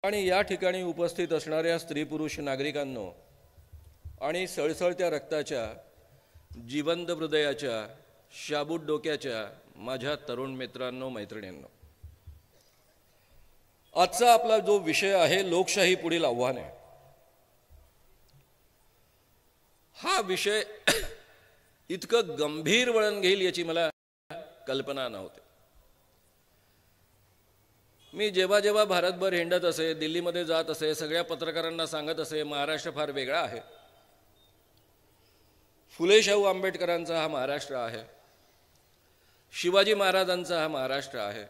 आणि या ठिकाणी उपस्थित असणाऱ्या स्त्री पुरुष नागरिकांनो आणि सळसळत्या रक्ताच्या जिवंत हृदयाच्या शाबूत डोक्याच्या माझ्या तरुण मित्रांनो मैत्रिणींनो, आजचा आपला जो विषय आहे लोकशाही पुढील आव्हाने, हा विषय इतकं गंभीर वळण घेईल याची मला कल्पना नव्हती। मी जेव्हा जेव्हा भारतभर हिंडत असे, दिल्लीमध्ये जात असे, सगळ्या पत्रकारांना सांगत असे महाराष्ट्र फार वेगळा आहे, फुले शाहू आंबेडकरांचा हा महाराष्ट्र आहे, शिवाजी महाराजांचा हा महाराष्ट्र आहे,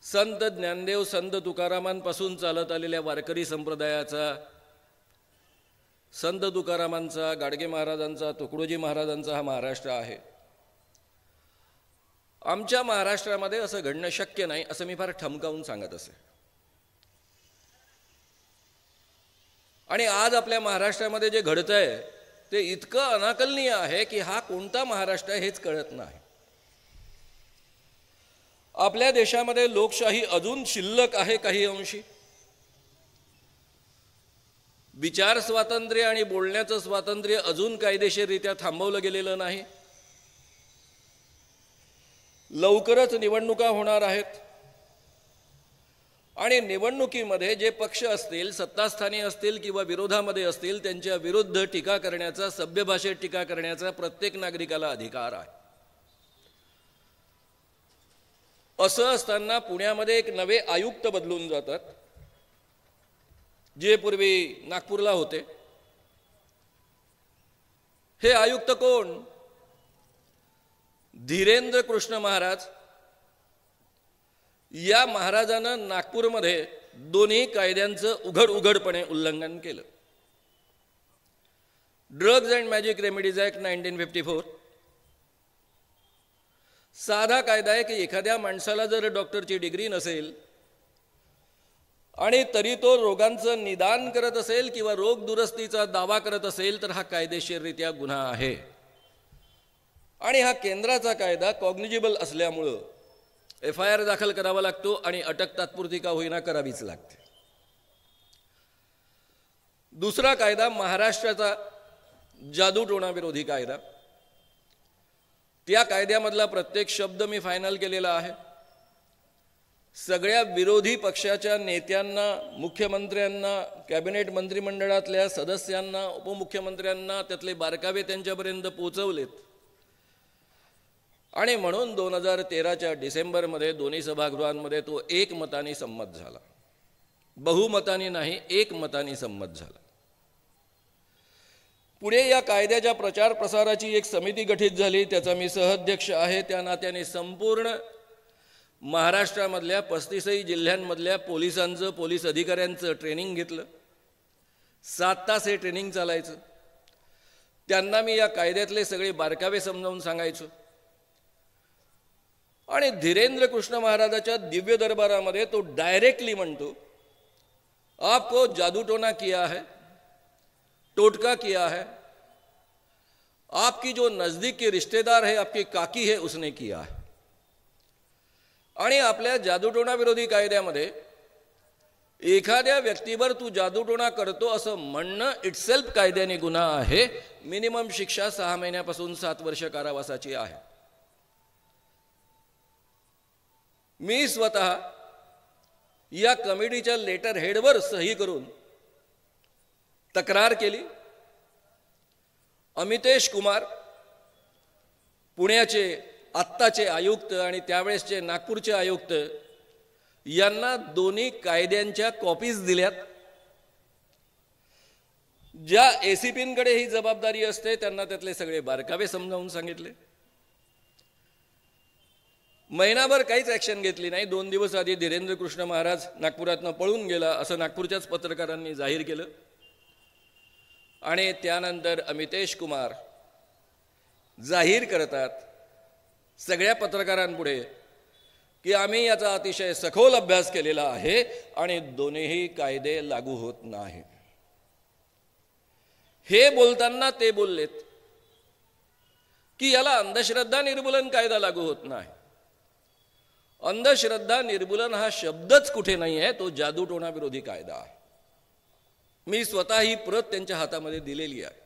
संत ज्ञानदेव संत तुकारामांपासून चालत आलेल्या वारकरी संप्रदायाचा, संत तुकारामांचा, गाडगे महाराजांचा, तुकडोजी महाराजांचा हा महाराष्ट्र आहे। आमच्या महाराष्ट्रामध्ये असं घडणं शक्य नाही असं मी फार ठमकावून सांगत असे। आणि आज आपल्या महाराष्ट्रामध्ये जे घडतंय ते इतकं अनाकलनीय आहे की हा कोणता महाराष्ट्र हेच कळत नाही। आपल्या देशामध्ये लोकशाही अजून शिल्लक आहे काही अंशी, विचार स्वातंत्र्य आणि बोलण्याचं स्वातंत्र्य अजून कायदेशीररित्या थांबवलं गेलेलं नाही। लवकरच निवडणुका होणार आहेत आणि निवडणुकीमध्ये जे पक्ष असतील, सत्तास्थानी असतील किंवा विरोधामध्ये असतील, त्यांच्या विरुद्ध टीका करण्याचा, सभ्य भाषेत टीका करण्याचा प्रत्येक नागरिकाला अधिकार आहे। असं असताना पुण्यामध्ये एक नवे आयुक्त बदलून जातात, जे पूर्वी नागपूरला होते। हे आयुक्त कोण? धीरेंद्र कृष्ण महाराज। या महाराजानं नागपूरमध्ये दोन्ही कायद्यांचं उघडपणे उल्लंघन केलं। Drugs and magic remedies act 1954 साधा कायदा आहे की एखाद्या माणसाला जर डॉक्टरची डिग्री नसेल आणि तरी तो रोगांचं निदान करत असेल किंवा रोग दुरुस्तीचा दावा करत असेल तर हा कायदेशीररित्या गुन्हा आहे। आणि हा केंद्राचा कायदा कॉग्निजिबल असल्यामुळं FIR दाखल करावा लागतो आणि अटक तात्पुरती का होईना करावीच लागते। दुसरा कायदा महाराष्ट्राचा जादूटोणा विरोधी कायदा, त्या कायद्यामधला प्रत्येक शब्द मी फायनल केलेला आहे। सगळ्या विरोधी पक्षाच्या नेत्यांना, मुख्यमंत्र्यांना, कॅबिनेट मंत्रिमंडळातल्या सदस्यांना, उपमुख्यमंत्र्यांना त्यातले बारकावे त्यांच्यापर्यंत पोहोचवलेत। आणि म्हणून 2013च्या डिसेंबरमध्ये दोन्ही सभागृहांमध्ये तो एकमताने संमत झाला, बहुमताने नाही, एकमताने संमत झाला। पुढे या कायद्याच्या प्रचार प्रसाराची एक समिती गठीत झाली, त्याचा मी सहअध्यक्ष आहे। त्या नात्याने संपूर्ण महाराष्ट्रामधल्या 35 जिल्ह्यांमधल्या पोलिसांचं, पोलीस अधिकाऱ्यांचं ट्रेनिंग घेतलं। 7 तास हे ट्रेनिंग चालायचं। त्यांना मी या कायद्यातले सगळे बारकावे समजावून सांगायचो। आणि धीरेंद्र कृष्ण महाराजाच्या दिव्य दरबारामध्ये तो डायरेक्टली म्हणतो, आपको जादूटोना किया है, टोटका किया है, आपकी जो नजदीक के रिश्तेदार है, आपकी काकी है, उसने किया है। आणि आपल्या जादूटोणा विरोधी कायद्यामध्ये एखाद्या व्यक्तीवर तू जादूटोणा करतो असं म्हणणं इटसेल्फ कायद्याने गुन्हा आहे। मिनिमम शिक्षा 6 महिन्यापासून 7 वर्ष कारावासाची आहे। मी स्वतः या कमिटीच्या लेटर हेडवर सही करून तक्रार केली। अमितेश कुमार पुण्याचे आत्ताचे आयुक्त आणि त्यावेळेसचे नागपूरचे आयुक्त यांना दोन्ही कायद्यांच्या कॉपीज दिल्यात। ज्या ACPंकडे ही जबाबदारी असते त्यांना त्यातले सगळे बारकावे समजावून सांगितले। महिनाभर काहीच ॲक्शन घेतली नाही। 2 दिवस आधी धीरेंद्र कृष्ण महाराज नागपुरातनं पळून गेला असं नागपूरच्याच पत्रकारांनी जाहीर केलं। आणि त्यानंतर अमितेश कुमार जाहीर करतात सगळ्या पत्रकारांपुढे की आम्ही याचा अतिशय सखोल अभ्यास केलेला आहे आणि दोन्हीही कायदे लागू होत नाहीत। हे बोलताना ते बोललेत की याला अंधश्रद्धा निर्मूलन कायदा लागू होत नाही। अंधश्रद्धा निर्मूलन हा शब्दच कुठे नाही आहे, तो जादूटोणा विरोधी कायदा आहे. मी स्वतः ही प्रत त्यांच्या हातामध्ये दिलेली आहे.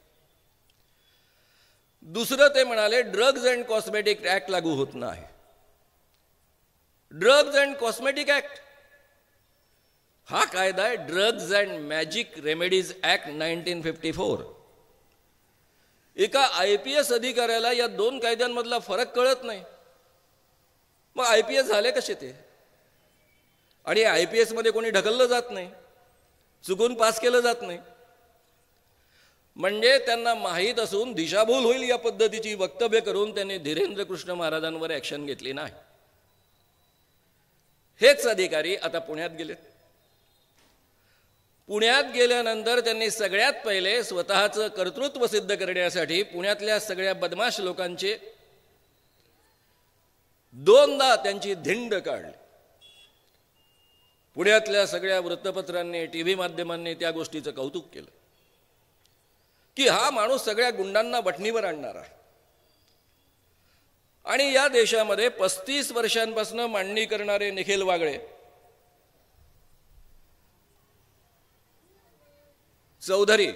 दुसरं ते म्हणाले ड्रग्ज अँड कॉस्मेटिक ऍक्ट लागू होत नाही. ड्रग्ज अँड कॉस्मेटिक ऍक्ट हा कायदा आहे drugs and magic remedies act 1954. एका IPS अधिकाऱ्याला या दोन कायद्यांमधला फरक कळत नाही. मग IPS झाले कसे ते? आणि IPS मध्ये कोणी ढकललं जात नाही, चुकून पास केलं जात नाही. म्हणजे त्यांना माहीत असून दिशाभूल होईल या पद्धतीची वक्तव्य करून त्यांनी धीरेंद्र कृष्ण महाराजांवर ॲक्शन घेतली नाही. हेच अधिकारी आता पुण्यात गेलेत. पुण्यात गेल्यानंतर त्यांनी सगळ्यात पहिले स्वतःचं कर्तृत्व सिद्ध करण्यासाठी पुण्यातल्या सगळ्या बदमाश लोकांचे दोनदा त्यांची धिंड काढली. पुण्यातल्या सगळ्या वृत्तपत्रांनी, TV माध्यमांनी त्या गोष्टीचं कौतुक केलं की हा माणूस सगळ्या गुंडांना बटणीवर आणणार आहे. आणि या देशामध्ये 35 वर्षांपासून मांडणी करणारे निखिल वागळे, चौधरी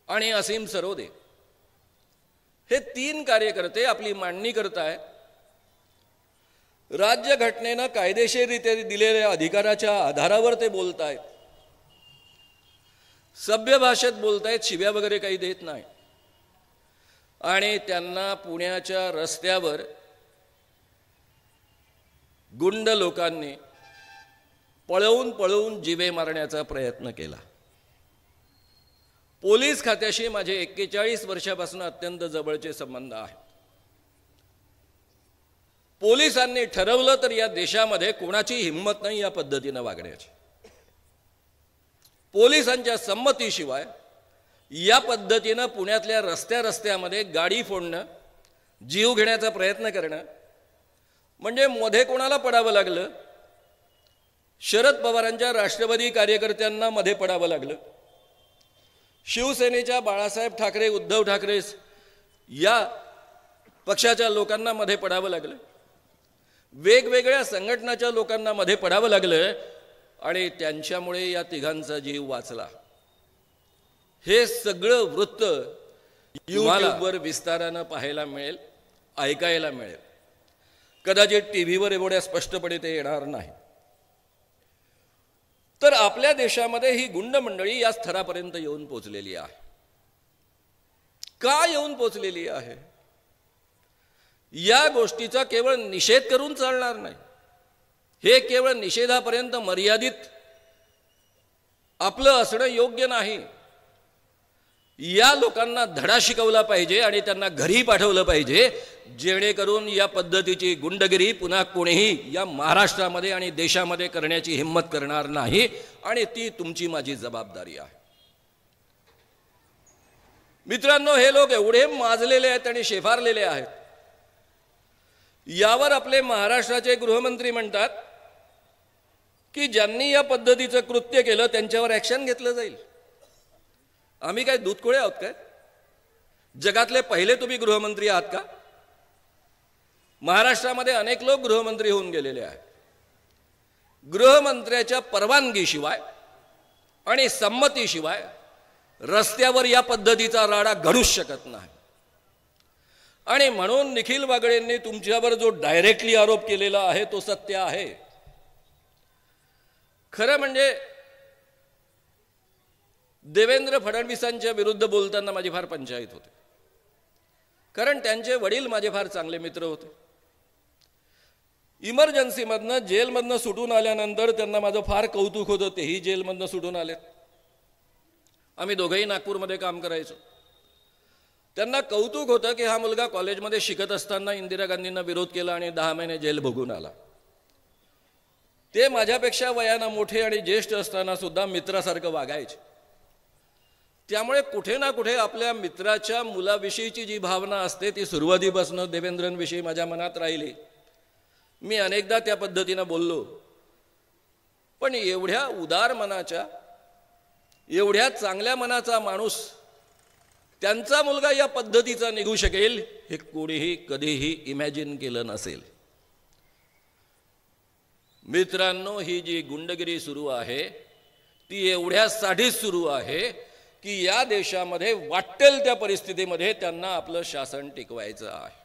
आणि असीम सरोदे हे 3 कार्यकर्ते आपली मांडणी करतायत. राज्यघटनेनं कायदेशीररित्या दिलेल्या अधिकाराच्या आधारावर ते बोलतायत. सभ्य भाषेत बोलतायत, शिव्या वगैरे काही देत नाही. आणि त्यांना पुण्याच्या रस्त्यावर गुंड लोकांनी पळवून पळवून जिवे मारण्याचा प्रयत्न केला. पोलीस खात्याशी माझे 41 वर्षापासून अत्यंत जवळचे संबंध आहेत. पोलिसांनी ठरवलं तर या देशामध्ये कोणाची हिंमत नाही या पद्धतीनं वागण्याची. पोलिसांच्या संमतीशिवाय या पद्धतीनं पुण्यातल्या रस्त्यामध्ये गाडी फोडणं, जीव घेण्याचा प्रयत्न करणं म्हणजे मध्ये कोणाला पडावं लागलं? शरद पवारांच्या राष्ट्रवादी कार्यकर्त्यांना मध्ये पडावं लागलं. शिवसेनेच्या बाळासाहेब ठाकरे, उद्धव ठाकरे या पक्षाच्या लोकांना मध्ये पडावं लागलं. वेगवेगळ्या संघटनाच्या लोकांना मध्ये पडावं लागलं आणि त्यांच्यामुळे या तिघांचा जीव वाचला. हे सगळं वृत्त YouTubeवर विस्तारानं पाहायला मिळेल, ऐकायला मिळेल. कदाचित टीव्हीवर एवढ्या स्पष्टपणे ते येणार नाही. तर आपल्या देशामध्ये ही गुंड मंडळी या स्तरापर्यंत येऊन पोचलेली आहे. का येऊन पोचलेली आहे? या गोष्टीचा केवळ निषेध करून चालणार नाही. हे केवळ निषेधापर्यंत मर्यादित आपलं असणं योग्य नाही. या लोकांना धडा शिकवला पाहिजे आणि त्यांना घरी पाठवलं पाहिजे, जेणेकरून या पद्धतीची गुंडगिरी पुन्हा कोणीही या महाराष्ट्रामध्ये आणि देशामध्ये करण्याची हिंमत करणार नाही. आणि ती तुमची माझी जबाबदारी आहे. मित्रांनो, हे लोक एवढे माजलेले आहेत आणि शेफारलेले आहेत. यावर आपले महाराष्ट्राचे गृहमंत्री म्हणतात की ज्यांनी या पद्धतीचं कृत्य केलं त्यांच्यावर ॲक्शन घेतलं जाईल. आम्ही काय दूधकोळे आहोत काय? जगातले पहिले तुम्ही गृहमंत्री आहात का? महाराष्ट्रामध्ये अनेक लोक गृहमंत्री होऊन गेलेले आहेत. गृहमंत्र्याच्या परवानगीशिवाय आणि संमतीशिवाय रस्त्यावर या पद्धतीचा राडा घडूच शकत नाही. आणि म्हणून निखिल वागळेंनी तुमच्यावर जो डायरेक्टली आरोप केलेला आहे तो सत्य आहे. खरं म्हणजे देवेंद्र फडणवीसांच्या विरुद्ध बोलताना माझी फार पंचायत होते, कारण त्यांचे वडील माझे फार चांगले मित्र होते. इमर्जन्सीमधनं, जेलमधनं सुटून आल्यानंतर त्यांना माझं फार कौतुक होतं. तेही जेलमधनं सुटून आलेत. आम्ही दोघंही नागपूरमध्ये काम करायचो. त्यांना कौतुक होतं की हा मुलगा कॉलेजमध्ये शिकत असताना इंदिरा गांधींना विरोध केला आणि 10 महिने जेल भोगून आला. ते माझ्यापेक्षा वयानं मोठे आणि ज्येष्ठ असताना सुद्धा मित्रासारखं वागायचे. त्यामुळे कुठे ना कुठे आपल्या मित्राच्या मुलाविषयीची जी भावना असते ती सुरुवातीपासून देवेंद्रांविषयी माझ्या मनात राहिली. मी अनेकदा त्या पद्धतीनं बोललो. पण एवढ्या उदार मनाच्या, एवढ्या चांगल्या मनाचा माणूस त्यांचा मुलगा या पद्धतीचा निघू शकेल हे कोणीही कधीही इमॅजिन केलं नसेल. मित्रांनो, ही जी गुंडगिरी सुरू आहे ती एवढ्यासाठीच सुरू आहे की या देशामध्ये वाटेल त्या परिस्थितीमध्ये त्यांना आपलं शासन टिकवायचं आहे.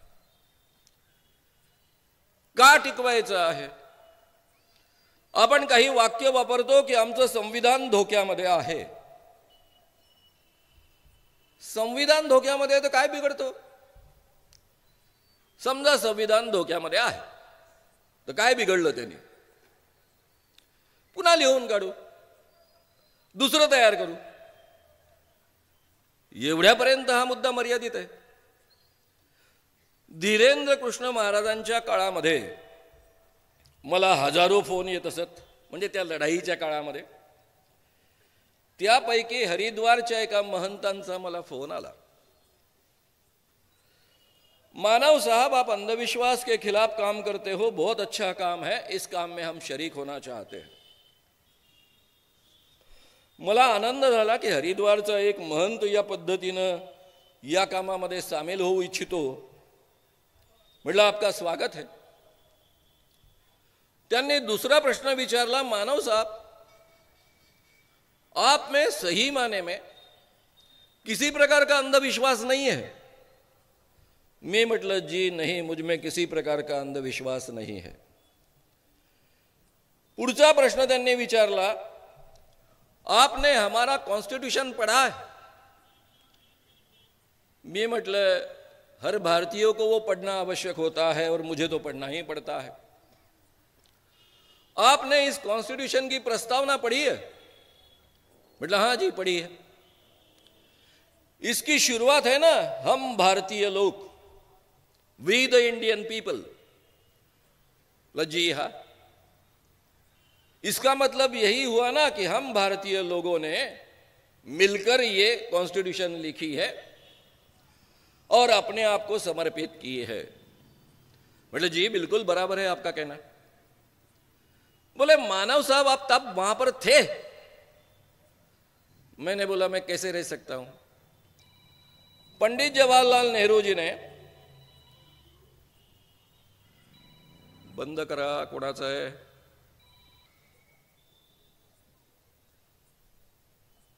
का टिकवायचं आहे? आपण काही वाक्य वापरतो की आमचं संविधान धोक्यामध्ये आहे. संविधान धोक्यामध्ये तर काय बिघडतो? समजा संविधान धोक्यामध्ये आहे तर काय बिघडलं त्यांनी? पुन्हा लिहून काढू, दुसरं तयार करू. एवढ्यापर्यंत हा मुद्दा मर्यादित आहे. धीरेंद्र कृष्ण महाराजांच्या काळामध्ये मला हजारो फोन येत असत, म्हणजे त्या लढाईच्या काळामध्ये. त्यापैकी हरिद्वारच्या एका महंतांचा मला फोन आला. मानव साहब, आप अंधविश्वास के खिलाफ काम करते हो, बहुत अच्छा काम है, इस काम में हम शरीक होना चाहते हैं. मला आनंद झाला की हरिद्वारचा एक महंत या पद्धतीनं या कामामध्ये सामील होऊ इच्छितो. म्हटलं आपका स्वागत है. त्यांनी दुसरा प्रश्न विचारला, मानव साहब, आप में सही माने में किसी प्रकार का अंधविश्वास नहीं है? मैं मतलब जी नहीं, मुझ में किसी प्रकार का अंधविश्वास नहीं है. पुढचा प्रश्न त्यांनी विचारला, आपने हमारा कॉन्स्टिट्यूशन पढ़ा है? मैं मतलब हर भारतीयों को वो पढ़ना आवश्यक होता है और मुझे तो पढ़ना ही पड़ता है. आपने इस कॉन्स्टिट्यूशन की प्रस्तावना पढ़ी है? मतलब हाँ जी पढ़ी है. इसकी शुरुआत है ना, हम भारतीय लोग, वी द इंडियन पीपल. जी हाँ. इसका मतलब यही हुआ ना कि हम भारतीय लोगों ने मिलकर ये कॉन्स्टिट्यूशन लिखी है और अपने आप को समर्पित की है. मतलब जी बिल्कुल बराबर है आपका कहना. बोले मानव साहब, आप तब वहां पर थे? मैंने बोला मैं कैसे रह सकता हूं. पंडित जवाहरलाल नेहरू जी ने, बंद करा, कोणाचं आहे,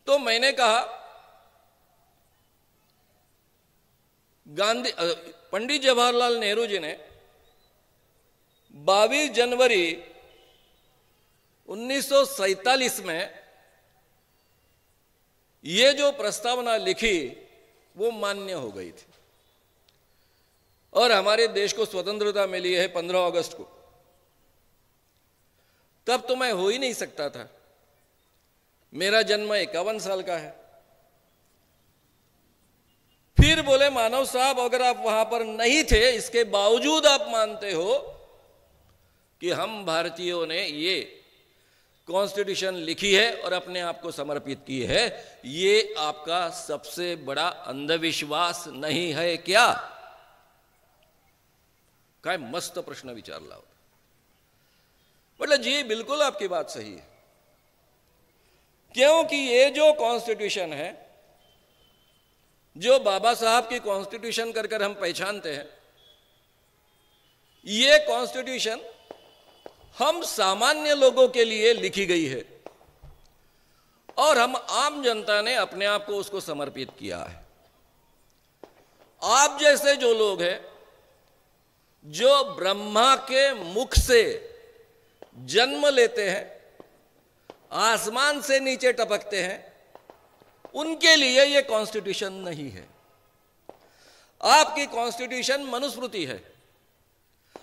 तो मैंने कहा पंडित जवाहरलाल नेहरू जी ने 22 जनवरी 1947 में ये जो प्रस्तावना लिखी वो मान्य हो गई थी और हमारे देश को स्वतंत्रता मिली है 15 अगस्त को. तब तो मैं हो ही नहीं सकता था. मेरा जन्म 51 साल का है. फिर बोले मानव साहब, अगर आप वहां पर नहीं थे, इसके बावजूद आप मानते हो कि हम भारतीयों ने ये कॉन्स्टिट्यूशन लिखी है और अपने आप को समर्पित की है, ये आपका सबसे बड़ा अंधविश्वास नहीं है क्या? काय मस्त प्रश्न विचारला होता. मतलब जी बिल्कुल आपकी बात सही है, क्योंकि ये जो कॉन्स्टिट्यूशन है, जो बाबा साहब की कॉन्स्टिट्यूशन कर कर हम पहचानते हैं, ये कॉन्स्टिट्यूशन हम सामान्य लोगों के लिए लिखी गई है और हम आम जनता ने अपने आप को उसको समर्पित किया है. आप जैसे जो लोग हैं, जो ब्रह्मा के मुख से जन्म लेते हैं, आसमान से नीचे टपकते हैं, उनके लिए यह कॉन्स्टिट्यूशन नहीं है. आपकी कॉन्स्टिट्यूशन मनुस्मृति है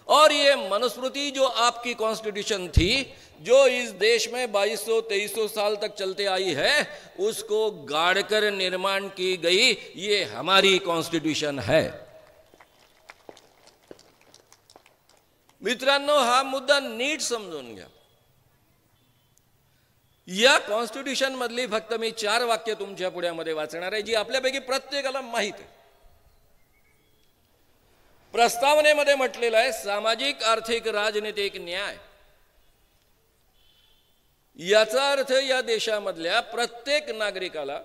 और ये मनुस्मृति जो आपकी कॉन्स्टिट्यूशन थी, जो इस देश में 2200-2300 साल तक चलते आई है, उसको गाड़कर निर्माण की गई ये हमारी कॉन्स्टिट्यूशन है. मित्रांनो, हा मुद्दा नीट समजून घ्या. या कॉन्स्टिट्यूशन मधली फक्त मी 4 वाक्य तुमच्या पुढ्यामध्ये वाचणार आहे, जी आपल्यापैकी प्रत्येकाला माहित आहे. प्रस्तावनेमध्ये म्हटलेलं आहे, सामाजिक, आर्थिक, राजनीतिक न्याय. याचा अर्थ या देशामधल्या प्रत्येक नागरिकाला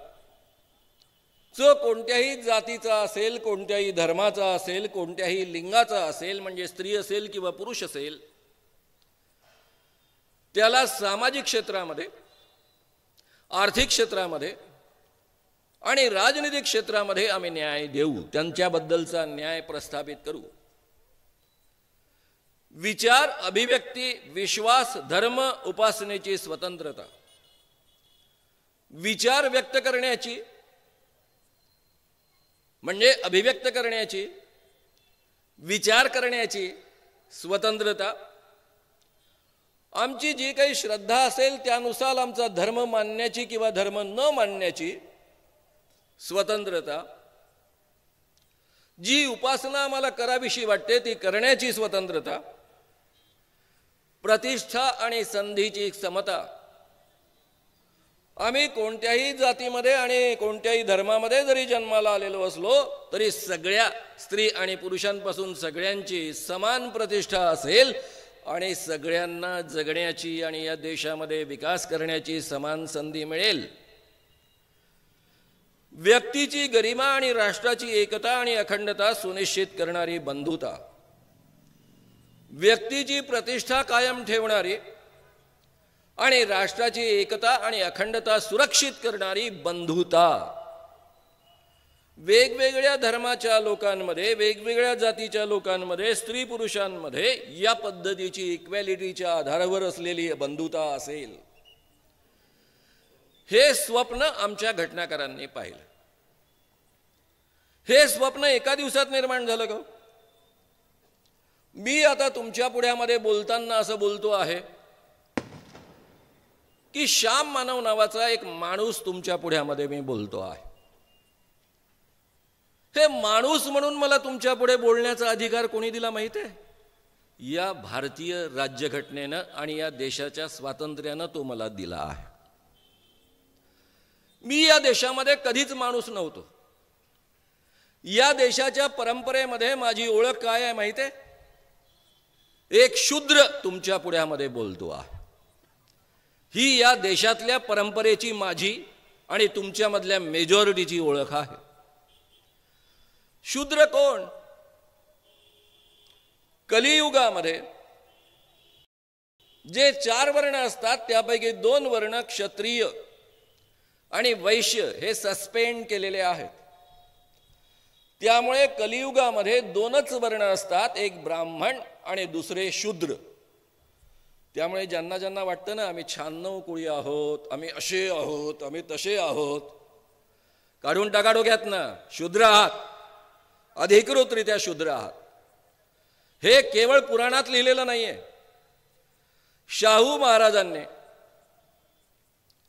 जो कोणत्याही जातीचा असेल, कोणत्याही धर्माचा असेल, कोणत्याही लिंगाचा असेल, म्हणजे स्त्री असेल किंवा पुरुष असेल, त्याला सामाजिक क्षेत्रामध्ये, आर्थिक क्षेत्रामध्ये आणि राजनीतिक क्षेत्रामध्ये आम्ही न्याय देऊ, त्यांच्याबद्दलचा न्याय प्रस्थापित करू. विचार, अभिव्यक्ती, विश्वास, धर्म, उपासनेची स्वतंत्रता, विचार व्यक्त करण्याची म्हणजे अभिव्यक्त करण्याची, विचार करण्याची स्वतंत्रता, आमची जी काही श्रद्धा असेल त्यानुसार आमचा धर्म मानण्याची किंवा धर्म न मानण्याची स्वतंत्रता, जी उपासना आम्हाला करावीशी वाटते ती करण्याची स्वतंत्रता, प्रतिष्ठा आणि संधीची समता. आम्ही कोणत्याही जातीमध्ये आणि कोणत्याही धर्मामध्ये जरी जन्माला आलेलो असलो तरी सगळ्या स्त्री आणि पुरुषांपासून सगळ्यांची समान प्रतिष्ठा असेल आणि सगळ्यांना जगण्याची आणि या देशामध्ये विकास करण्याची समान संधी मिळेल. व्यक्तीची गरिमा आणि राष्ट्राची एकता आणि अखंडता सुनिश्चित करणारी बंधुता, व्यक्तीची प्रतिष्ठा कायम ठेवणारी आणि राष्ट्राची एकता आणि अखंडता सुरक्षित करणारी बंधुता. वेगवेगळ्या धर्माच्या लोकांमध्ये, वेगवेगळ्या जातीच्या लोकांमध्ये, स्त्री पुरुषांमध्ये या पद्धतीची इक्वॅलिटीच्या आधारावर असलेली बंधुता असेल. हे स्वप्न आमच्या घटनाकारांनी पाहिलं. हे स्वप्न एका दिवसात निर्माण झालं का? मी आता तुमच्या पुढ्यामध्ये बोलताना असं बोलतो आहे की श्याम मानव नावाचा एक माणूस तुमच्या पुढ्यामध्ये मी बोलतो आहे. हे माणूस म्हणून मला तुमच्या पुढे बोलण्याचा अधिकार कोणी दिला माहिती आहे? या भारतीय राज्यघटनेनं आणि या देशाच्या स्वातंत्र्यानं तो मला दिला आहे. मी या देशामध्ये कधीच माणूस नव्हतो. या देशाच्या परंपरेमध्ये माझी ओळख काय आहे माहिती आहे? एक शूद्र तुमच्या पुढ्यामध्ये बोलतो आहे. ही या देशातल्या परंपरेची माझी आणि तुमच्यामधल्या मेजॉरिटीची ओळख आहे. शूद्र कोण? कलियुगामध्ये जे 4 वर्ण असतात त्यापैकी 2 वर्ण क्षत्रिय आणि वैश्य हे सस्पेंड केलेले आहेत. त्यामुळे कलियुगामध्ये 2च वर्ण असतात, एक ब्राह्मण आणि दुसरे शूद्र. त्यामुळे ज्यांना ज्यांना वाटतं ना आम्ही 96 कुळी आहोत, आम्ही असे आहोत, आम्ही तसे आहोत, काढून टाका डोक्यातनं. शूद्र आहात, अधिकृतरित्या शूद्र आहात. हे केवळ पुराणात लिहिलेलं नाहीये. शाहू महाराजांनी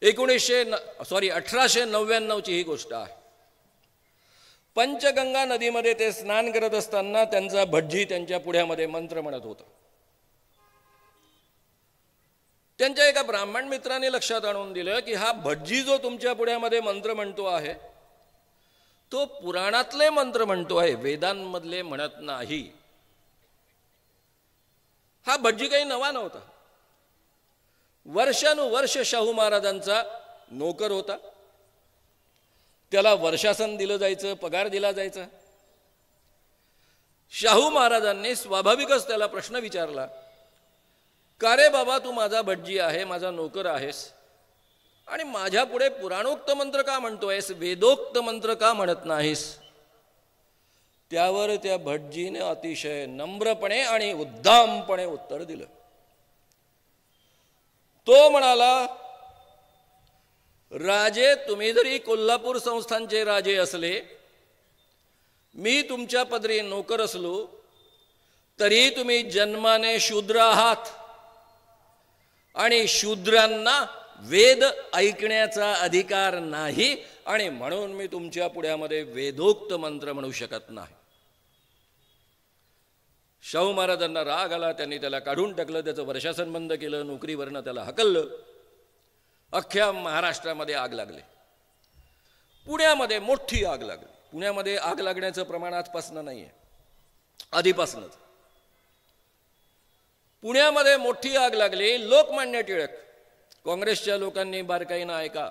1899ची ही गोष्ट आहे. पंचगंगा नदीमध्ये ते स्नान करत असताना त्यांचा भटजी त्यांच्या पुढ्यामध्ये मंत्र म्हणत होता. त्यांच्या एका ब्राह्मण मित्राने लक्षात आणून दिलं की हा भटजी जो तुमच्या पुढ्यामध्ये मंत्र म्हणतो आहे तो पुराणातले मंत्र म्हणतो आहे, वेदांमधले म्हणत नाही. हा भटजी काही नवा नव्हता. वर्षानुवर्ष शाहू महाराजांचा नोकर होता. त्याला वर्षासन दिलं जायचं, पगार दिला जायचा. शाहू महाराजांनी स्वाभाविकच त्याला प्रश्न विचारला, का रे बाबा तू माझा भटजी आहे, माझा नोकर आहेस आणि माझ्या पुढे पुराणोक्त मंत्र का म्हणतोयस, वेदोक्त मंत्र का म्हणत नाहीस? त्यावर त्या भटजीने अतिशय नम्रपणे आणि उद्दामपणे उत्तर दिलं. तो म्हणाला, राजे तुम्ही जरी कोल्हापूर संस्थानचे राजे असले, मी तुमच्या पदरी नोकर असलो तरी तुम्ही जन्माने शूद्र आहात आणि शूद्रांना वेद ऐकण्याचा अधिकार नाही आणि म्हणून मी तुमच्या पुढ्यामध्ये वेदोक्त मंत्र म्हणू शकत नाही. शाहू महाराजांना राग आला. त्यांनी त्याला काढून टाकलं, त्याचं वर्षासन बंद केलं, नोकरीवरनं त्याला हकललं. अख्ख्या महाराष्ट्रामध्ये आग लागली. पुण्यामध्ये मोठी आग लागली. पुण्यामध्ये आग लागण्याचं प्रमाण आजपासनं नाही आहे, आधीपासूनच. पुण्यामध्ये मोठी आग लागली. लोकमान्य टिळक, काँग्रेसच्या लोकांनी बारकाईनं ऐका,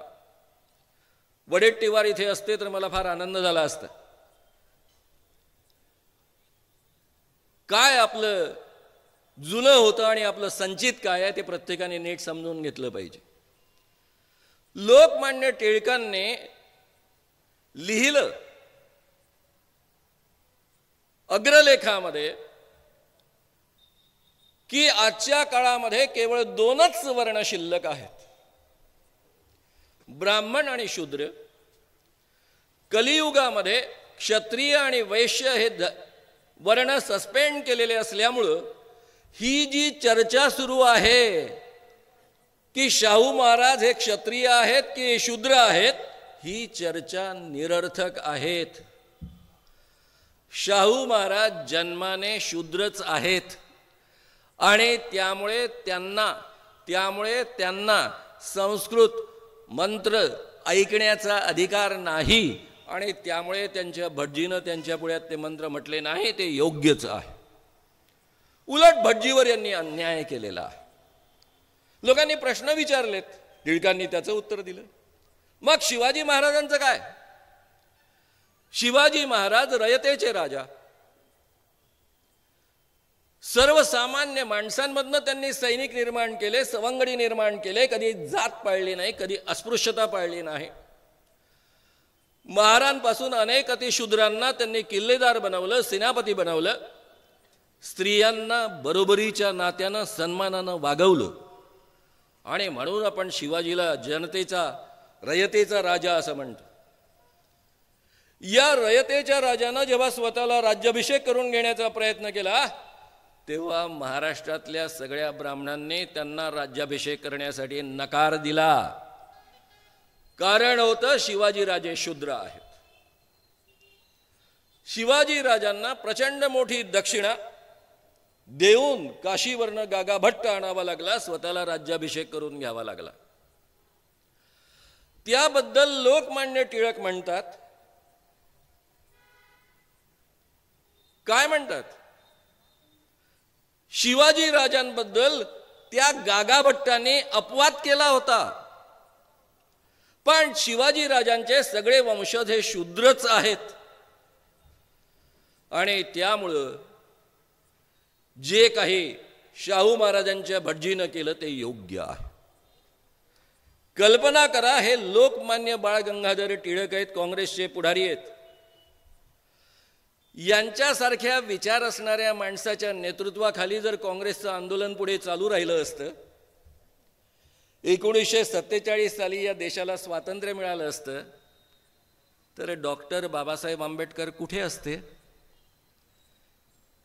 वडेट्टीवार इथे असते तर मला फार आनंद झाला असता. काय आपलं जुनं होतं आणि आपलं संचित काय आहे ते प्रत्येकाने नीट समजून घेतलं पाहिजे. लोकमान्य टिळकांनी लिहिलं अग्रलेखामध्ये की आजच्या काळामध्ये केवळ 2च वर्ण शिल्लक आहेत, ब्राह्मण आणि शूद्र. कलियुगामध्ये क्षत्रिय आणि वैश्य हे वर्ण सस्पेंड केलेले असल्यामुळं ही जी चर्चा सुरू आहे की शाहू महाराज हे क्षत्रिय आहेत की शूद्र आहेत, ही चर्चा निरर्थक आहेत. शाहू महाराज जन्माने शूद्रच आहेत आणि त्यामुळे त्यांना संस्कृत मंत्र ऐकण्याचा अधिकार नाही आणि त्यामुळे त्यांच्या भटजीनं त्यांच्या पुढ्यात ते मंत्र म्हटले नाही, ते योग्यच आहे. उलट भटजीवर यांनी अन्याय केलेला आहे. लोकांनी प्रश्न विचारलेत, टिळकांनी त्याचं उत्तर दिलं. मग शिवाजी महाराजांचं काय? शिवाजी महाराज रयतेचे राजा, सर्वसामान्य माणसांमधनं त्यांनी सैनिक निर्माण केले, सवंगडी निर्माण केले, कधी जात पाळली नाही, कधी अस्पृश्यता पाळली नाही. महारांपासून अनेक अतिशूद्रांना त्यांनी किल्लेदार बनवलं, सेनापती बनवलं. स्त्रियांना बरोबरीच्या नात्यानं सन्मानानं वागवलं आणि म्हणून आपण शिवाजीला जनतेचा रयतेचा राजा असं म्हणतो. या रयतेच्या राजानं जेव्हा स्वतःला राज्याभिषेक करून घेण्याचा प्रयत्न केला तेव्हा महाराष्ट्रातल्या सगळ्या ब्राह्मणांनी त्यांना राज्याभिषेक करण्यासाठी नकार दिला. कारण होतं शिवाजी राजे शूद्र आहेत. शिवाजी राजांना प्रचंड मोठी दक्षिणा देऊन काशीवरनं गागा भट्ट आणावा लागला, स्वतःला राज्याभिषेक करून घ्यावा लागला. त्याबद्दल लोकमान्य टिळक म्हणतात, काय म्हणतात? शिवाजी राजांबद्दल त्या गागा भट्टाने अपवाद केला होता, पण शिवाजी राजांचे सगळे वंशज हे शूद्रच आहेत आणि त्यामुळं जे काही शाहू महाराजांच्या भटजीनं केलं ते योग्य आहे. कल्पना करा, हे लोकमान्य बाळ गंगाधर टिळक आहेत, काँग्रेसचे पुढारी आहेत. यांच्यासारख्या विचार असणाऱ्या माणसाच्या नेतृत्वाखाली जर काँग्रेसचं आंदोलन पुढे चालू राहिलं असतं, 1947 साली या देशाला स्वातंत्र्य मिळालं असतं, तर डॉक्टर बाबासाहेब आंबेडकर कुठे असते?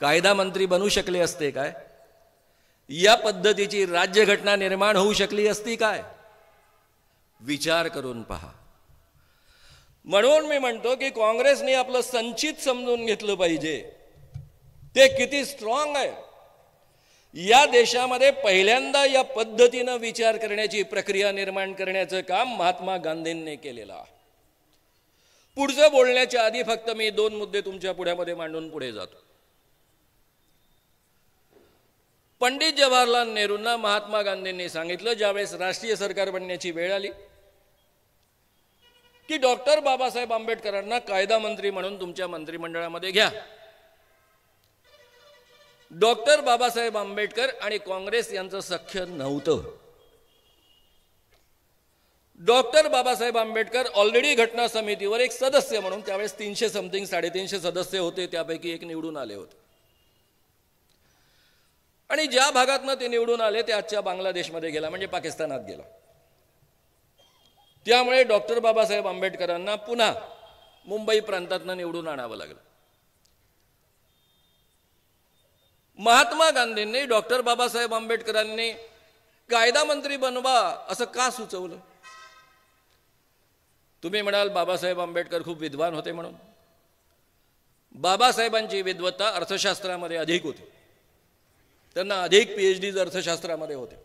कायदा मंत्री बनू शकले असते काय? या पद्धतीची राज्यघटना निर्माण होऊ शकली असती काय? विचार करून पहा. म्हणून मी म्हणतो की काँग्रेसने आपलं संचित समजून घेतलं पाहिजे, ते किती स्ट्रॉंग आहे. या देशामध्ये पहिल्यांदा या पद्धतीनं विचार करण्याची प्रक्रिया निर्माण करण्याचं काम महात्मा गांधींनी केलेलं आहे. पुढचं बोलण्याच्या आधी फक्त मी 2 मुद्दे तुमच्या पुढ्यामध्ये मांडून पुढे जातो. पंडित जवाहरलाल नेहरूंना महात्मा गांधींनी सांगितलं, ज्यावेळेस राष्ट्रीय सरकार बनण्याची वेळ आली, की डॉक्टर बाबासाहेब आंबेडकरांना कायदा मंत्री म्हणून तुमच्या मंत्रिमंडळामध्ये घ्या. डॉक्टर बाबासाहेब आंबेडकर आणि काँग्रेस यांचं सख्य नव्हतं. डॉक्टर बाबासाहेब आंबेडकर ऑलरेडी घटना समितीवर एक सदस्य म्हणून त्यावेळेस 300 सदस्य होते, त्यापैकी एक निवडून आले होते. आणि ज्या भागातनं ते निवडून आले ते आजच्या बांगलादेशमध्ये गेला, म्हणजे पाकिस्तानात गेला. त्यामुळे डॉक्टर बाबासाहेब आंबेडकरांना पुन्हा मुंबई प्रांतातनं निवडून आणावं लागलं. महात्मा गांधींनी डॉक्टर बाबासाहेब आंबेडकरांनी कायदा मंत्री बनवा असं का सुचवलं? तुम्ही म्हणाल बाबासाहेब आंबेडकर खूप विद्वान होते म्हणून. बाबासाहेबांची विद्वत्ता अर्थशास्त्रामध्ये अधिक होती, त्यांना अधिक PhDs अर्थशास्त्रामध्ये होते.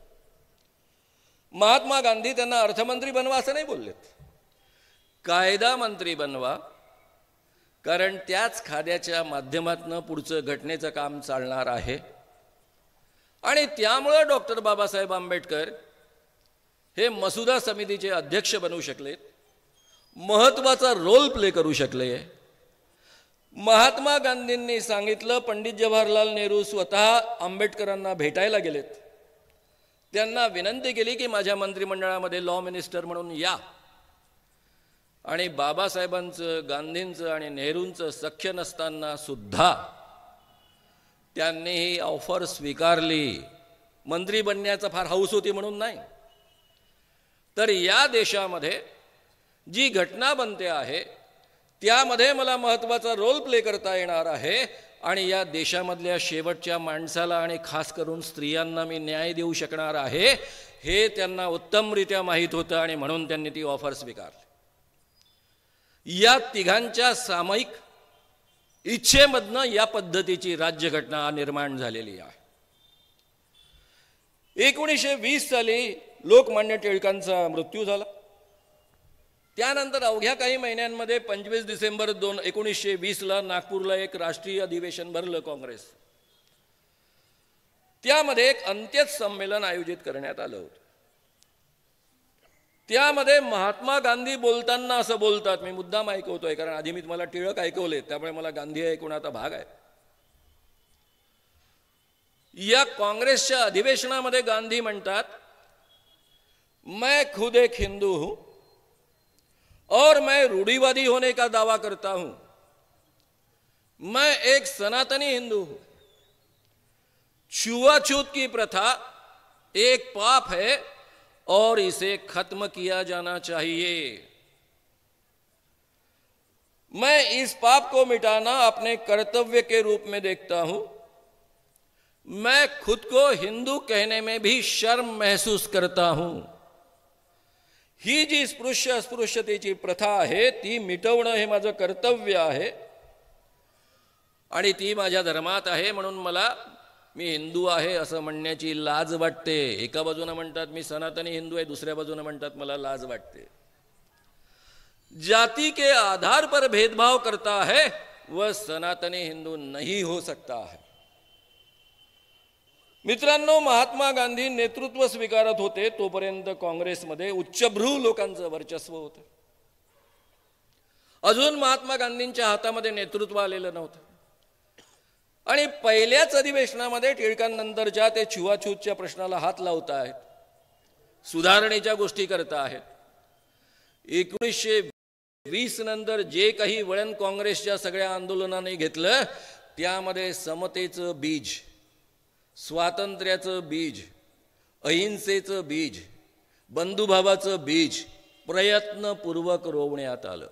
महात्मा गांधी त्यांना अर्थमंत्री बनवा असं नाही बोललेत, कायदा मंत्री बनवा, कारण त्याच खाद्याच्या माध्यमातून पुढचं घटनेचं काम चालणार आहे. आणि त्यामुळे डॉक्टर बाबासाहेब आंबेडकर हे मसुदा समितीचे अध्यक्ष बनू शकलेत. महत्त्वाचा रोल प्ले करू शकले. महात्मा गांधींनी सांगितलं, पंडित जवाहरलाल नेहरू स्वतः आंबेडकरांना भेटायला गेलेत, त्यांना विनंती केली की माझ्या मंत्रिमंडळामध्ये लॉ मिनिस्टर म्हणून या. आणि बाबासाहेबांचं, गांधींचं आणि नेहरूंचं सख्य नसताना सुद्धा त्यांनी ही ऑफर स्वीकारली. मंत्री बनण्याचा फार हौस होती म्हणून नाही, तर या देशामध्ये जी घटना बनते आहे त्यामध्ये मला महत्त्वाचा रोल प्ले करता येणार आहे आणि या देशामधल्या शेवटच्या माणसाला आणि खास करून स्त्रियांना मी न्याय देऊ शकणार आहे, हे त्यांना उत्तमरित्या माहीत होतं आणि म्हणून त्यांनी ती ऑफर स्वीकारली. या तिघांच्या सामायिक इच्छेमधनं या पद्धतीची राज्यघटना निर्माण झालेली आहे. 1920 साली लोकमान्य टिळकांचा मृत्यू झाला. त्यानंतर अवघ्या काही महिन्यांमध्ये 25 डिसेंबर 1920ला नागपूरला एक राष्ट्रीय अधिवेशन भरलं काँग्रेस. त्यामध्ये एक अंत्यच संमेलन आयोजित करण्यात आलं होतं. त्यामध्ये महात्मा गांधी बोलताना असं बोलतात, मी मुद्दाम ऐकवतोय कारण आधी मी तुम्हाला टिळक ऐकवले, त्यामुळे मला गांधी ऐकवण्याचा भाग आहे. या काँग्रेसच्या अधिवेशनामध्ये गांधी म्हणतात, मैं खुद एक हिंदू हूं और मैं रूढ़िवादी होने का दावा करता हूं. मैं एक सनातनी हिंदू हूं. छुआछूत की प्रथा एक पाप है और इसे खत्म किया जाना चाहिए. मैं इस पाप को मिटाना अपने कर्तव्य के रूप में देखता हूं. मैं खुद को हिंदू कहने में भी शर्म महसूस करता हूं. ही जी स्पृश्य अस्पृश्यतेची प्रथा आहे ती मिटवणं हे माझं कर्तव्य आहे आणि ती माझ्या धर्मात आहे, म्हणून मला मी हिंदू आहे असं म्हणण्याची लाज वाटते. एका बाजूने म्हणतात मी सनातनी हिंदू आहे, दुसऱ्या बाजूने म्हणतात मला लाज वाटते. जाति के आधार पर भेदभाव करता है वह सनातनी हिंदू नहीं हो सकता है. मित्रांनो, महात्मा गांधी नेतृत्व स्वीकारत होते तोपर्यंत काँग्रेसमध्ये उच्चभ्रू लोकांचं वर्चस्व होतं. अजून महात्मा गांधींच्या हातामध्ये नेतृत्व आलेलं नव्हतं आणि पहिल्याच अधिवेशनामध्ये टिळकांनंतरच्या ते छुआछूतच्या प्रश्नाला हात लावत आहेत, सुधारणेच्या गोष्टी करता आहेत. 1920 नंतर जे काही वळण काँग्रेसच्या सगळ्या आंदोलनाने घेतलं त्यामध्ये समतेचं बीज, स्वातंत्र्याचं बीज, अहिंसेचं बीज, बंधुभावाचं बीज प्रयत्नपूर्वक रोवण्यात आलं.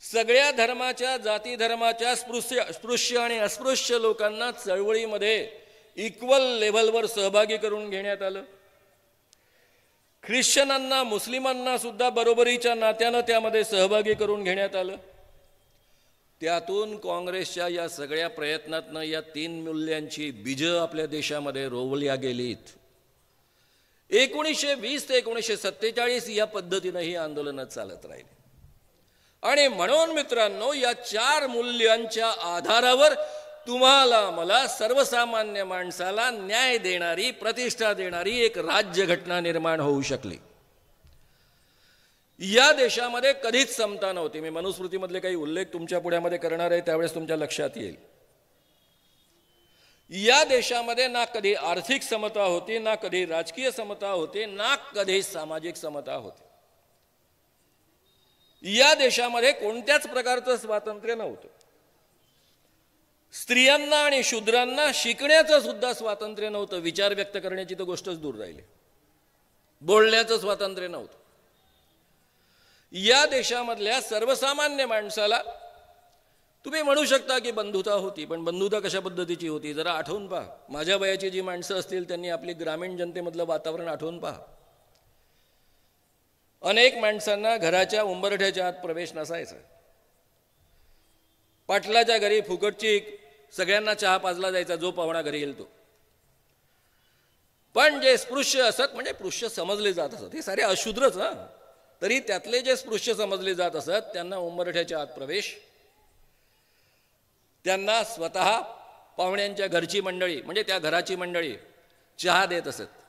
सगळ्या धर्माच्या, जाती धर्माच्या स्पृश्य आणि अस्पृश्य लोकांना चळवळीमध्ये इक्वल लेव्हलवर सहभागी करून घेण्यात आलं. ख्रिश्चनांना, मुस्लिमांना सुद्धा बरोबरीच्या नात्यानं त्यामध्ये सहभागी करून घेण्यात आलं. त्यातून काँग्रेसच्या या सगळ्या प्रयत्नातनं या 3 मूल्यांची बीजं आपल्या देशामध्ये रोवल्या गेलीत. 1920 ते 1947 या पद्धतीनं ही आंदोलनं चालत राहिली आणि म्हणून मित्रांनो, या 4 मूल्यांच्या आधारावर तुम्हाला मला सर्वसामान्य माणसाला न्याय देणारी, प्रतिष्ठा देणारी एक राज्यघटना निर्माण होऊ शकली. या देशामध्ये कधीच समता नव्हती. मी मनुस्मृतीमधले काही उल्लेख तुमच्या पुढ्यामध्ये करणार आहे, त्यावेळेस तुमच्या लक्षात येईल. या देशामध्ये ना कधी आर्थिक समता होती, ना कधी राजकीय समता होती, ना कधी सामाजिक समता होती. या देशामध्ये कोणत्याच प्रकारचं स्वातंत्र्य नव्हतं. स्त्रियांना आणि शूद्रांना शिकण्याचं सुद्धा स्वातंत्र्य नव्हतं. विचार व्यक्त करण्याची तर गोष्टच दूर राहिली. बोलण्याचं स्वातंत्र्य नव्हतं. या देशामधल्या सर्वसामान्य माणसाला तुम्ही म्हणू शकता की बंधुता होती, पण बंधुता कशा पद्धतीची होती जरा आठवून पहा. माझ्या वयाची जी माणसं असतील त्यांनी आपली ग्रामीण जनतेमधलं वातावरण आठवून पहा. अनेक माणसांना घराच्या उंबरठ्याच्या आत प्रवेश नसायचा. पाटलाच्या घरी फुकटची सगळ्यांना चहा पाजला जायचा, जो पाहुणा घरी येईल तो. पण जे स्पृश्य असत, म्हणजे स्पृश्य समजले जात असत, हे सारे अशूद्रच हा, तरी त्यातले जे स्पृश्य समजले जात असत त्यांना उंबरठ्याच्या आत प्रवेश, त्यांना स्वतः पाहुण्यांच्या घरची मंडळी म्हणजे त्या घराची मंडळी चहा देत असत.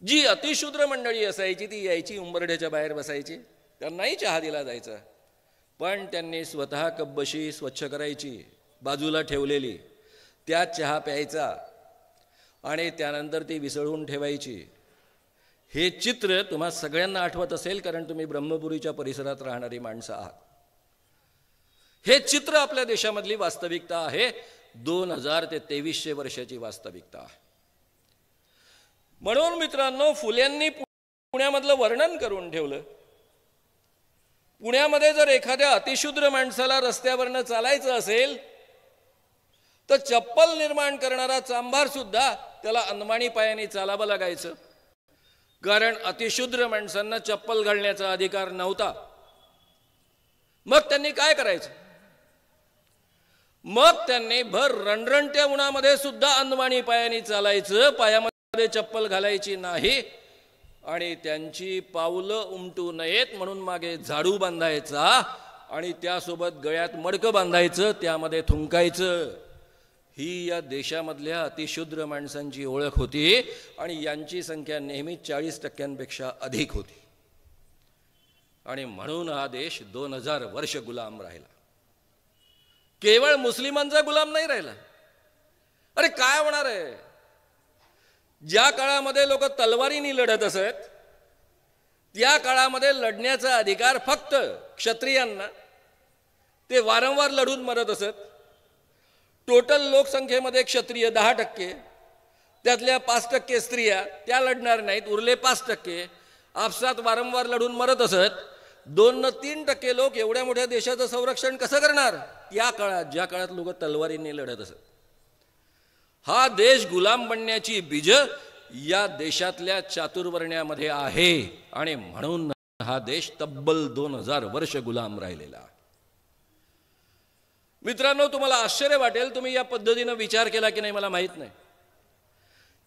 जी अतिशूद्र मंडळी असायची ती यायची उंबरठ्याच्या बाहेर बसायची, त्यांनाही चहा दिला जायचा, पण त्यांनी स्वतः कब्बशी स्वच्छ करायची, बाजूला ठेवलेली, त्यात चहा प्यायचा आणि त्यानंतर ती विसळून ठेवायची. हे चित्र तुम्हा सगळ्यांना आठवत असेल, कारण तुम्ही ब्रह्मपुरीच्या परिसरात राहणारी माणसं आहात. हे चित्र आपल्या देशामधली वास्तविकता आहे. 2000 ते 2300 वर्षाची वास्तविकता आहे. म्हणून मित्रांनो, फुल्यांनी पुण्यामधलं वर्णन करून ठेवलं. पुण्यामध्ये जर एखाद्या अतिशूद्र माणसाला रस्त्यावरनं चालायचं असेल तर चप्पल निर्माण करणारा चांभार सुद्धा त्याला अनमाणी पायाने चालावं लागायचं, कारण अतिशूद्र माणसांना चप्पल घालण्याचा अधिकार नव्हता. मग त्यांनी काय करायचं? मग त्यांनी भर रणरणत्या उन्हामध्ये सुद्धा अनमाणी पायाने चालायचं, पायामध्ये चप्पल घालायची नाही, आणि त्यांची पावलं उमटू नयेत म्हणून मागे झाडू बांधायचा आणि त्यासोबत गळ्यात मडकं बांधायचं, त्यामध्ये थुंकायचं. ही या देशामधल्या अतिशूद्र माणसांची ओळख होती आणि यांची संख्या नेहमी 40% अधिक होती. आणि म्हणून हा देश 2000 वर्ष गुलाम राहिला. केवळ मुस्लिमांचा गुलाम नाही राहिला. अरे काय होणार आहे? ज्या काळामध्ये लोक तलवारीने लढत असत, त्या काळामध्ये लढण्याचा अधिकार फक्त क्षत्रियांना, ते वारंवार लढून मरत असत. टोटल लोकसंख्येमध्ये क्षत्रिय 10%, त्यातल्या 5% स्त्रिया, त्या लढणार नाहीत, उरले 5%. आपसात वारंवार लढून मरत असत. 2-3% लोक एवढ्या मोठ्या देशाचं संरक्षण कसं करणार? या काळात, ज्या काळात लोक तलवारीने लढत असत. हा देश गुलाम बनण्याची बीज या देशातल्या चातुर्वर्ण्यामध्ये आहे आणि म्हणून हा देश तब्बल 2000 वर्ष गुलाम राहिलेला. मित्रांनो, तुम्हाला आश्चर्य वाटेल, तुम्ही या पद्धतीनं विचार केला की नाही मला माहित नाही.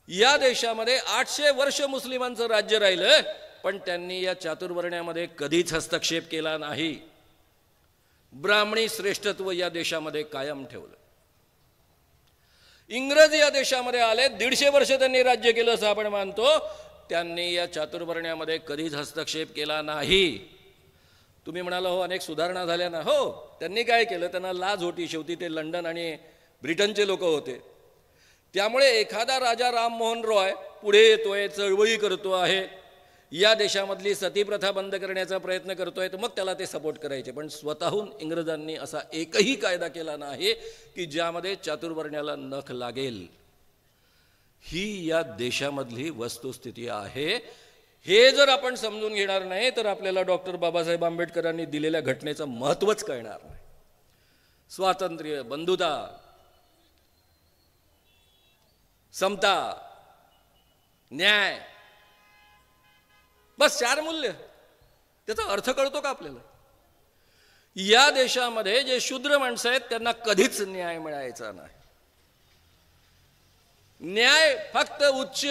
या देशामध्ये 800 वर्ष मुस्लिमांचं राज्य राहिलं, पण त्यांनी या चातुर्वर्ण्यामध्ये कधीच हस्तक्षेप केला नाही. ब्राह्मणी श्रेष्ठत्व या देशामध्ये कायम ठेवलं. इंग्रज या देशामध्ये आले, 150 वर्ष त्यांनी राज्य केलं असं आपण मानतो. त्यांनी या चातुर्वर्ण्यामध्ये कधीच हस्तक्षेप केला नाही. तुम्ही म्हणाला हो अनेक सुधारणा झाल्या ना. हो, त्यांनी काय केलं? त्यांना लाज होती, शेवटी ते लंडन आणि ब्रिटनचे लोक होते. त्यामुळे एखादा राजा राममोहन रॉय पुढे येतोय, चळवळी करतो आहे, या देशामधली सतीप्रथा बंद करण्याचा प्रयत्न करतोय, तर मग त्याला ते सपोर्ट करायचे. पण स्वतःहून इंग्रजांनी असा एकही कायदा केला नाही की ज्यामध्ये चातुर्वर्ण्याला नख लागेल. ही या देशामधली वस्तुस्थिती आहे. हे जर आपण समजून घेणार नाही तर आपल्याला डॉक्टर बाबासाहेब आंबेडकरांनी दिलेल्या घटनेचं महत्त्वच कळणार नाही. स्वातंत्र्य, बंधुता, समता, न्याय, बस 4 मूल्य. त्याचा अर्थ कळतो का आपल्याला? या देशामध्ये जे शूद्र माणसं आहेत त्यांना कधीच न्याय मिळायचा नाही. न्याय फक्त उच्च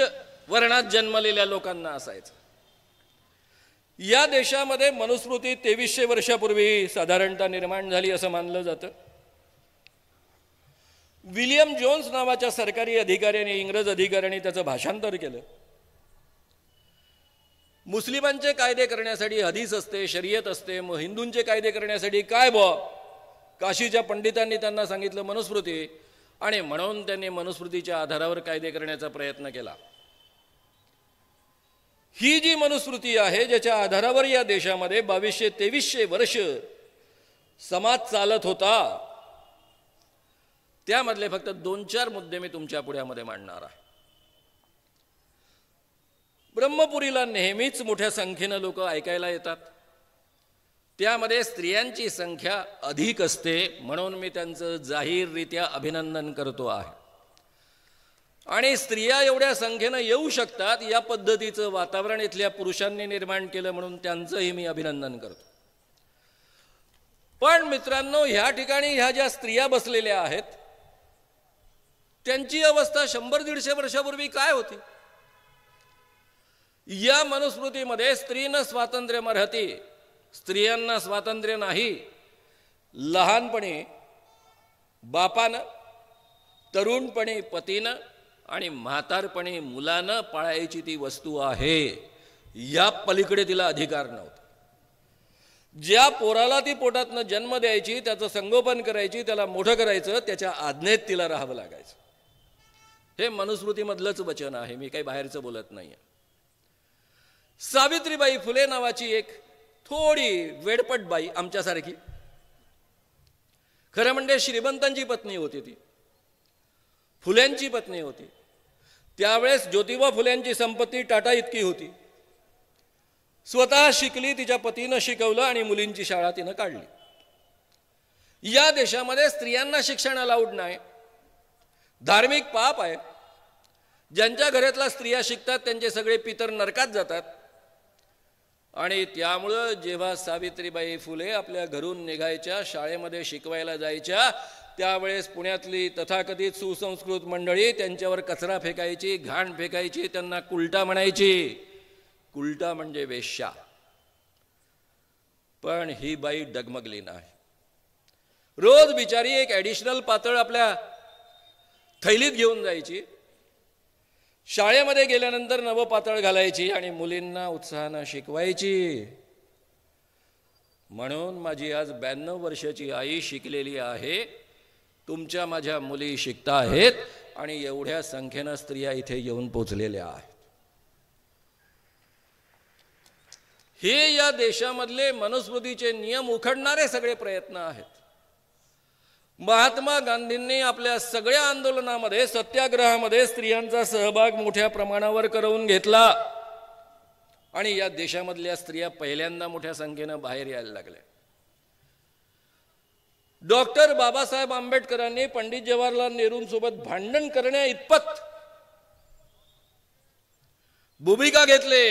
वर्णात जन्मलेल्या लोकांना असायचा. या देशामध्ये मनुस्मृती 2300 वर्षापूर्वी साधारणतः निर्माण झाली असं मानलं जातं. विलियम जोन्स नावाच्या सरकारी अधिकाऱ्याने, इंग्रज अधिकाऱ्याने त्याचं भाषांतर केलं. मुस्लिमांचे कायदे करण्यासाठी हदीस असते, शरीयत असते, मग हिंदूंचे कायदे करण्यासाठी काय काशीच्या पंडितांनी त्यांना सांगितलं मनुस्मृती, आणि म्हणून त्यांनी मनुस्मृतीच्या आधारावर कायदे करण्याचा प्रयत्न केला. ही जी मनुस्मृती आहे, ज्याच्या आधारावर या देशामध्ये 2200-2300 वर्ष समाज चालत होता, त्यामधले फक्त 2-4 मुद्दे मी तुमच्या पुढ्यामध्ये मांडणार आहे. ब्रह्मपुरीला नेहमीच मोठ्या संख्येनं लोक ऐकायला येतात. त्यामध्ये स्त्रियांची संख्या अधिक असते, म्हणून मी त्यांचं जाहीररित्या अभिनंदन करतो आहे. आणि स्त्रिया एवढ्या संख्येनं येऊ शकतात या पद्धतीचं वातावरण इथल्या पुरुषांनी निर्माण केलं, म्हणून त्यांचंही मी अभिनंदन करतो. पण मित्रांनो, ह्या ठिकाणी ह्या ज्या स्त्रिया बसलेल्या आहेत त्यांची अवस्था 100-150 वर्षापूर्वी काय होती? या मनुस्मृतीमध्ये स्त्रीनं स्वातंत्र्य मर्हती, स्त्रियांना स्वातंत्र्य नाही. लहानपणी बापानं, तरुणपणी पतीनं आणि म्हातारपणी मुलानं पाळायची ती वस्तू आहे. या पलीकडे तिला अधिकार नव्हता. ज्या पोराला ती पोटातनं जन्म द्यायची, त्याचं संगोपन करायची, त्याला मोठं करायचं, त्याच्या आज्ञेत तिला राहावं लागायचं. हे मनुस्मृतीमधलंच वचन आहे, मी काही बाहेरचं बोलत नाहीये. सावित्रीबाई फुले नावाची एक थोडी वेडपट बाई आमच्यासारखी, खरं म्हणजे श्रीमंतांची पत्नी होती, ती फुल्यांची पत्नी होती. त्यावेळेस ज्योतिबा फुल्यांची संपत्ती टाटा इतकी होती. स्वतः शिकली, तिच्या पतीनं शिकवलं आणि मुलींची शाळा तिनं काढली. या देशामध्ये स्त्रियांना शिक्षण अलाउड नाही, धार्मिक पाप आहे. ज्यांच्या घरातल्या स्त्रिया शिकतात त्यांचे सगळे पितर नरकात जातात. आणि त्यामुळं जेव्हा सावित्रीबाई फुले आपल्या घरून निघायच्या, शाळेमध्ये शिकवायला जायच्या, त्यावेळेस पुण्यातली तथाकथित सुसंस्कृत मंडळी त्यांच्यावर कचरा फेकायची, घाण फेकायची, त्यांना कुलटा म्हणायची. कुलटा म्हणजे वेश्या. पण ही बाई डगमगली नाही. रोज बिचारी एक ॲडिशनल पातळ आपल्या थैलीत घेऊन जायची, शाळेमध्ये गेल्यानंतर नवं पातळ घालायची आणि मुलींना उत्साहानं शिकवायची. म्हणून माझी आज 92 वर्षाची आई शिकलेली आहे, तुमच्या माझ्या मुली शिकता आहेत आणि एवढ्या संख्येनं स्त्रिया इथे येऊन पोचलेल्या आहेत. हे या देशामधले मनुस्मृतीचे नियम उखडणारे सगळे प्रयत्न आहेत. महात्मा गांधींनी आपल्या सगळ्या आंदोलनामध्ये, सत्याग्रहामध्ये स्त्रियांचा सहभाग मोठ्या प्रमाणावर करून घेतला आणि या देशामधल्या स्त्रिया पहिल्यांदा मोठ्या संख्येनं बाहेर यायला लागल्या. डॉक्टर बाबासाहेब आंबेडकरांनी पंडित जवाहरलाल नेहरूंसोबत भांडण करण्या इतपत भूमिका घेतले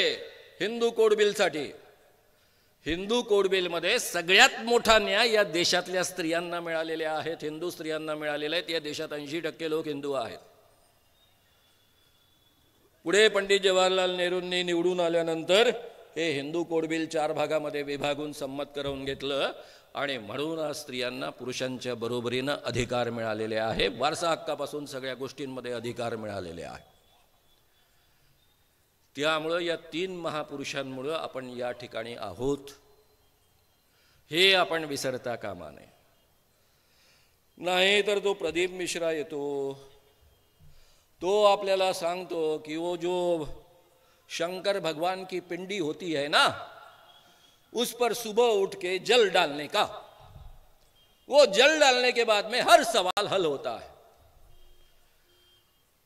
हिंदू कोड बिलसाठी. हिंदू कोड बिलमध्ये सगळ्यात मोठा न्याय या देशातल्या स्त्रियांना मिळालेले आहेत, हिंदू स्त्रियांना मिळालेले आहेत. या देशात 80% लोक हिंदू आहेत. पुढे पंडित जवाहरलाल नेहरूंनी निवडून आल्यानंतर हे हिंदू कोड बिल 4 भागामध्ये विभागून संमत करून घेतलं आणि म्हणून आज स्त्रियांना पुरुषांच्या बरोबरीनं अधिकार मिळालेले आहे. वारसा हक्कापासून सगळ्या गोष्टींमध्ये अधिकार मिळालेले आहे. त्यामुळं या 3 महापुरुषांमुळं आपण या ठिकाणी आहोत, हे आपण विसरता कामा नये. नाही तर तो प्रदीप मिश्रा येतो, तो आपल्याला सांगतो कि वो जो शंकर भगवान की पिंडी होती है ना, उस पर सुबह उठ के जल डालने का, वो जल डालने के बाद में हर सवाल हल होता है.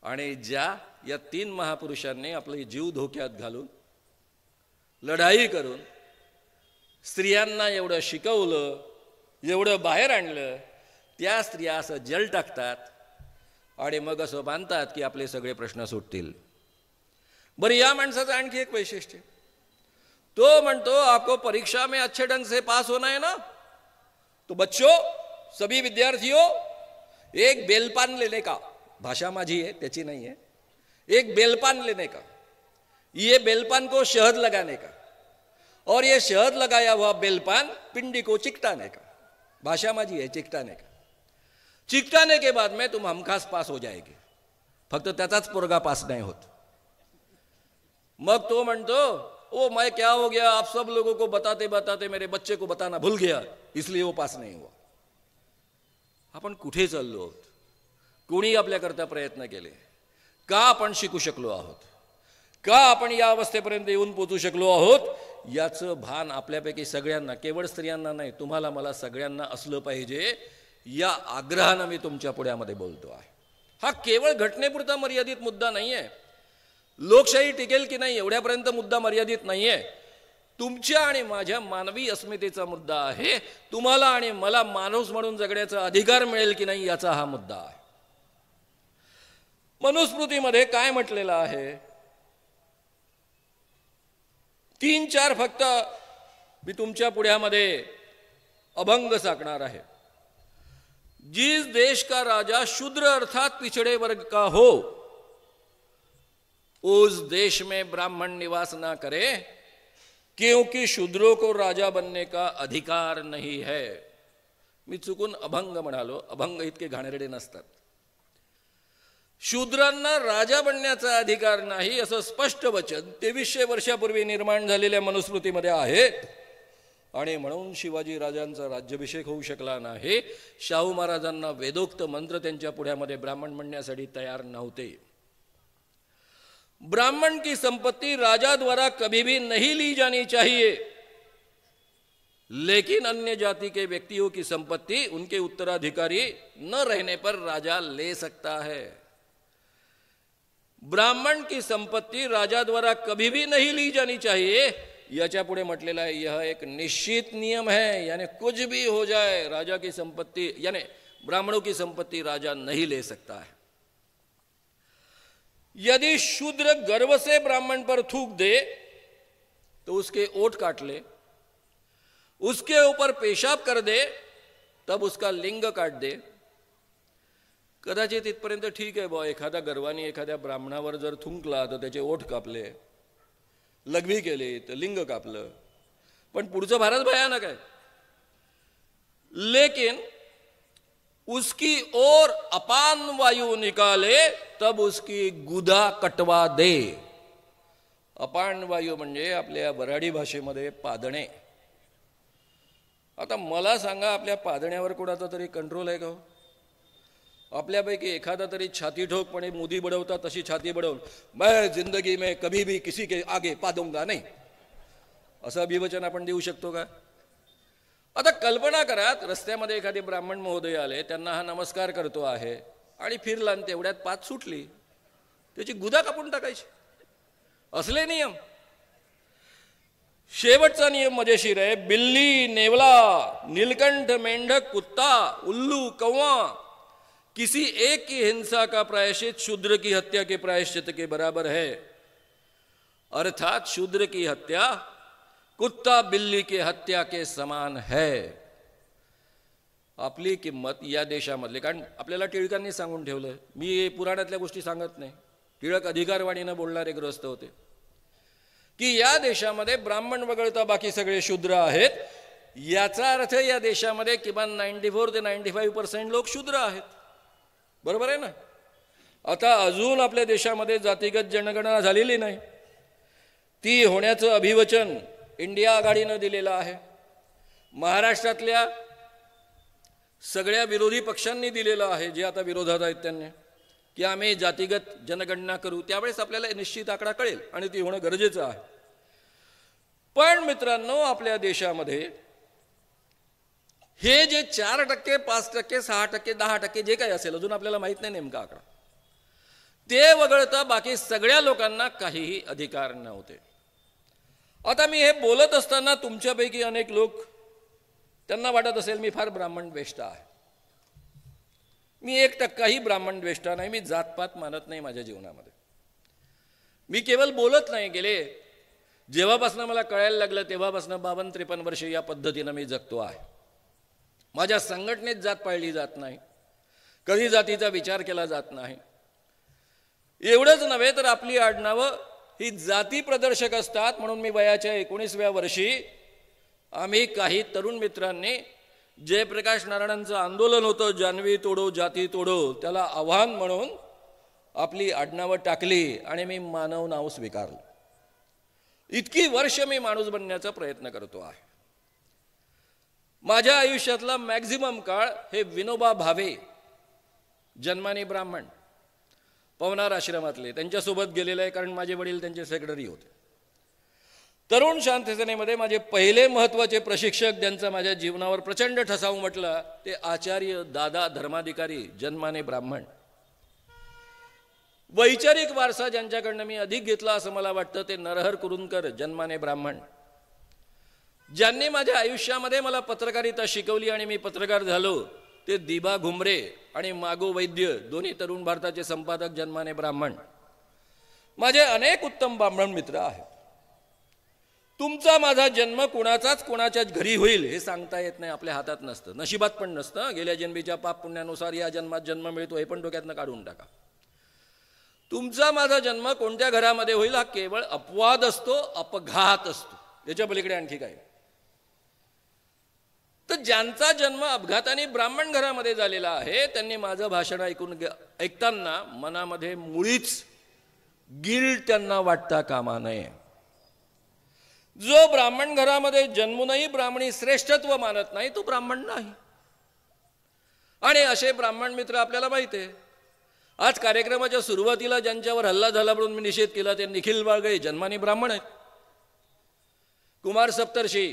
आणि ज्या या 3 महापुरुषांनी आपले जीव धोक्यात घालून लढाई करून स्त्रियांना एवढं शिकवलं, एवढं बाहेर आणलं, त्या स्त्रिया असं जल टाकतात आणि मग असं मानतात की आपले सगळे प्रश्न सुटतील. बरं, या माणसाचं आणखी एक वैशिष्ट्य, तो म्हणतो आपको परीक्षा में अच्छे ढंग से पास होना है ना, तो बच्चों, सभी विद्यार्थियों, एक बेलपान लेने का, भाषा माझी है त्याची नहीं है, एक बेलपान लेने का, ये बेलपान को शहद लगाने का, और ये शहद लगाया हुआ बेलपान पिंडी को चिकटाने का, भाषा माझी है, चिकटाने का. चिकटाने के बाद में तुम हमखास पास हो जाएगे. फक्त त्याचाच पोरगा पास नाही होत. मग तो म्हणतो ओ मैं क्या हो गया, आप सब लोगों को बताते बताते मेरे बच्चे को बताना भूल गया, इसलिए वो पास नहीं हुआ. आपण कुठे चाललो आहोत? कोणी आपल्याकरता प्रयत्न केले? का आपण शिकू शकलो आहोत? का आपण या अवस्थेपर्यंत येऊन पोहोचू शकलो आहोत? याचं भान आपल्यापैकी सगळ्यांना, केवळ स्त्रियांना नाही, तुम्हाला मला सगळ्यांना असलं पाहिजे. या आग्रहानं मी तुमच्या पुढ्यामध्ये बोलतो आहे. हा केवळ घटनेपुरता मर्यादित मुद्दा नाही आहे. लोकशाही टिकेल की नाही एवढ्यापर्यंत मुद्दा मर्यादित नाही आहे. तुमच्या आणि माझ्या मानवी अस्मितेचा मुद्दा आहे. तुम्हाला आणि मला माणूस म्हणून जगण्याचा अधिकार मिळेल की नाही याचा हा मुद्दा आहे. मनुस्मृतीमध्ये काय म्हटलेलं आहे? 3-4 फक्त मी तुमच्या पुढ्यामध्ये अभंग साकणार आहे. जिस देश का राजा शूद्र अर्थात पिछड़े वर्ग का हो, उस देश में ब्राह्मण निवास ना करे, क्योंकि शूद्रों को राजा बनने का अधिकार नहीं है. मी चुकून अभंग म्हणालो, अभंग इतके घाणेरडे नसतात. शूद्रांना राजा बनण्याचा अधिकार नाही असं स्पष्ट वचन 2300 वर्षापूर्वी निर्माण झालेल्या मनुस्मृतीमध्ये आहे. आणि म्हणून शिवाजी राजांचा राज्याभिषेक होऊ शकला नाही. शाहू महाराजांना वेदोक्त मंत्र त्यांच्या पुढ्यामध्ये ब्राह्मण म्हणण्यासाठी तयार नव्हते. ब्राह्मण की संपत्ति राजा द्वारा कभी भी नहीं ली जानी चाहिए, लेकिन अन्य जाति के व्यक्तियों की संपत्ति उनके उत्तराधिकारी न रहने पर राजा ले सकता है. ब्राह्मण की संपत्ति राजा द्वारा कभी भी नहीं ली जानी चाहिए, याच्या पुढे म्हटलेला आहे यह एक निश्चित नियम है, यानी कुछ भी हो जाए राजा की संपत्ति यानी ब्राह्मणों की संपत्ति राजा नहीं ले सकता है. यदि शूद्र गर्व से ब्राह्मण पर थूक दे तो उसके ओठ काट ले, उसके ऊपर पेशाब कर दे तब उसका लिंग काट दे. कदाचित इथपर्यंत ठीक आहे बा, एखादा गर्वानी एखाद्या ब्राह्मणावर जर थुंकला तर त्याचे ओठ कापले, लघवी केली तर लिंग कापलं, पण पुढचं भारत भयानक आहे. लेकिन उसकी ओर अपान वायू निकाले तब उसकी गुदा कटवा दे. अपान वायू म्हणजे आपल्या वऱ्हाडी भाषेमध्ये पादणे. आता मला सांगा, आपल्या पादण्यावर कोणाचा तरी कंट्रोल आहे का? आपल्यापैकी एखादा तरी छाती ठोकपणे मुदी बडवता तशी छाती बडवून मैं जिंदगी में कभी भी किसी के आगे पादूंगा नहीं असं अभिवचन आपण देऊ शकतो का? आता कल्पना करा, रस्त्यामध्ये एखादे ब्राह्मण महोदय आले, त्यांना हा नमस्कार करतो आहे आणि फिरला आणि तेवढ्यात पात सुटली, त्याची गुदा कापून टाकायची. असले नियम. शेवटचा नियम मजेशीर आहे. बिल्ली, नेवला, नीलकंठ, मेंढक, कुत्ता, उल्लू, कौवा, किसी एक की हिंसा का प्रायश्चित शूद्र की हत्या के प्रायश्चित के बराबर है. अर्थात शूद्र की हत्या कुत्ता बिल्ली की हत्या के समान है. आपली किंमत या देशामधली, कारण आपल्याला टिळकांनी सांगून ठेवलं, मी पुराणातल्या गोष्टी सांगत नाही, टिळक अधिकारवाणीनं बोलणारे ग्रस्त होते, की या देशामध्ये ब्राह्मण वगळता बाकी सगळे शूद्र आहेत. याचा अर्थ या देशामध्ये किमान 94 ते 95% लोक शूद्र आहेत. बरोबर आहे ना? आता अजून आपल्या देशामध्ये जातीगत जनगणना झालेली नाही. ती होण्याचं अभिवचन इंडिया आघाडीनं दिलेलं आहे. महाराष्ट्रातल्या सगळ्या विरोधी पक्षांनी दिलेलं आहे, जे आता विरोधात आहेत त्यांनी, की आम्ही जातीगत जनगणना करू. त्यावेळेस आपल्याला निश्चित आकडा कळेल आणि ती होणं गरजेचं आहे. पण मित्रांनो, आपल्या देशामध्ये हे जे 4%, 5%, 6%, 10% जे काही असेल, अजून आपल्याला माहित नाही नेमका आकडा, ते वगळता बाकी सगळ्या लोकांना काहीही अधिकार नव्हते. आता मी हे बोलत असताना तुमच्यापैकी अनेक लोक, त्यांना वाटत असेल मी फार ब्राह्मण द्वेष्टा आहे. मी 1%ही ब्राह्मण द्वेष्टा नाही. मी जातपात मानत नाही माझ्या जीवनामध्ये. मी केवळ बोलत नाही, गेले जेव्हापासून मला कळायला लागलं तेव्हापासून 52-53 वर्ष या पद्धतीनं मी जगतो आहे. माझ्या संघटनेत जात पाळली जात नाही, कधी जातीचा विचार केला जात नाही. एवढंच नव्हे तर आपली आडनावं ही जाती प्रदर्शक असतात. म्हणून मी वयाच्या 19व्या वर्षी आम्ही काही तरुण मित्रांनी जयप्रकाश नारायणांचं आंदोलन होतं, जानवी तोडो जाती तोडो, त्याला आव्हान म्हणून आपली आडनावं टाकली आणि मी मानव नाव स्वीकारलं. इतकी वर्ष मी माणूस बनण्याचा प्रयत्न करतो आहे. माझ्या आयुष्यातला मॅक्झिमम काळ हे विनोबा भावे, जन्माने ब्राह्मण, पवनार आश्रमातले, त्यांच्यासोबत गेलेलं आहे, कारण माझे वडील त्यांचे सेक्रेटरी होते. तरुण शांती सेनेमध्ये माझे पहिले महत्त्वाचे प्रशिक्षक, ज्यांचा माझ्या जीवनावर प्रचंड ठसा उमटला, ते आचार्य दादा धर्माधिकारी, जन्माने ब्राह्मण. वैचारिक वारसा ज्यांच्याकडनं मी अधिक घेतला असं मला वाटतं ते नरहर कुरुंदकर, जन्माने ब्राह्मण. ज्यांनी माझ्या आयुष्यामध्ये मला पत्रकारिता शिकवली आणि मी पत्रकार झालो ते दिबा घुमरे आणि मागो वैद्य, दोन्ही तरुण भारताचे संपादक, जन्माने ब्राह्मण. माझे अनेक उत्तम ब्राह्मण मित्र आहेत. तुमचा माझा जन्म कुणाचाच कोणाच्या घरी होईल हे सांगता येत नाही, आपल्या हातात नसतं, नशिबात पण नसतं. गेल्या जन्मीच्या पाप पुण्यानुसार या जन्मात जन्म मिळतो हे पण डोक्यातनं काढून टाका. तुमचा माझा जन्म कोणत्या घरामध्ये होईल हा केवळ अपवाद असतो, अपघात असतो, याच्या पलीकडे आणखी काय. तर ज्यांचा जन्म अपघाताने ब्राह्मण घरामध्ये झालेला आहे त्यांनी माझं भाषण ऐकताना मनामध्ये मुळीच गिल्ट त्यांना वाटता कामा नये. जो ब्राह्मण घरामध्ये जन्मूनही ब्राह्मणी श्रेष्ठत्व मानत नाही तो ब्राह्मण नाही. आणि असे ब्राह्मण मित्र आपल्याला माहिती आहे. आज कार्यक्रमाच्या सुरुवातीला ज्यांच्यावर हल्ला झाला म्हणून मी निषेध केला ते निखिल बाळगे जन्माने ब्राह्मण आहेत. कुमार सप्तर्षी,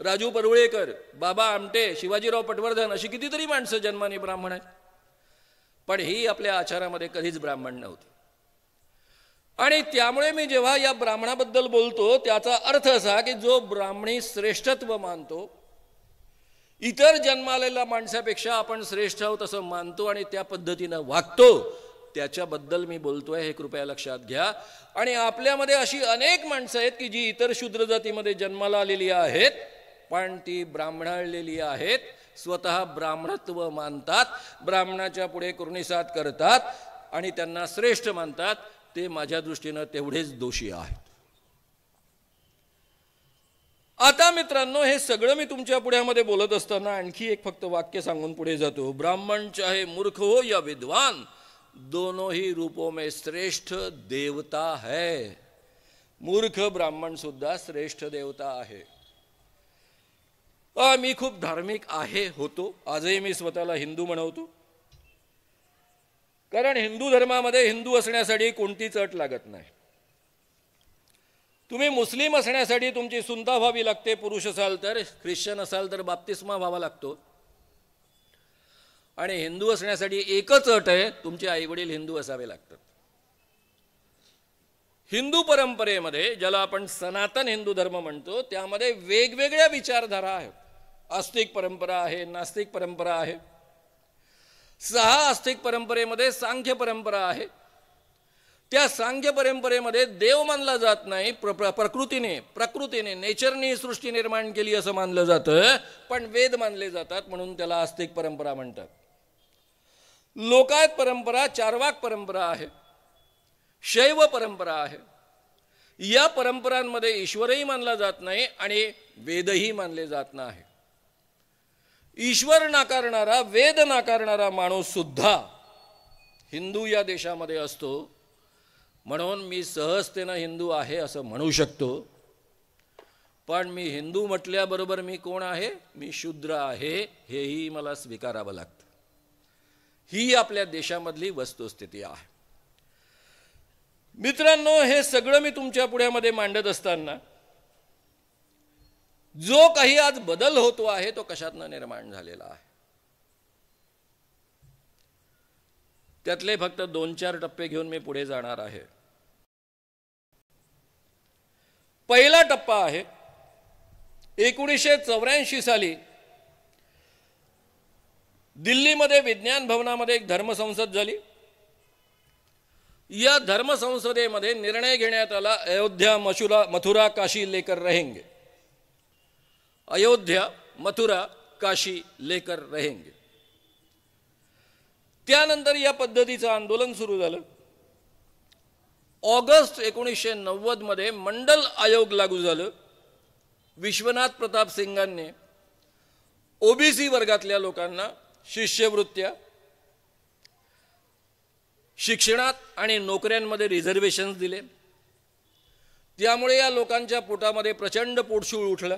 राजू परुळेकर, बाबा आमटे, शिवाजीराव पटवर्धन अशी कितीतरी माणसं जन्माने ब्राह्मण आहेत. पण ही आपल्या आचारामध्ये कधीच ब्राह्मण नव्हती. आणि त्यामुळे मी जेव्हा या ब्राह्मणाबद्दल बोलतो त्याचा अर्थ असा की जो ब्राह्मणी श्रेष्ठत्व मानतो, इतर जन्मालेल्या माणसापेक्षा आपण श्रेष्ठ आहोत असं मानतो आणि त्या पद्धतीनं वागतो, त्याच्याबद्दल मी बोलतोय, हे कृपया लक्षात घ्या. आणि आपल्यामध्ये अशी अनेक माणसं आहेत की जी इतर शूद्र जातीमध्ये जन्माला आलेली आहेत पण ती ब्राह्मणाळलेली आहेत, स्वतः ब्राह्मणत्व मानतात, ब्राह्मणाच्या पुढे कुर्निसाद करतात आणि त्यांना श्रेष्ठ मानतात. ते माझ्या दृष्टीनं तेवढेच दोषी आहेत. आता मित्रांनो, हे सगळं मी तुमच्या पुढ्यामध्ये बोलत असताना आणखी एक फक्त वाक्य सांगून पुढे जातो. ब्राह्मण चाहे मूर्ख हो या विद्वान, दोनों ही रूपों में श्रेष्ठ देवता है. मूर्ख ब्राह्मण सुद्धा श्रेष्ठ देवता आहे. मी खूप धार्मिक होतो, आजही मी स्वतःला हिंदू म्हणवतो. कारण हिंदू धर्मामध्ये हिंदू असण्यासाठी कोणतीच अट लागत नाही. तुम्ही मुस्लिम असण्यासाठी तुमची सुनता व्हावी लागते पुरुष असाल तर, ख्रिश्चन असाल तर बाप्तिस्मा व्हावा लागतो. आणि हिंदू असण्यासाठी एकच अट आहे, तुमचे आईवडील हिंदू असावे लागतात. हिंदू परंपरेमध्ये ज्याला आपण सनातन हिंदू धर्म म्हणतो त्यामध्ये वेगवेगळ्या विचारधारा आहेत. आस्तिक परंपरा आहे, नास्तिक परंपरा आहे. 6 आस्तिक परंपरेमध्ये सांख्य परंपरा आहे. त्या सांख्य परंपरेमध्ये देव मानला जात नाही, प्रकृतीने नेचरने सृष्टी निर्माण केली असं मानलं जातं, पण वेद मानले जातात म्हणून त्याला आस्तिक परंपरा म्हणतात. लोकायत परंपरा चार्वाक परंपरा आहे, शैव परंपरा आहे. या परंपरांमध्ये ईश्वरही मानला जात नाही आणि वेदही मानले जात नाही. ईश्वर नाकारणारा, वेद नाकारणारा माणूस सुद्धा हिंदू या देशामध्ये असतो. म्हणून मी सहजतेनं हिंदू आहे असं म्हणू शकतो. पण मी हिंदू म्हटल्याबरोबर मी कोण आहे? मी शूद्र आहे, हेही मला स्वीकारावं लागतं. ही आपल्या देशामधली वस्तुस्थिती आहे. मित्रांनो, हे सगळं मी तुमच्या पुढ्यामध्ये मांडत असताना जो काही आज बदल होतो आहे तो कशातनं निर्माण झालेला आहे? त्यातले फक्त 2-4 टप्पे घेऊन मी पुढे जाणार आहे. पहिला टप्पा आहे 1984 साली दिल्लीमध्ये विज्ञान भवनामध्ये एक धर्मसंसद झाली. या धर्मसंसदेमध्ये निर्णय घेण्यात आला, अयोध्या मथुरा काशी लेकर रहेंगे. अयोध्या मथुरा काशी लेकर रहेंगे. त्यानंतर या पद्धतीचं आंदोलन सुरू झालं. ऑगस्ट 1990 मध्ये मंडल आयोग लागू झालं. विश्वनाथ प्रताप सिंगांनी ओबीसी वर्गातल्या लोकांना शिष्यवृत्त्या, शिक्षणात आणि नोकऱ्यांमध्ये रिझर्वेशन्स दिले. त्यामुळे या लोकांच्या पोटामध्ये प्रचंड पोटशूळ उठलं.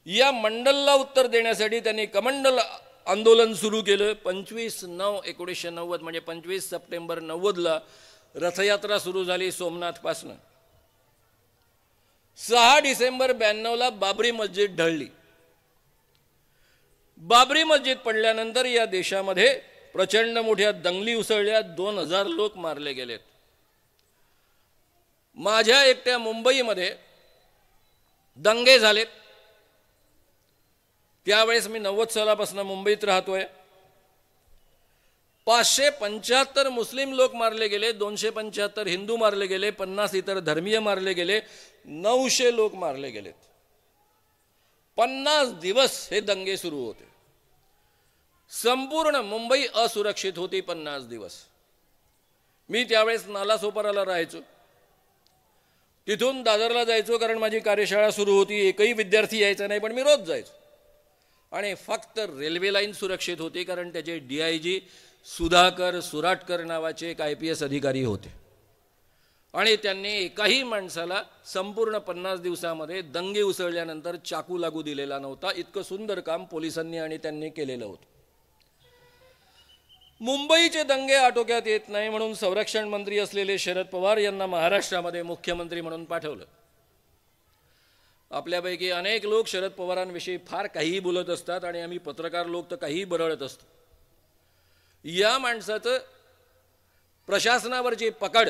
या मंडलला उत्तर देण्यासाठी त्यांनी कमंडल आंदोलन सुरू केलं. 25/9/1990 म्हणजे 25 सप्टेंबर 90ला रथयात्रा सुरू झाली सोमनाथपासून. 6 डिसेंबर 92ला बाबरी मस्जिद ढळली. बाबरी मस्जिद पडल्यानंतर या देशामध्ये प्रचंड मोठ्या दंगली उसळल्या. 2000 लोक मारले गेलेत. माझ्या एकट्या मुंबईमध्ये दंगे झालेत. त्यावेळेस मी 90 सालापासून मुंबईत राहतोय. 575 मुस्लिम लोक मारले गेले, 275 हिंदू मारले गेले, 50 इतर धर्मीय मारले गेले, 900 लोक मारले गेलेत. 50 दिवस हे दंगे सुरू होते. संपूर्ण मुंबई असुरक्षित होती 50 दिवस. मी त्यावेळेस नालासोपाराला राहायचो. तिथून दादरला जायचो कारण माझी कार्यशाळा सुरू होती. एकही विद्यार्थी यायचा नाही पण मी रोज जायचो. आणि फक्त रेल्वे लाईन सुरक्षित होती कारण त्याचे DIG सुधाकर सुराटकर नावाचे एक IPS अधिकारी होते. आणि त्यांनी एकाही माणसाला संपूर्ण 50 दिवसामध्ये दंगे उसळल्यानंतर चाकू लागू दिलेला नव्हता. इतकं सुंदर काम पोलिसांनी आणि त्यांनी केलेलं होतं. मुंबईचे दंगे आटोक्यात येत नाही म्हणून संरक्षण मंत्री असलेले शरद पवार यांना महाराष्ट्रामध्ये मुख्यमंत्री म्हणून पाठवलं. आपल्यापैकी अनेक लोक शरद पवारांविषयी फार काहीही बोलत असतात आणि आम्ही पत्रकार लोक तर काहीही बरळत असतो. या माणसाचं प्रशासनावरची पकड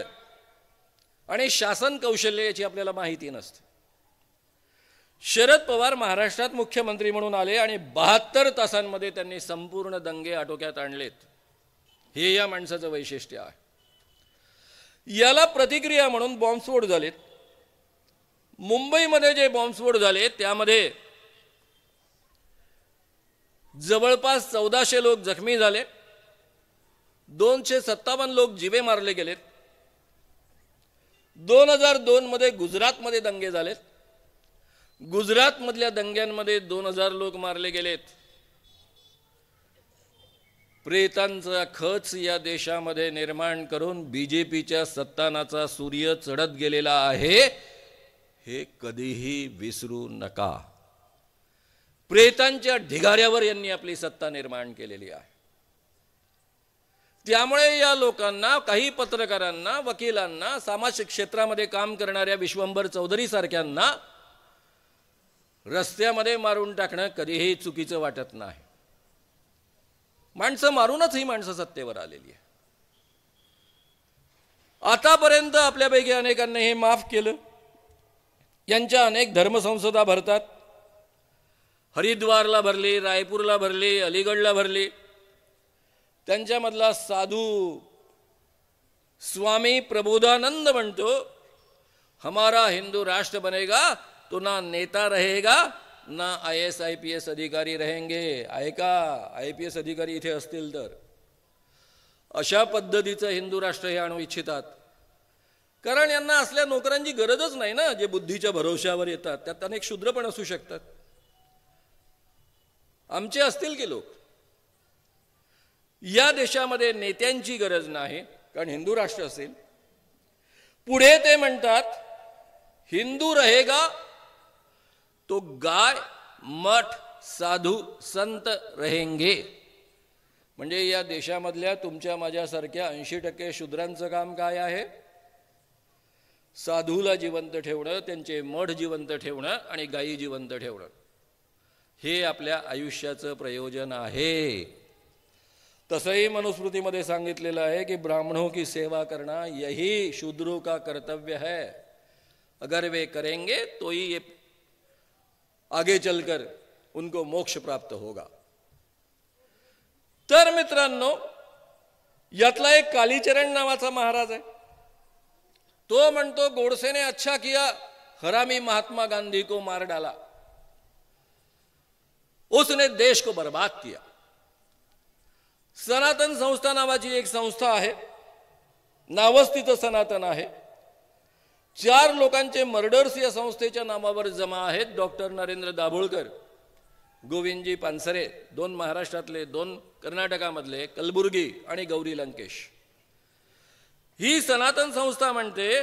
आणि शासन कौशल्य याची आपल्याला माहिती नसते. शरद पवार महाराष्ट्रात मुख्यमंत्री म्हणून आले आणि 72 तासांमध्ये त्यांनी संपूर्ण दंगे आटोक्यात आणलेत. हे या माणसाचं वैशिष्ट्य आहे. याला प्रतिक्रिया म्हणून बॉम्बस्फोट झालेत. मुंबईमध्ये जे बॉम्बस्फोट झाले त्यामध्ये जवळपास 1400 लोक जखमी झाले, 257 लोक जीवे मारले गेलेत. 2002 मध्ये गुजरातमध्ये दंगे झालेत. गुजरातमधल्या दंग्यांमध्ये 2000 लोक मारले गेलेत. प्रेतांचा खच या देशामध्ये निर्माण करून बीजेपीच्या सत्तानाचा सूर्य चढत गेलेला आहे, हे कधीही विसरू नका. प्रेतांच्या ढिगाऱ्यावर यांनी आपली सत्ता निर्माण केलेली आहे. त्यामुळे या लोकांना, काही पत्रकारांना, वकिलांना, सामाजिक क्षेत्रामध्ये काम करणाऱ्या विश्वंभर चौधरी सारख्यांना रस्त्यामध्ये मारून टाकणं कधीही चुकीचं वाटत नाही. माणसं मारूनच ही माणसं सत्तेवर आलेली आहे. आतापर्यंत आपल्यापैकी अनेकांनी हे माफ केलं. यांच्या अनेक धर्मसंसदा भरतात. हरिद्वारला भरली, रायपूरला भरली, अलीगडला भरली. त्यांच्यामधला साधू स्वामी प्रबोधानंद म्हणतो, हमारा हिंदू राष्ट्र बनेगा तो ना नेता रहेगा ना IAS IPS अधिकारी रहेंगे. ऐका, IPS अधिकारी इथे असतील तर अशा पद्धतीचं हिंदू राष्ट्र हे आणू इच्छितात. कारण यांना असल्या नोकरांची गरजच नाही ना, जे बुद्धीच्या भरोश्यावर येतात. त्यात अनेक शूद्र पण असू शकतात. आमचे असतील की लोक. या देशामध्ये नेत्यांची गरज नाही, कारण हिंदू राष्ट्र असेल. पुढे ते म्हणतात, हिंदू रहेगा तो गाय, मठ, साधू, संत रहेंगे. म्हणजे या देशामधल्या तुमच्या माझ्यासारख्या 80% शूद्रांचं काम काय आहे? साधूला जिवंत ठेवणं, त्यांचे मठ जिवंत ठेवणं आणि गायी जिवंत ठेवणं. हे आपल्या आयुष्याचं प्रयोजन आहे. तसंही मनुस्मृतीमध्ये सांगितलेलं आहे की ब्राह्मणों की सेवा करना यही शूद्रों का कर्तव्य है. अगर वे करेंगे तो ही ये आगे चलकर उनको मोक्ष प्राप्त होगा. तर मित्रांनो, यातला एक कालीचरण नावाचा महाराज आहे. तो म्हणतो, गोडसेने अच्छा किया, हरामी महात्मा गांधी को मार डाला, उसने देश को बर्बाद किया. सनातन संस्था नावाची एक संस्था आहे. नावच तिचं सनातन आहे. 4 लोकांचे मर्डर्स या संस्थेच्या नावावर जमा आहेत. डॉक्टर नरेंद्र दाभोळकर, गोविंदजी पानसरे, 2 महाराष्ट्रातले, 2 कर्नाटकामधले, कलबुर्गी आणि गौरी लंकेश. ही सनातन संस्था म्हणते,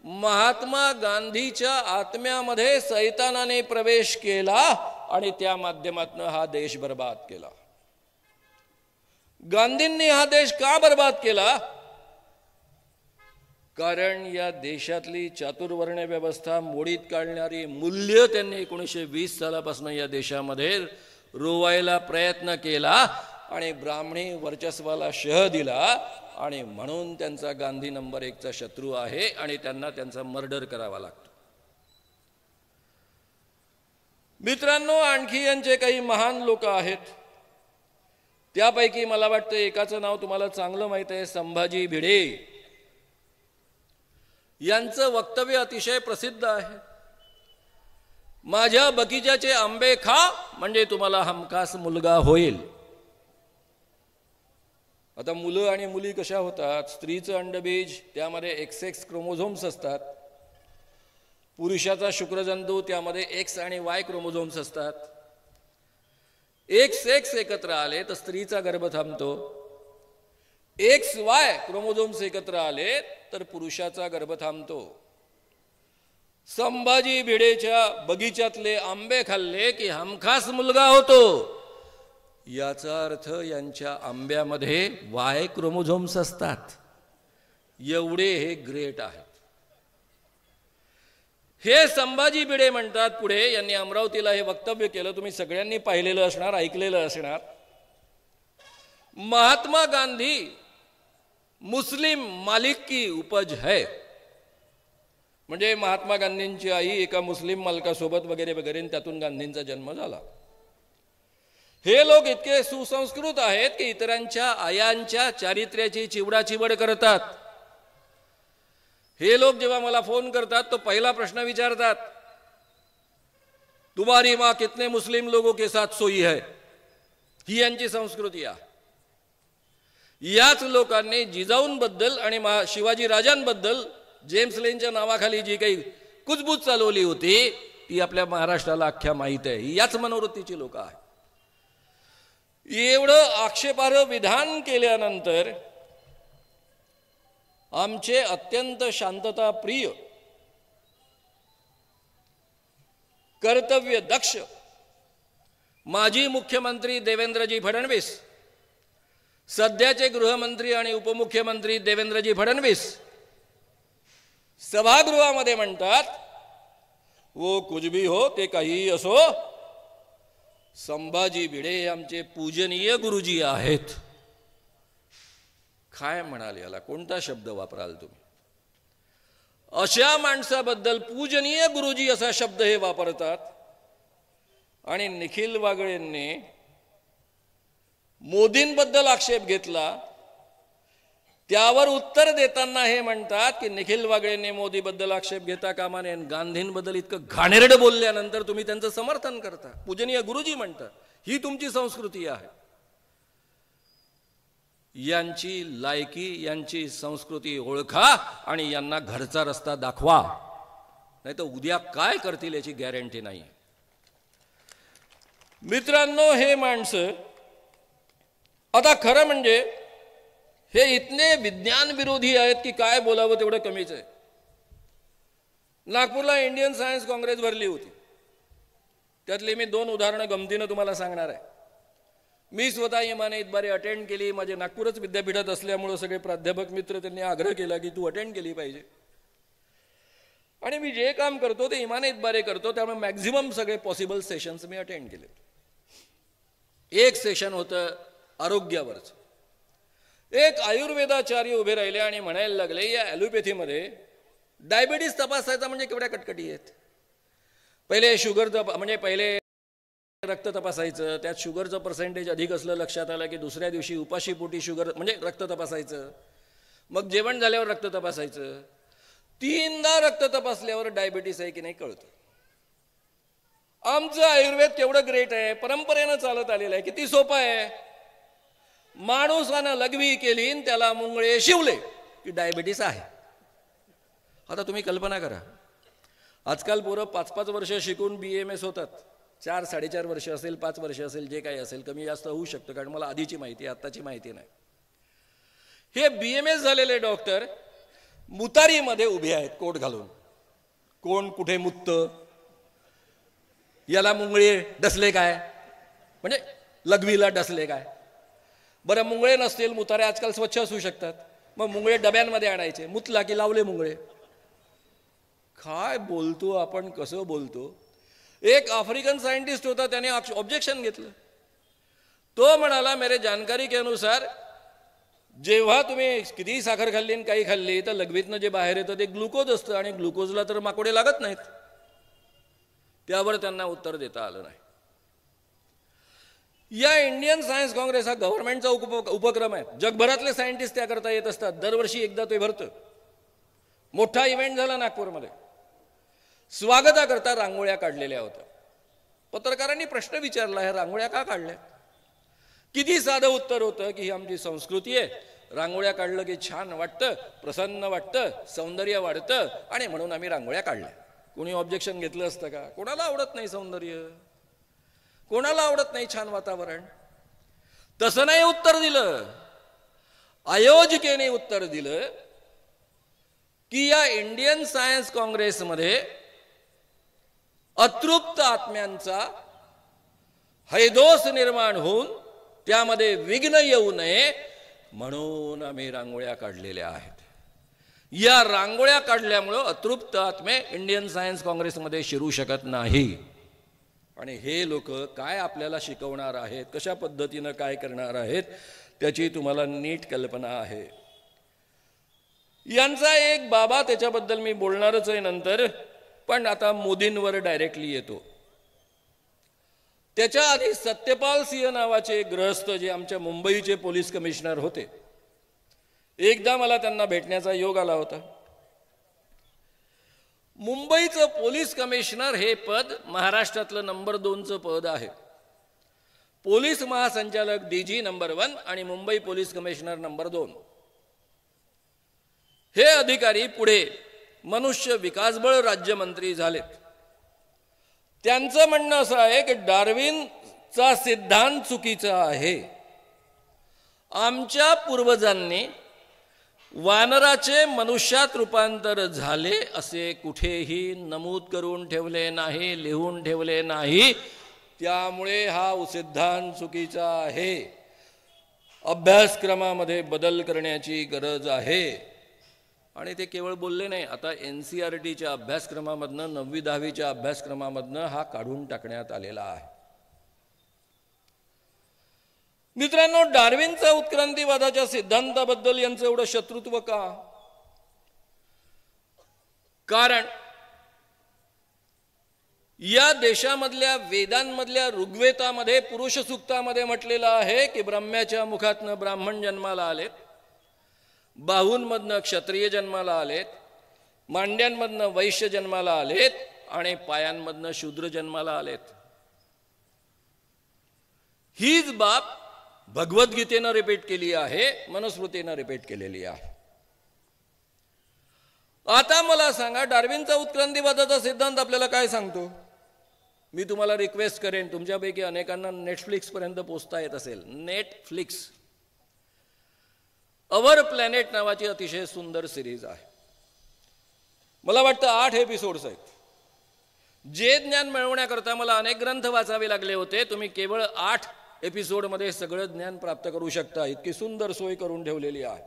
महात्मा गांधीच्या आत्म्यामध्ये सैतानाने प्रवेश केला आणि त्या माध्यमातून हा देश बर्बाद केला. गांधींनी हा देश का बर्बाद केला? कारण या देशातली चातुर्वर्ण व्यवस्था मोडीत काढणारी मूल्य त्यांनी 1920 सालापासून या देशामध्ये रोवायला प्रयत्न केला आणि ब्राह्मणी वर्चस्वाला शह दिला आणि म्हणून त्यांचा गांधी नंबर 1चा शत्रू आहे आणि त्यांना त्यांचा मर्डर करावा लागतो. मित्रांनो, आणखी यांचे काही महान लोक आहेत. त्यापैकी मला वाटतं एकाचं नाव तुम्हाला चांगलं माहित आहे, संभाजी भिडे. यांचं वक्तव्य अतिशय प्रसिद्ध आहे. माझ्या बगीच्याचे आंबे खा म्हणजे तुम्हाला हमखास मुलगा होईल. आता मुलं आणि मुली कशा होतात? स्त्रीचं अंडबीज, त्यामध्ये XX क्रोमोझोम्स असतात. पुरुषाचा शुक्रजंतू, त्यामध्ये X आणि Y क्रोमोझोम्स असतात. XX एकत्र आले तर स्त्रीचा गर्भ थांबतो. XY क्रोमोझोम्स एकत्र आले तर पुरुषाचा गर्भ थांबतो. संभाजी भिडेच्या बगीच्यातले आंबे खाल्ले की हमखास मुलगा होतो. याचा अर्थ यांच्या आंब्यामध्ये वाय क्रोमोझोम्स असतात. एवढे हे ग्रेट आहेत. हे संभाजी भिडे म्हणतात पुढे, यांनी अमरावतीला हे वक्तव्य केलं, तुम्ही सगळ्यांनी पाहिलेलं असणार, ऐकलेलं असणार. महात्मा गांधी मुस्लिम मालिक की उपज है, म्हणजे महात्मा गांधींची आई एका मुस्लिम मालकासोबत वगैरे वगैरे, त्यातून गांधींचा जन्म झाला. हे लोक इतके सुसंस्कृत आहेत की इतरांच्या आयांच्या चारित्र्याची चिवडाचिवड करतात. हे लोक जेव्हा मला फोन करतात तो पहिला प्रश्न विचारतात, तुम्हारी माँ कितने मुस्लिम लोगों के साथ सोई है. ही यांची संस्कृती आहे. याच लोकांनी जिजाऊंबद्दल आणि शिवाजी राजांबद्दल जेम्स लेनच्या नावाखाली जी काही कुजबूज चालवली होती ती आपल्या महाराष्ट्राला अख्ख्या माहीत आहे. याच मनोवृत्तीची लोक आहेत. एवढं आक्षेपार्ह विधान केल्यानंतर आमचे अत्यंत शांतताप्रिय, कर्तव्य दक्ष माजी मुख्यमंत्री देवेंद्रजी फडणवीस, सध्याचे गृहमंत्री आणि उपमुख्यमंत्री देवेंद्रजी फडणवीस सभागृहामध्ये म्हणतात, वो कुछ भी हो, ते काही असो, संभाजी भिडे आमचे पूजनीय गुरुजी आहेत. काय म्हणाल याला, कोणता शब्द वापराल तुम्ही? अशा माणसाबद्दल पूजनीय गुरुजी असा शब्द हे वापरतात. आणि निखिल वागळेंनी मोदींबद्दल आक्षेप घेतला, त्यावर उत्तर देताना हे म्हणतात की निखिल वागळेंनी मोदीबद्दल आक्षेप घेता कामा नये. गांधींबद्दल इतकं घाणेरडं बोलल्यानंतर तुम्ही त्यांचं समर्थन करता, पूजनीय गुरुजी म्हणता. ही तुमची संस्कृती आहे. यांची लायकी, यांची संस्कृती ओळखा आणि यांना घरचा रस्ता दाखवा, नाही तर उद्या काय करतील याची गॅरंटी नाही. मित्रांनो, हे माणसं आता खरं म्हणजे हे इतने विज्ञान विरोधी आहेत की काय बोलावं तेवढं कमीच आहे. नागपूरला इंडियन सायन्स काँग्रेस भरली होती. त्यातली मी 2 उदाहरणं गमतीनं तुम्हाला सांगणार आहे. मी स्वतः इमाने इतबारे अटेंड केली. माझे नागपूरच विद्यापीठात असल्यामुळं सगळे प्राध्यापक मित्र त्यांनी आग्रह केला की तू अटेंड केली पाहिजे. आणि मी जे काम करतो ते इमाने इतबारे करतो, त्यामुळे मॅक्झिमम सगळे पॉसिबल सेशन्स मी अटेंड केले. एक सेशन होतं आरोग्यावरचं. एक आयुर्वेदाचार्य उभे राहिले आणि म्हणायला लागले, या ॲलोपॅथीमध्ये डायबिटीस तपासायचा म्हणजे केवढ्या कटकटी आहेत. पहिले शुगरचं, म्हणजे पहिले रक्त तपासायचं, त्यात शुगरचं पर्सेंटेज अधिक असलं लक्षात आलं की दुसऱ्या दिवशी उपाशीपोटी शुगर म्हणजे रक्त तपासायचं. मग जेवण झाल्यावर रक्त तपासायचं. 3दा रक्त तपासल्यावर डायबिटीस आहे की नाही कळतं. आमचं आयुर्वेद केवढं ग्रेट आहे, परंपरेनं चालत आलेलं आहे. किती सोपं आहे. माणूसानं लघवी केली, त्याला मुंगळे शिवले की डायबिटीस आहे. आता तुम्ही कल्पना करा, आजकाल पोरं 5-5 वर्ष शिकून BMS होतात. 4-4.5 वर्ष असेल, 5 वर्ष असेल, जे काही असेल, कमी जास्त होऊ शकतं, कारण मला आधीची माहिती आहे, आत्ताची माहिती नाही. हे BMS झालेले डॉक्टर मुतारीमध्ये उभे आहेत कोट घालून. कोण कुठे मुत्त, याला मुंगळे डसले काय, म्हणजे लघवीला डसले काय. बरं, मुंगळे नसतील, मुतारे आजकाल स्वच्छ असू शकतात, मग मुंगळे डब्यांमध्ये आणायचे, मुतला की लावले मुंगळे. काय बोलतो आपण, कसं बोलतो. एक आफ्रिकन सायंटिस्ट होता, त्याने ऑब्जेक्शन घेतलं. तो म्हणाला, मेरे जानकारी के अनुसार जेव्हा तुम्ही कितीही साखर खाल्ली आणि काही खाल्ली तर लघवीतनं जे बाहेर येतं ते ग्लुकोज असतं, आणि ग्लुकोजला तर माकोडे लागत नाहीत. त्यावर त्यांना उत्तर देता आलं नाही. या इंडियन सायन्स काँग्रेस हा गव्हर्नमेंटचा उपक्रम आहे. जगभरातले सायंटिस्ट त्याकरता येत असतात. दरवर्षी एकदा ते भरतं. मोठा इव्हेंट झाला नागपूरमध्ये. स्वागताकरता रांगोळ्या काढलेल्या होत्या. पत्रकारांनी प्रश्न विचारला, ह्या रांगोळ्या का काढल्या? किती साधं उत्तर होतं की ही आमची संस्कृती आहे, रांगोळ्या काढलं की छान वाटतं, प्रसन्न वाटतं, सौंदर्य वाढतं, आणि म्हणून आम्ही रांगोळ्या काढल्या. कोणी ऑब्जेक्शन घेतलं असतं का? कोणाला आवडत नाही सौंदर्य, कोणाला आवडत नाही छान वातावरण. तसं नाही उत्तर दिलं. आयोजकेने उत्तर दिलं, की या इंडियन सायन्स काँग्रेसमध्ये अतृप्त आत्म्यांचा हैदोस निर्माण होऊन त्यामध्ये विघ्न येऊ नये म्हणून आम्ही रांगोळ्या काढलेल्या आहेत. या रांगोळ्या काढल्यामुळं अतृप्त आत्मे इंडियन सायन्स काँग्रेसमध्ये शिरू शकत नाही. आणि हे लोक काय आपल्याला शिकवणार आहेत, कशा पद्धतीनं काय करणार आहेत, त्याची तुम्हाला नीट कल्पना आहे. यांचा एक बाबा, त्याच्याबद्दल मी बोलणारच आहे नंतर, पण आता मोदींवर डायरेक्टली येतो. त्याच्या आधी सत्यपाल सिंह नावाचे गृहस्थ जे आमच्या मुंबईचे पोलीस कमिशनर होते, एकदा मला त्यांना भेटण्याचा योग आला होता. मुंबईचं पोलीस कमिशनर हे पद महाराष्ट्रातलं नंबर 2चं पद आहे. पोलीस महासंचालक DG नंबर 1 आणि मुंबई पोलीस कमिशनर नंबर 2. हे अधिकारी पुढे मनुष्य विकासबळ राज्यमंत्री झालेत. त्यांचं म्हणणं असं आहे की डार्विनचा सिद्धांत चुकीचा आहे. आमच्या पूर्वजांनी वानराचे मनुष्यात रूपांतर झाले असे कुठेही नमूद करून ठेवले नाही, लिहून ठेवले नाही. त्यामुळे हा सिद्धांत चुकीचा आहे. अभ्यासक्रमामध्ये बदल करण्याची गरज आहे. आणि ते केवळ बोलले नाही, आता NCERTच्या अभ्यासक्रमामधनं 9वी 10वीच्या अभ्यासक्रमामधनं हा काढून टाकण्यात आलेला आहे. मित्रांनो, डार्विनचा उत्क्रांतीवादाच्या सिद्धांताबद्दल यांचं एवढं शत्रुत्व का? कारण या देशामधल्या वेदांमधल्या ऋग्वेदामध्ये पुरुष सूक्तामध्ये म्हटलेलं आहे की ब्रह्म्याच्या मुखातनं ब्राह्मण जन्माला आलेत, बाहूंमधनं क्षत्रिय जन्माला आलेत, मांड्यांमधनं वैश्य जन्माला आलेत आणि पायांमधनं शूद्र जन्माला आलेत. हीच बाब भगवद्गीतेनं रिपीट केली आहे, मनुस्मृतीनं रिपीट केलेली आहे. आता मला सांगा, डार्विनचा उत्क्रांतीवादाचा सिद्धांत आपल्याला काय सांगतो? मी तुम्हाला रिक्वेस्ट करेन, तुमच्यापैकी अनेकांना नेटफ्लिक्स पर्यंत पोहोचता येत असेल. नेटफ्लिक्स अवर प्लॅनेट नावाची अतिशय सुंदर सिरीज आहे. मला वाटतं 8 एपिसोड्स आहेत. जे ज्ञान मिळवण्याकरता मला अनेक ग्रंथ वाचावे लागले होते, तुम्ही केवळ 8 एपिसोडमध्ये सगळं ज्ञान प्राप्त करू शकता. इतकी सुंदर सोय करून ठेवलेली आहे.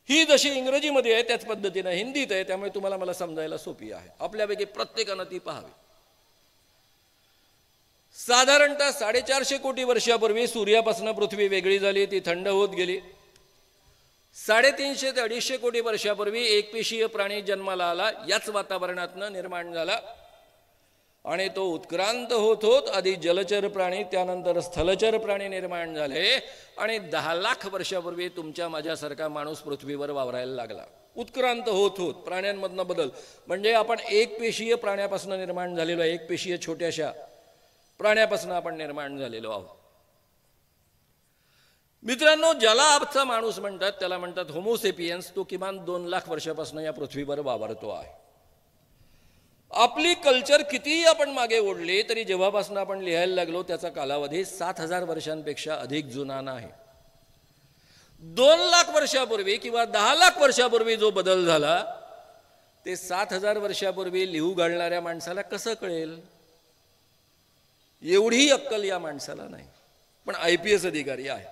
ही जशी इंग्रजीमध्ये आहे त्याच पद्धतीनं हिंदीत आहे, त्यामुळे तुम्हाला मला समजायला सोपी आहे. आपल्यापैकी प्रत्येकानं ती पाहावी. साधारणतः 450 कोटी वर्षापूर्वी सूर्यापासून पृथ्वी वेगळी झाली, ती थंड होत गेली. 350 ते 250 कोटी वर्षापूर्वी एकपेशीय प्राणी जन्माला आला, याच वातावरणातनं निर्माण झाला. आणि तो उत्क्रांत होत होत आधी जलचर प्राणी, त्यानंतर स्थलचर प्राणी निर्माण झाले. आणि 10 लाख वर्षापूर्वी तुमच्या माझ्यासारखा माणूस पृथ्वीवर वावरायला लागला. उत्क्रांत होत होत प्राण्यांमधनं बदल, म्हणजे आपण एकपेशीय प्राण्यापासून निर्माण झालेलो आहे. एकपेशीय छोट्याशा प्राण्यापासून आपण निर्माण झालेलो आहोत. मित्रांनो, ज्याला आजचा माणूस म्हणतात त्याला म्हणतात होमोसेपियन्स. तो किमान 2 लाख वर्षापासून या पृथ्वीवर वावरतो आहे. आपली कल्चर कितीही आपण मागे ओढली तरी जेव्हापासून आपण लिहायला लागलो त्याचा कालावधी 7000 वर्षांपेक्षा अधिक जुना नाही. 2 लाख वर्षापूर्वी किंवा 10 लाख वर्षापूर्वी जो बदल झाला ते 7000 वर्षापूर्वी लिहू घालणाऱ्या माणसाला कसं कळेल? एवढी अक्कल या माणसाला नाही. पण IPS अधिकारी आहे.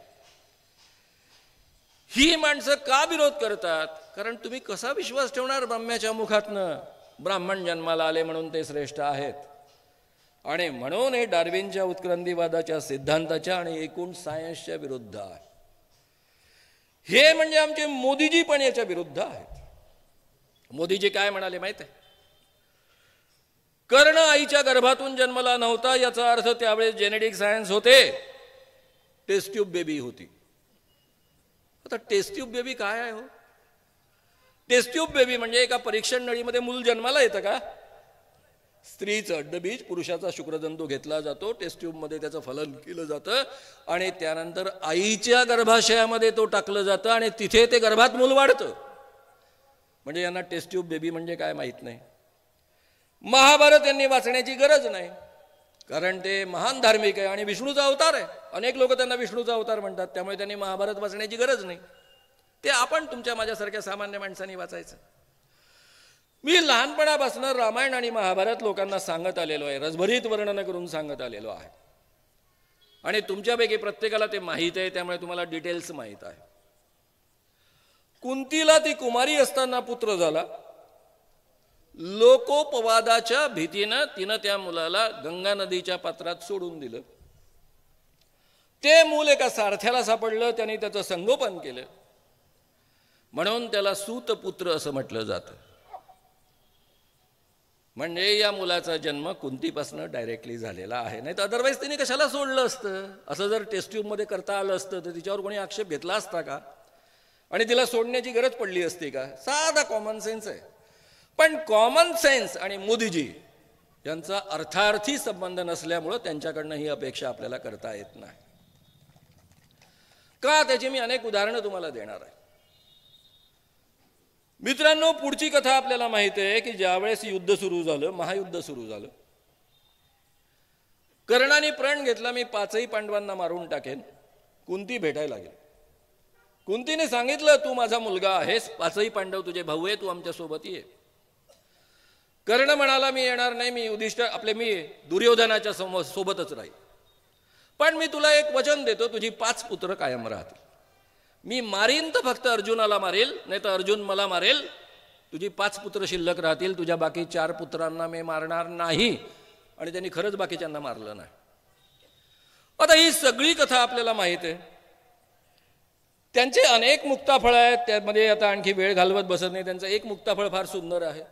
ही माणसं का विरोध करतात? कारण तुम्ही कसा विश्वास ठेवणार ब्रह्म्याच्या मुखातनं ब्राह्मण जन्माला आले म्हणून ते श्रेष्ठ आहेत? आणि म्हणून हे डार्विनच्या उत्क्रांतीवादाच्या सिद्धांताच्या आणि एकूण सायन्सच्या विरुद्ध आहे. हे म्हणजे आमचे मोदीजी पण याच्या विरुद्ध आहेत. मोदीजी काय म्हणाले माहित आहे? कर्ण आईच्या गर्भातून जन्मला नव्हता, याचा अर्थ त्यावेळेस जेनेटिक सायन्स होते, टेस्ट ट्यूब बेबी होती. आता टेस्ट ट्यूब बेबी काय आहे हो? टेस्ट ट्यूब बेबी म्हणजे एका परीक्षण नळीमध्ये मूल जन्माला येतं का? स्त्रीचं अड्डबीज, पुरुषाचा शुक्रजंतू घेतला जातो, टेस्ट ट्यूबमध्ये त्याचं फलन केलं जातं आणि त्यानंतर आईच्या गर्भाशयामध्ये तो टाकलं जातं आणि तिथे ते गर्भात मूल वाढतं. म्हणजे यांना टेस्ट ट्यूब बेबी म्हणजे काय माहीत नाही. महाभारत यांनी वाचण्याची गरज नाही, कारण ते महान धार्मिक आहे आणि विष्णूचा अवतार आहे. अनेक लोक त्यांना विष्णूचा अवतार म्हणतात, त्यामुळे त्यांनी महाभारत वाचण्याची गरज नाही. ते आपण तुमच्या माझ्यासारख्या सामान्य माणसांनी वाचायचं. मी लहानपणापासून रामायण आणि महाभारत लोकांना सांगत आलेलो आहे, रसभरीत वर्णन करून सांगत आलेलो आहे. आणि तुमच्यापैकी प्रत्येकाला ते माहीत आहे, त्यामुळे तुम्हाला डिटेल्स माहीत आहे. कुंतीला ती कुमारी असताना पुत्र झाला. लोकोपवादाच्या भीतीनं तिनं त्या मुलाला गंगा नदीच्या पात्रात सोडून दिलं. ते मूल एका सारथ्याला सापडलं, त्यांनी त्याचं संगोपन केलं, म्हणून त्याला सूतपुत्र असं म्हटलं जातं. म्हणजे या मुलाचा जन्म कुंतीपासून डायरेक्टली झालेला आहे. नाही तर अदरवाईज तिने कशाला सोडलं असतं? असं जर टेस्ट ट्यूबमध्ये करता आलं असतं तर तिच्यावर कोणी आक्षेप घेतला असता का? आणि तिला सोडण्याची गरज पडली असती का? साधा कॉमन सेन्स आहे. पण कॉमन सेन्स आणि मोदीजी यांचा अर्थार्थी संबंध नसल्यामुळं त्यांच्याकडनं ही अपेक्षा आपल्याला करता येत नाही. का? त्याची मी अनेक उदाहरणं तुम्हाला देणार आहे. मित्रांनो, पुढची कथा आपल्याला माहिती आहे की ज्यावेळेस युद्ध सुरू झालं, महायुद्ध सुरू झालं, कर्णाने प्रण घेतला, मी 5ही पांडवांना मारून टाकेन. कुंती भेटायला गेली. कुंतीने सांगितलं, तू माझा मुलगा आहेस, 5ही पांडव तुझे भाऊ आहे, तू आमच्या सोबत ये. कर्ण म्हणाला, मी येणार नाही, मी दुर्योधनाच्या सोबतच राहील. पण मी तुला एक वचन देतो, तुझी 5 पुत्र कायम राहतील. मी मारीन तर फक्त अर्जुनाला मारेल, नाही तर अर्जुन मला मारेल. तुझी 5 पुत्र शिल्लक राहतील, तुझ्या बाकी 4 पुत्रांना मी मारणार नाही. आणि त्यांनी खरंच बाकीच्यांना मारलं नाही. आता ही सगळी कथा आपल्याला माहित आहे. त्यांचे अनेक मुक्ताफळ आहेत, त्यामध्ये आता आणखी वेळ घालवत बसत नाही. त्यांचं एक मुक्ताफळ फार सुंदर आहे.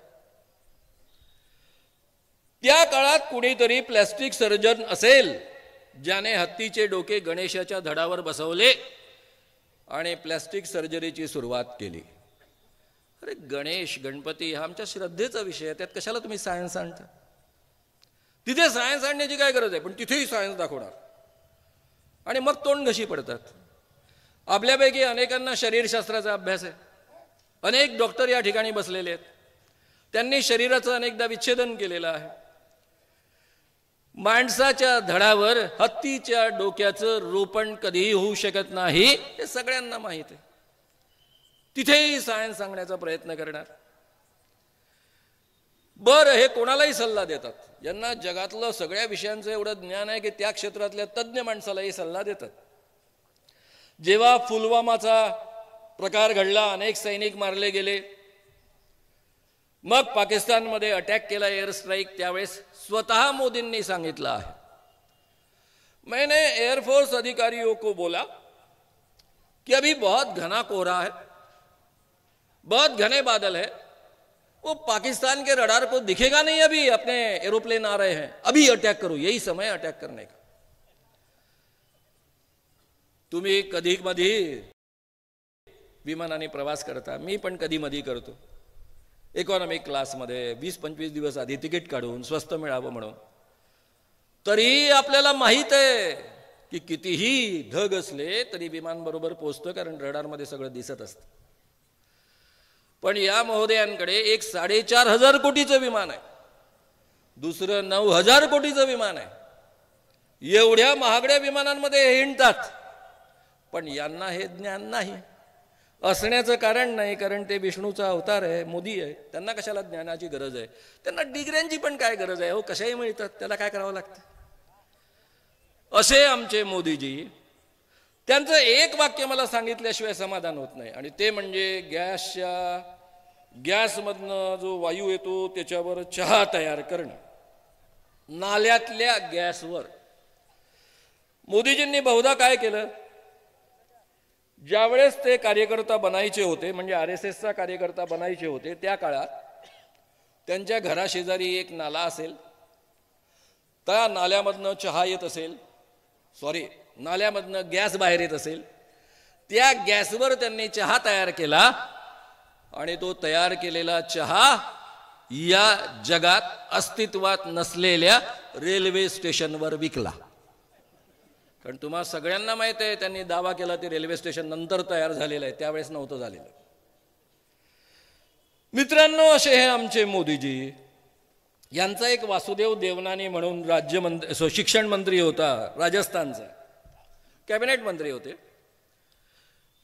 त्या काळात कुणीतरी प्लॅस्टिक सर्जन असेल ज्याने हत्तीचे डोके गणेशाच्या धडावर बसवले आणि प्लॅस्टिक सर्जरीची सुरुवात केली. अरे गणेश गणपती हा आमच्या श्रद्धेचा विषय आहे, त्यात कशाला तुम्ही सायन्स आणता? तिथे सायन्स आणण्याची काय गरज आहे? पण तिथेही सायन्स दाखवणार आणि मग तोंड घशी पडतात. आपल्यापैकी अनेकांना शरीरशास्त्राचा अभ्यास आहे. अनेक डॉक्टर या ठिकाणी बसलेले आहेत. त्यांनी शरीराचं अनेकदा विच्छेदन केलेलं आहे. माणसाच्या धडावर हत्तीच्या डोक्याचं रोपण कधीही होऊ शकत नाही, हे सगळ्यांना माहीत आहे. तिथेही सायन्स सांगण्याचा प्रयत्न करणार. बरं, हे कोणालाही सल्ला देतात. यांना जगातलं सगळ्या विषयांचं एवढं ज्ञान आहे की त्या क्षेत्रातल्या तज्ज्ञ माणसालाही सल्ला देतात. जेव्हा पुलवामाचा प्रकार घडला, अनेक सैनिक मारले गेले, मग पाकिस्तानमध्ये अटॅक केला, एअर स्ट्राईक, त्यावेळेस स्वतः मोदींनी सांगितलं आहे, मैंने एयरफोर्स अधिकारियों को बोला कि अभी बहुत घना कोहरा है, बहुत घने बादल है, वो पाकिस्तान के रडार को दिखेगा नहीं, अभी अपने एरोप्लेन आ रहे हैं, अभी अटैक करो, यही समय अटैक करने का. तुम्ही कधी मधी विमानाने प्रवास करता, मी पण कधी मधी करतो. इकॉनॉमिक क्लासमध्ये 20-25 दिवस आधी तिकीट काढून स्वस्त मिळावं म्हणून. तरी आपल्याला माहीत आहे की कितीही ढग असले तरी विमान बरोबर पोहोचतं, कारण रडारमध्ये सगळं दिसत असतं. पण या महोदयांकडे एक 4,500 कोटीचं विमान आहे, दुसरं 9,000 कोटीचं विमान आहे. एवढ्या महागड्या विमानांमध्ये हे हिंडतात, पण यांना हे ज्ञान नाही. असण्याचं कारण नाही, कारण ते विष्णूचा अवतार आहे, मोदी आहे. त्यांना कशाला ज्ञानाची गरज आहे? त्यांना डिग्र्यांची पण काय गरज आहे? हो, कशाही मिळतात, त्याला काय करावं लागतं? असे आमचे मोदीजी. त्यांचं एक वाक्य मला सांगितल्याशिवाय समाधान होत नाही, आणि ते म्हणजे गॅसमधनं जो वायू येतो त्याच्यावर चहा तयार करणं, नाल्यातल्या गॅसवर. मोदीजींनी बहुधा काय केलं, ज्यावेळेस ते कार्यकर्ता बनायचे होते, म्हणजे RSSचा कार्यकर्ता बनायचे होते, त्या काळात त्यांच्या घराशेजारी एक नाला असेल, त्या नाल्यामधनं चहा येत असेल, नाल्यामधनं गॅस बाहेर येत असेल, त्या गॅसवर त्यांनी चहा तयार केला आणि तो तयार केलेला चहा या जगात अस्तित्वात नसलेल्या रेल्वे स्टेशनवर विकला. कारण तुम्हा सगळ्यांना माहित आहे, त्यांनी दावा केला ते रेल्वे स्टेशन नंतर तयार झालेलं आहे, त्यावेळेस नव्हतं झालेलं. मित्रांनो, असे हे आमचे मोदीजी. यांचा एक वासुदेव देवनानी म्हणून शिक्षण मंत्री होता, राजस्थानचा कॅबिनेट मंत्री होते.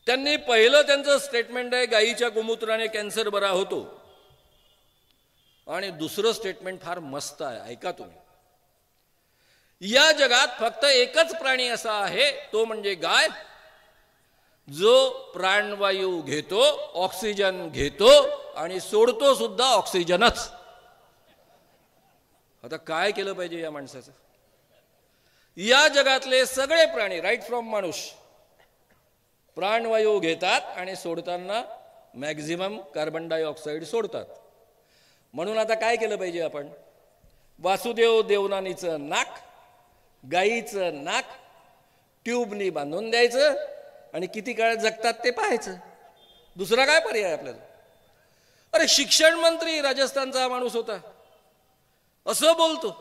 त्यांनी पहिलं त्यांचं स्टेटमेंट आहे गायीच्या गोमूत्राने कॅन्सर बरा होतो, आणि दुसरं स्टेटमेंट फार मस्त आहे, ऐका तुम्ही. या जगात फक्त एकच प्राणी असा आहे, तो म्हणजे गाय, जो प्राणवायू घेतो, ऑक्सिजन घेतो आणि सोडतो सुद्धा ऑक्सिजनच. आता काय केलं पाहिजे या माणसाचं? या जगातले सगळे प्राणी राईट फ्रॉम माणूस प्राणवायू घेतात आणि सोडताना मॅक्झिमम कार्बन डायऑक्साईड सोडतात. म्हणून आता काय केलं पाहिजे आपण? वासुदेव देवनानीचं नाक, गाईचं नाक ट्यूबनी बांधून द्यायचं आणि किती काळ जगतात ते पाहायचं. दुसरा काय पर्याय आपल्याला? अरे शिक्षण मंत्री राजस्थानचा हा माणूस होता, असं बोलतो.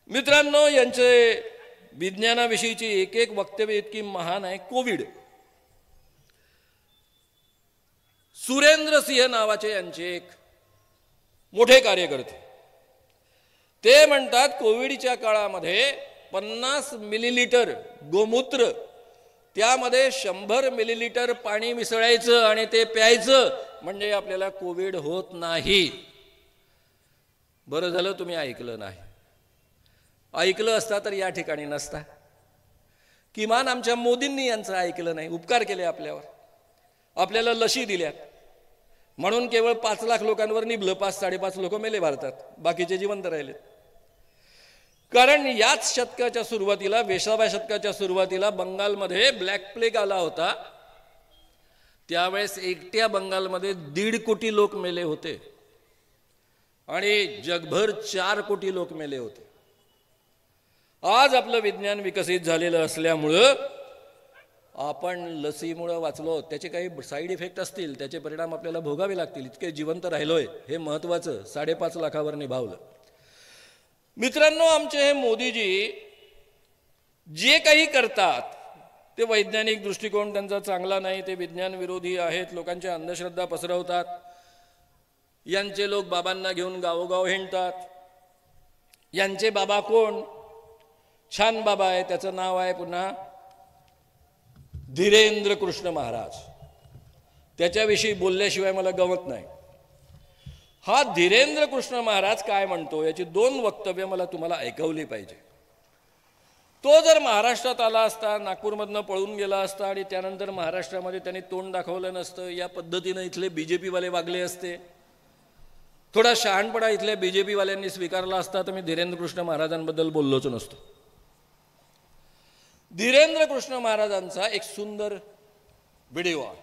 मित्रांनो, यांचे विज्ञानाविषयीची एक एक वक्तव्य इतकी महान आहे. कोविड, सुरेंद्र सिंह नावाचे यांचे एक मोठे कार्यकर्ते, ते म्हणतात कोविडच्या काळामध्ये 50 मिलीलिटर गोमूत्र, त्यामध्ये 100 मिलीलिटर पाणी मिसळायचं आणि ते प्यायचं, म्हणजे आपल्याला कोविड होत नाही. बरं झालं तुम्ही ऐकलं नाही. ऐकलं असता तर या ठिकाणी नसता. किमान आमच्या मोदींनी यांचं ऐकलं नाही, उपकार केले आपल्यावर. आपल्याला लशी दिल्यात म्हणून केवळ 5 लाख लोकांवर निभलं, 5-5.5 लोक मेले भारतात, बाकीचे जिवंत राहिले. कारण याच शतकाच्या सुरुवातीला, 20व्या शतकाच्या सुरुवातीला बंगालमध्ये ब्लॅक प्लेग आला होता. त्यावेळेस एकट्या बंगालमध्ये 1.5 कोटी लोक मेले होते आणि जगभर 4 कोटी लोक मेले होते. आज आपलं विज्ञान विकसित झालेलं असल्यामुळं आपण लसीमुळं वाचलो. त्याचे काही साईड इफेक्ट असतील, त्याचे परिणाम आपल्याला भोगावे लागतील, इतके जिवंत राहिलोय हे महत्त्वाचं. 5.5 लाखावर निभावलं. मित्रांनो, आमचे हे मोदीजी जे काही करतात ते वैज्ञानिक दृष्टिकोन त्यांचा चांगला नाही, ते विज्ञान विरोधी आहेत, लोकांच्या अंधश्रद्धा पसरवतात. यांचे लोक बाबांना घेऊन गावोगाव हिंडतात. यांचे बाबा कोण? छान बाबा आहे, त्याचं नाव आहे पुन्हा धीरेंद्र कृष्ण महाराज. त्याच्याविषयी बोलल्याशिवाय मला गमत नाही. हा धीरेंद्र कृष्ण महाराज काय म्हणतो याची 2 वक्तव्य मला तुम्हाला ऐकवली पाहिजे. तो जर महाराष्ट्रात आला असता, नागपूरमधनं पळून गेला असता आणि त्यानंतर महाराष्ट्रामध्ये त्यांनी तोंड दाखवलं नसतं, या पद्धतीनं इथले बीजेपी वाले वागले असते, थोडा शहाणपणा इथल्या बीजेपी वाल्यांनी स्वीकारला असता, तर मी धीरेंद्र कृष्ण महाराजांबद्दल बोललोच नसतो. धीरेंद्र कृष्ण महाराजांचा एक सुंदर व्हिडिओ आहे.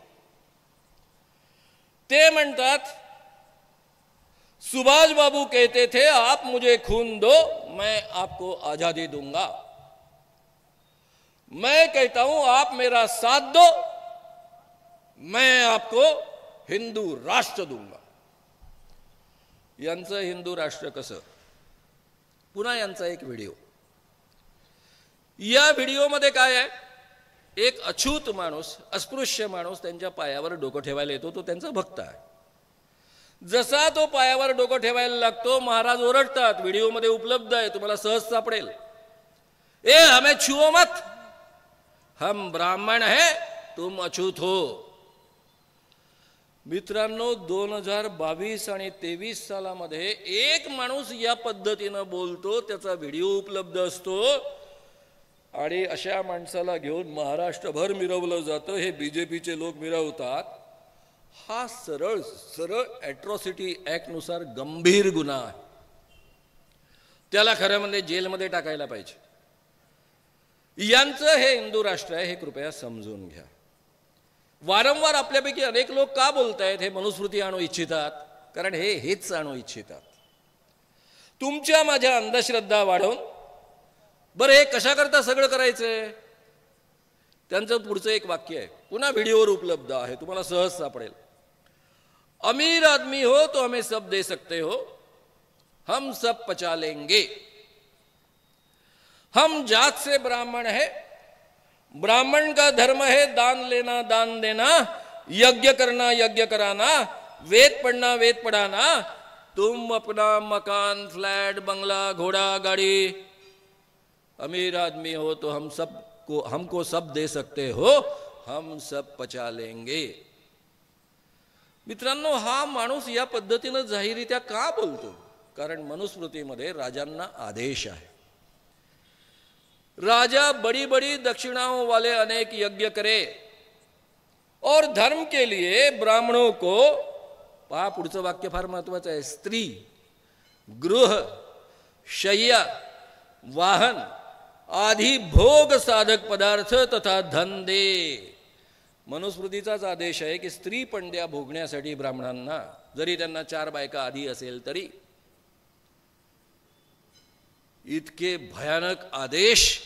ते म्हणतात, सुभाष बाबू कहते थे आप मुझे खून दो मैं आपको आजादी दूंगा, मैं कहता हूं आप मेरा साथ दो मैं आपको हिंदू राष्ट्र दूंगा. यांचं हिंदू राष्ट्र कसं? पुन्हा यांचा एक व्हिडिओ. या व्हिडिओमध्ये काय आहे? एक अछूत माणूस, अस्पृश्य माणूस त्यांच्या पायावर डोकं ठेवायला येतो. तो त्यांचा भक्त आहे. जसा तो पायावर डोकं ठेवायला लागतो, महाराज ओरडतात. व्हिडिओमध्ये उपलब्ध आहे, तुम्हाला सहज सापडेल. ए हमें छुओ मत, हम ब्राह्मण है, तुम अछूत हो. मित्रांनो, 2022 आणि 23 सालामध्ये एक माणूस या पद्धतीनं बोलतो, त्याचा व्हिडिओ उपलब्ध असतो आणि अशा माणसाला घेऊन महाराष्ट्रभर मिरवलं जातं. हे बीजेपीचे लोक मिरवतात. हा सरळ सरळ ॲट्रॉसिटी ॲक्टनुसार गंभीर गुन्हा आहे. त्याला खरं म्हणजे जेलमध्ये टाकायला पाहिजे. यांचं हे हिंदू राष्ट्र आहे, हे कृपया समजून घ्या. वारंवार आपल्यापैकी अनेक लोक का बोलतायत? हे मनुस्मृती आणू इच्छितात, कारण हेच आणू इच्छितात. तुमच्या माझ्या अंधश्रद्धा वाढवून. बरं, हे कशाकरता सगळं करायचंय? त्यांचं पुढचं एक वाक्य आहे, पुन्हा व्हिडिओवर उपलब्ध आहे, तुम्हाला सहज सापडेल. अमीर आदमी हो तो हमें सब दे सकते हो, हम सब पचा लेंगे. हम जात से ब्राह्मण है, ब्राह्मण का धर्म है दान लेना दान देना, यज्ञ करना यज्ञ कराना, वेद पढ़ना वेद पढ़ाना. तुम अपना मकान फ्लैट बंगला घोड़ा गाड़ी, अमीर आदमी हो तो हमको सब दे सकते हो, हम सब पचा लेंगे. मित्रांनो, हा माणूस या पद्धतीनं जाहीररित्या का बोलतो? कारण मनुस्मृतीमध्ये राजांना आदेश आहे. राजा बड़ी बड़ी दक्षिणाओं वाले अनेक यज्ञ करे और धर्म के लिए ब्राह्मणों को, पहा पुढचं वाक्य फार महत्वाचं आहे, स्त्री, गृह, शय्या, वाहन आदि भोग साधक पदार्थ तथा धन दे. मनुस्मृतीचाच आदेश आहे की स्त्री पण द्या भोगण्यासाठी ब्राह्मणांना, जरी त्यांना 4 बायका आधी असेल तरी. इतके भयानक आदेश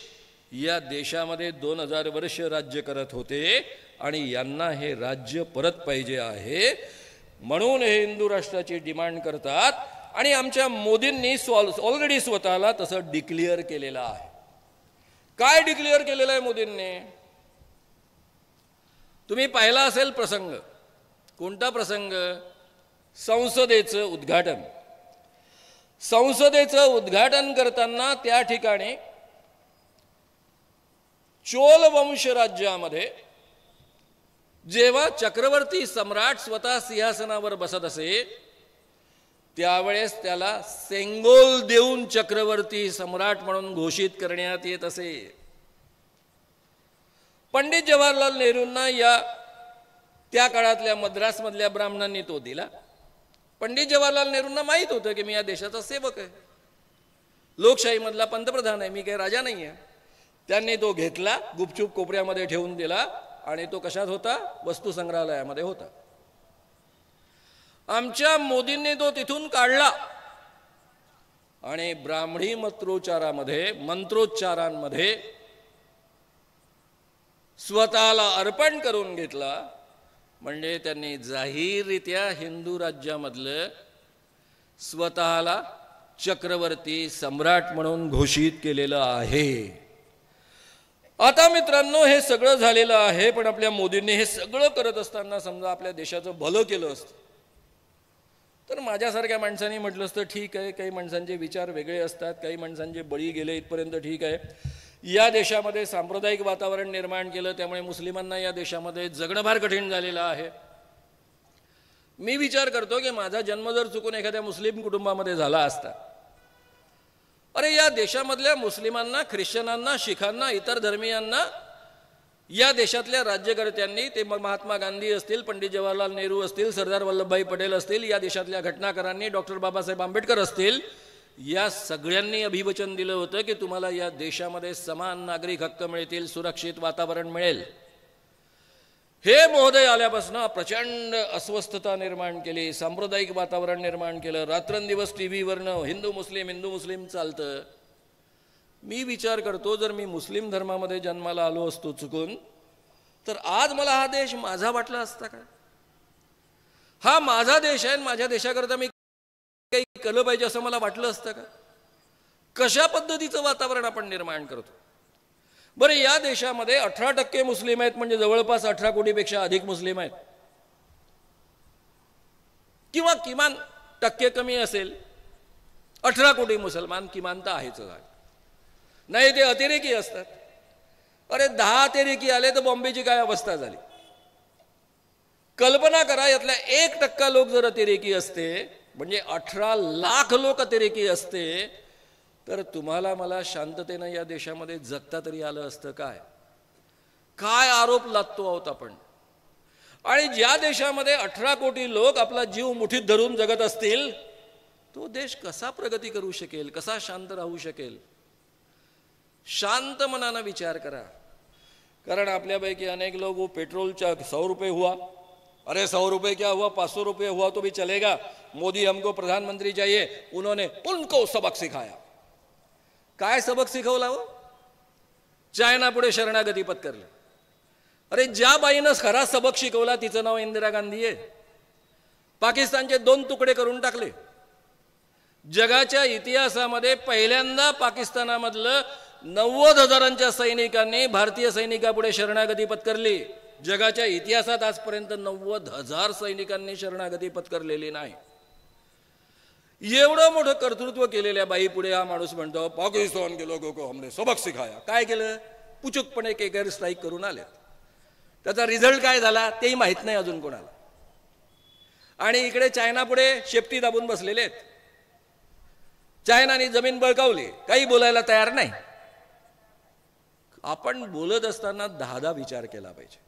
या देशामध्ये 2000 वर्ष राज्य करत होते आणि यांना हे राज्य परत पाहिजे आहे म्हणून हे हिंदू राष्ट्राची डिमांड करतात. आणि आमच्या मोदींनी ऑलरेडी स्वतःला तसं डिक्लेअर केलेलं आहे. काय डिक्लेअर केलेलं आहे मोदींनी? तुम्ही पाहिला असेल प्रसंग. कोणता प्रसंग? संसदेचं उद्घाटन. संसदेचं उद्घाटन करताना त्या ठिकाणी चोल वंश राज्यामध्ये जेव्हा चक्रवर्ती सम्राट स्वतः सिंहासनावर बसत असे त्यावेळेस त्याला सेंगोल देऊन चक्रवर्ती सम्राट म्हणून घोषित करण्यात येत असे. पंडित जवाहरलाल नेहरूंना या त्या काळातल्या मद्रासमधल्या ब्राह्मणांनी तो दिला. पंडित जवाहरलाल नेहरूंना माहीत होतं की मी या देशाचा सेवक आहे, लोकशाहीमधला पंतप्रधान आहे, मी काही राजा नाही आहे. त्यांनी तो घेतला, गुपचूप कोपऱ्यामध्ये ठेवून दिला आणि तो कशात होता? वस्तू संग्रहालयामध्ये होता. आमच्या मोदींनी तो तिथून काढला आणि ब्राह्मणी मंत्रोच्चारांमध्ये स्वतःला अर्पण करून घेतला. म्हणजे त्यांनी जाहीररित्या हिंदू राज्यामधलं स्वतःला चक्रवर्ती सम्राट म्हणून घोषित केलेलं आहे. आता मित्रांनो, हे सगळं झालेलं आहे, पण आपल्या मोदींनी हे सगळं करत असताना समजा आपल्या देशाचं भलं केलं असतं तर माझ्यासारख्या माणसांनी म्हटलं असतं ठीक आहे, काही माणसांचे विचार वेगळे असतात, काही माणसांचे बळी गेले इथपर्यंत ठीक आहे. या देशामध्ये सांप्रदायिक वातावरण निर्माण केलं त्यामुळे मुस्लिमांना या देशामध्ये जगणं फार कठीण झालेलं आहे. मी विचार करतो की माझा जन्म जर चुकून एखाद्या मुस्लिम कुटुंबामध्ये झाला असता, अरे या देशामधल्या मुस्लिमांना, ख्रिश्चनांना, शिखांना, इतर धर्मीयांना या देशातल्या राज्यकर्त्यांनी, ते महात्मा गांधी असतील, पंडित जवाहरलाल नेहरू असतील, सरदार वल्लभभाई पटेल असतील, या देशातल्या घटनाकारांनी, डॉक्टर बाबासाहेब आंबेडकर असतील, या सगळ्यांनी अभिवचन दिलं होतं की तुम्हाला या देशामध्ये समान नागरिक हक्क मिळतील, सुरक्षित वातावरण मिळेल. हे महोदय आल्यापासून प्रचंड अस्वस्थता निर्माण केली, सांप्रदायिक वातावरण निर्माण केलं, रात्रंदिवस टीव्हीवरनं हिंदू मुस्लिम चालतं. मी विचार करतो जर मी मुस्लिम धर्मामध्ये जन्माला आलो असतो चुकून तर आज मला हा देश माझा वाटला असता का? हा माझा देश आहे, माझ्या देशाकरता मी काही केलं पाहिजे असं मला वाटलं असतं का? कशा पद्धतीचं वातावरण आपण निर्माण करतो? बरं, या देशामध्ये 18% मुस्लिम आहेत, म्हणजे जवळपास 18 कोटीपेक्षा अधिक मुस्लिम आहेत, किंवा किमान टक्के कमी असेल. 18 कोटी मुसलमान किमान तर आहेच, नाही ते अतिरेकी असतात. अरे 10 अतिरेकी आले तर बॉम्बेची काय अवस्था झाली. कल्पना करा, यातल्या 1% लोक जर अतिरेकी असते, म्हणजे 18 लाख लोक अतिरेकी असते, तर तुम्हाला मला शांततेनं या देशामध्ये जगता तरी आलं असतं काय? काय आरोप लादतो आहोत आपण. आणि ज्या देशामध्ये 18 कोटी लोक आपला जीव मुठीत धरून जगत असतील, तो देश कसा प्रगती करू शकेल, कसा शांत राहू शकेल? शांत मनानं विचार करा. कारण आपल्यापैकी अनेक लोग वो पेट्रोलचा 100 रुपये हुआ, अरे 100 रुपये क्या हुआ, 500 रुपये हुआ तो भी चलेगा, मोदी हमको प्रधानमंत्री चाहिए, उन्होंने उनको सबक सिखाया. काय सबक शिकवला हो? चायना पुढे शरणागती पत्करली. अरे ज्या बाईनं खरा सबक शिकवला तिचं नाव इंदिरा गांधी आहे. पाकिस्तानचे 2 तुकडे करून टाकले. जगाच्या इतिहासामध्ये पहिल्यांदा पाकिस्तानामधलं 90,000 सैनिकांनी भारतीय सैनिकापुढे शरणागती पत्करली. जगाच्या इतिहासात आजपर्यंत 90,000 सैनिकांनी शरणागती पत्करलेली नाही. एवढं मोठं कर्तृत्व केलेल्या बाई पुढे हा माणूस म्हणतो पाकिस्तान के लोगों को हमने सबक सिखाया. काय केलं? पुचुकपणे एअर स्ट्राईक करून आले. त्याचा रिझल्ट काय झाला तेही माहीत नाही अजून कोणाला. आणि इकडे चायना पुढे शेपटी दाबून बसलेले आहेत. चायनाने जमीन बळकावली, काही बोलायला तयार नाही. आपण बोलत असताना 10 विचार केला पाहिजे.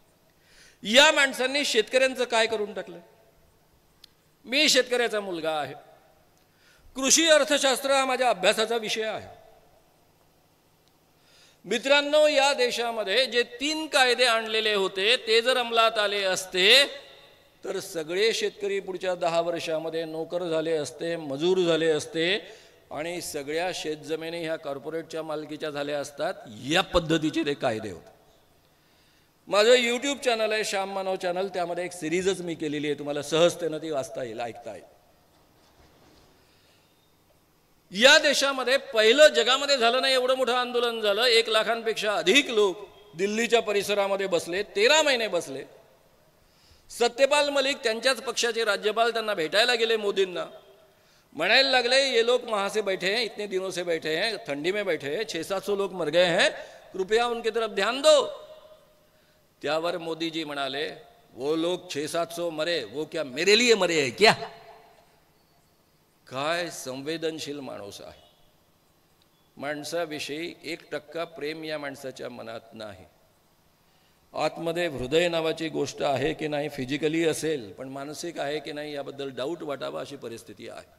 या माणसांनी शेतकऱ्यांचं काय करून टाकलं. मी शेतकऱ्याचा मुलगा आहे. कृषी अर्थशास्त्र हा माझ्या अभ्यासाचा विषय आहे. मित्रांनो, या देशामध्ये जे 3 कायदे आणलेले होते ते जर अंमलात आले असते तर सगळे शेतकरी पुढच्या 10 वर्षामध्ये नोकर झाले असते, मजूर झाले असते आणि सगळ्या शेतजमिनी ह्या कॉर्पोरेटच्या मालकीच्या झाल्या असतात. या पद्धतीचे ते कायदे होते. माझं यूट्यूब चॅनल आहे श्याम मानव चॅनल, त्यामध्ये एक सिरीजच मी केलेली आहे. तुम्हाला सहजतेनं ती वाचता येईल, ऐकता येईल. या देशामध्ये पहिलं जगामध्ये झालं नाही एवढं मोठं आंदोलन झालं. 1 लाखांपेक्षा अधिक लोक दिल्लीच्या परिसरामध्ये बसले, 13 महिने बसले. सत्यपाल मलिक त्यांच्याच पक्षाचे राज्यपाल त्यांना भेटायला गेले मोदींना. म्हणायला लागले, ये लोग वहां से बैठे हैं, इतने दिनों से बैठे हैं, ठंडी में बैठे हैं, 600-700 लोग मर गए हैं, कृपया उनकी तरफ ध्यान दो. त्यावर मोदी जी म्हणाले, वो लोग 600-700 मरे, वो क्या मेरे लिए मरे हैं क्या. काय संवेदनशील माणूस आहे. माणसाविषयी 1% प्रेम या माणसाच्या मनात नाही. आतमध्ये हृदय नावाची गोष्ट आहे की नाही, फिजिकली असेल पण मानसिक आहे की नाही याबद्दल डाऊट वाटावा अशी परिस्थिती आहे.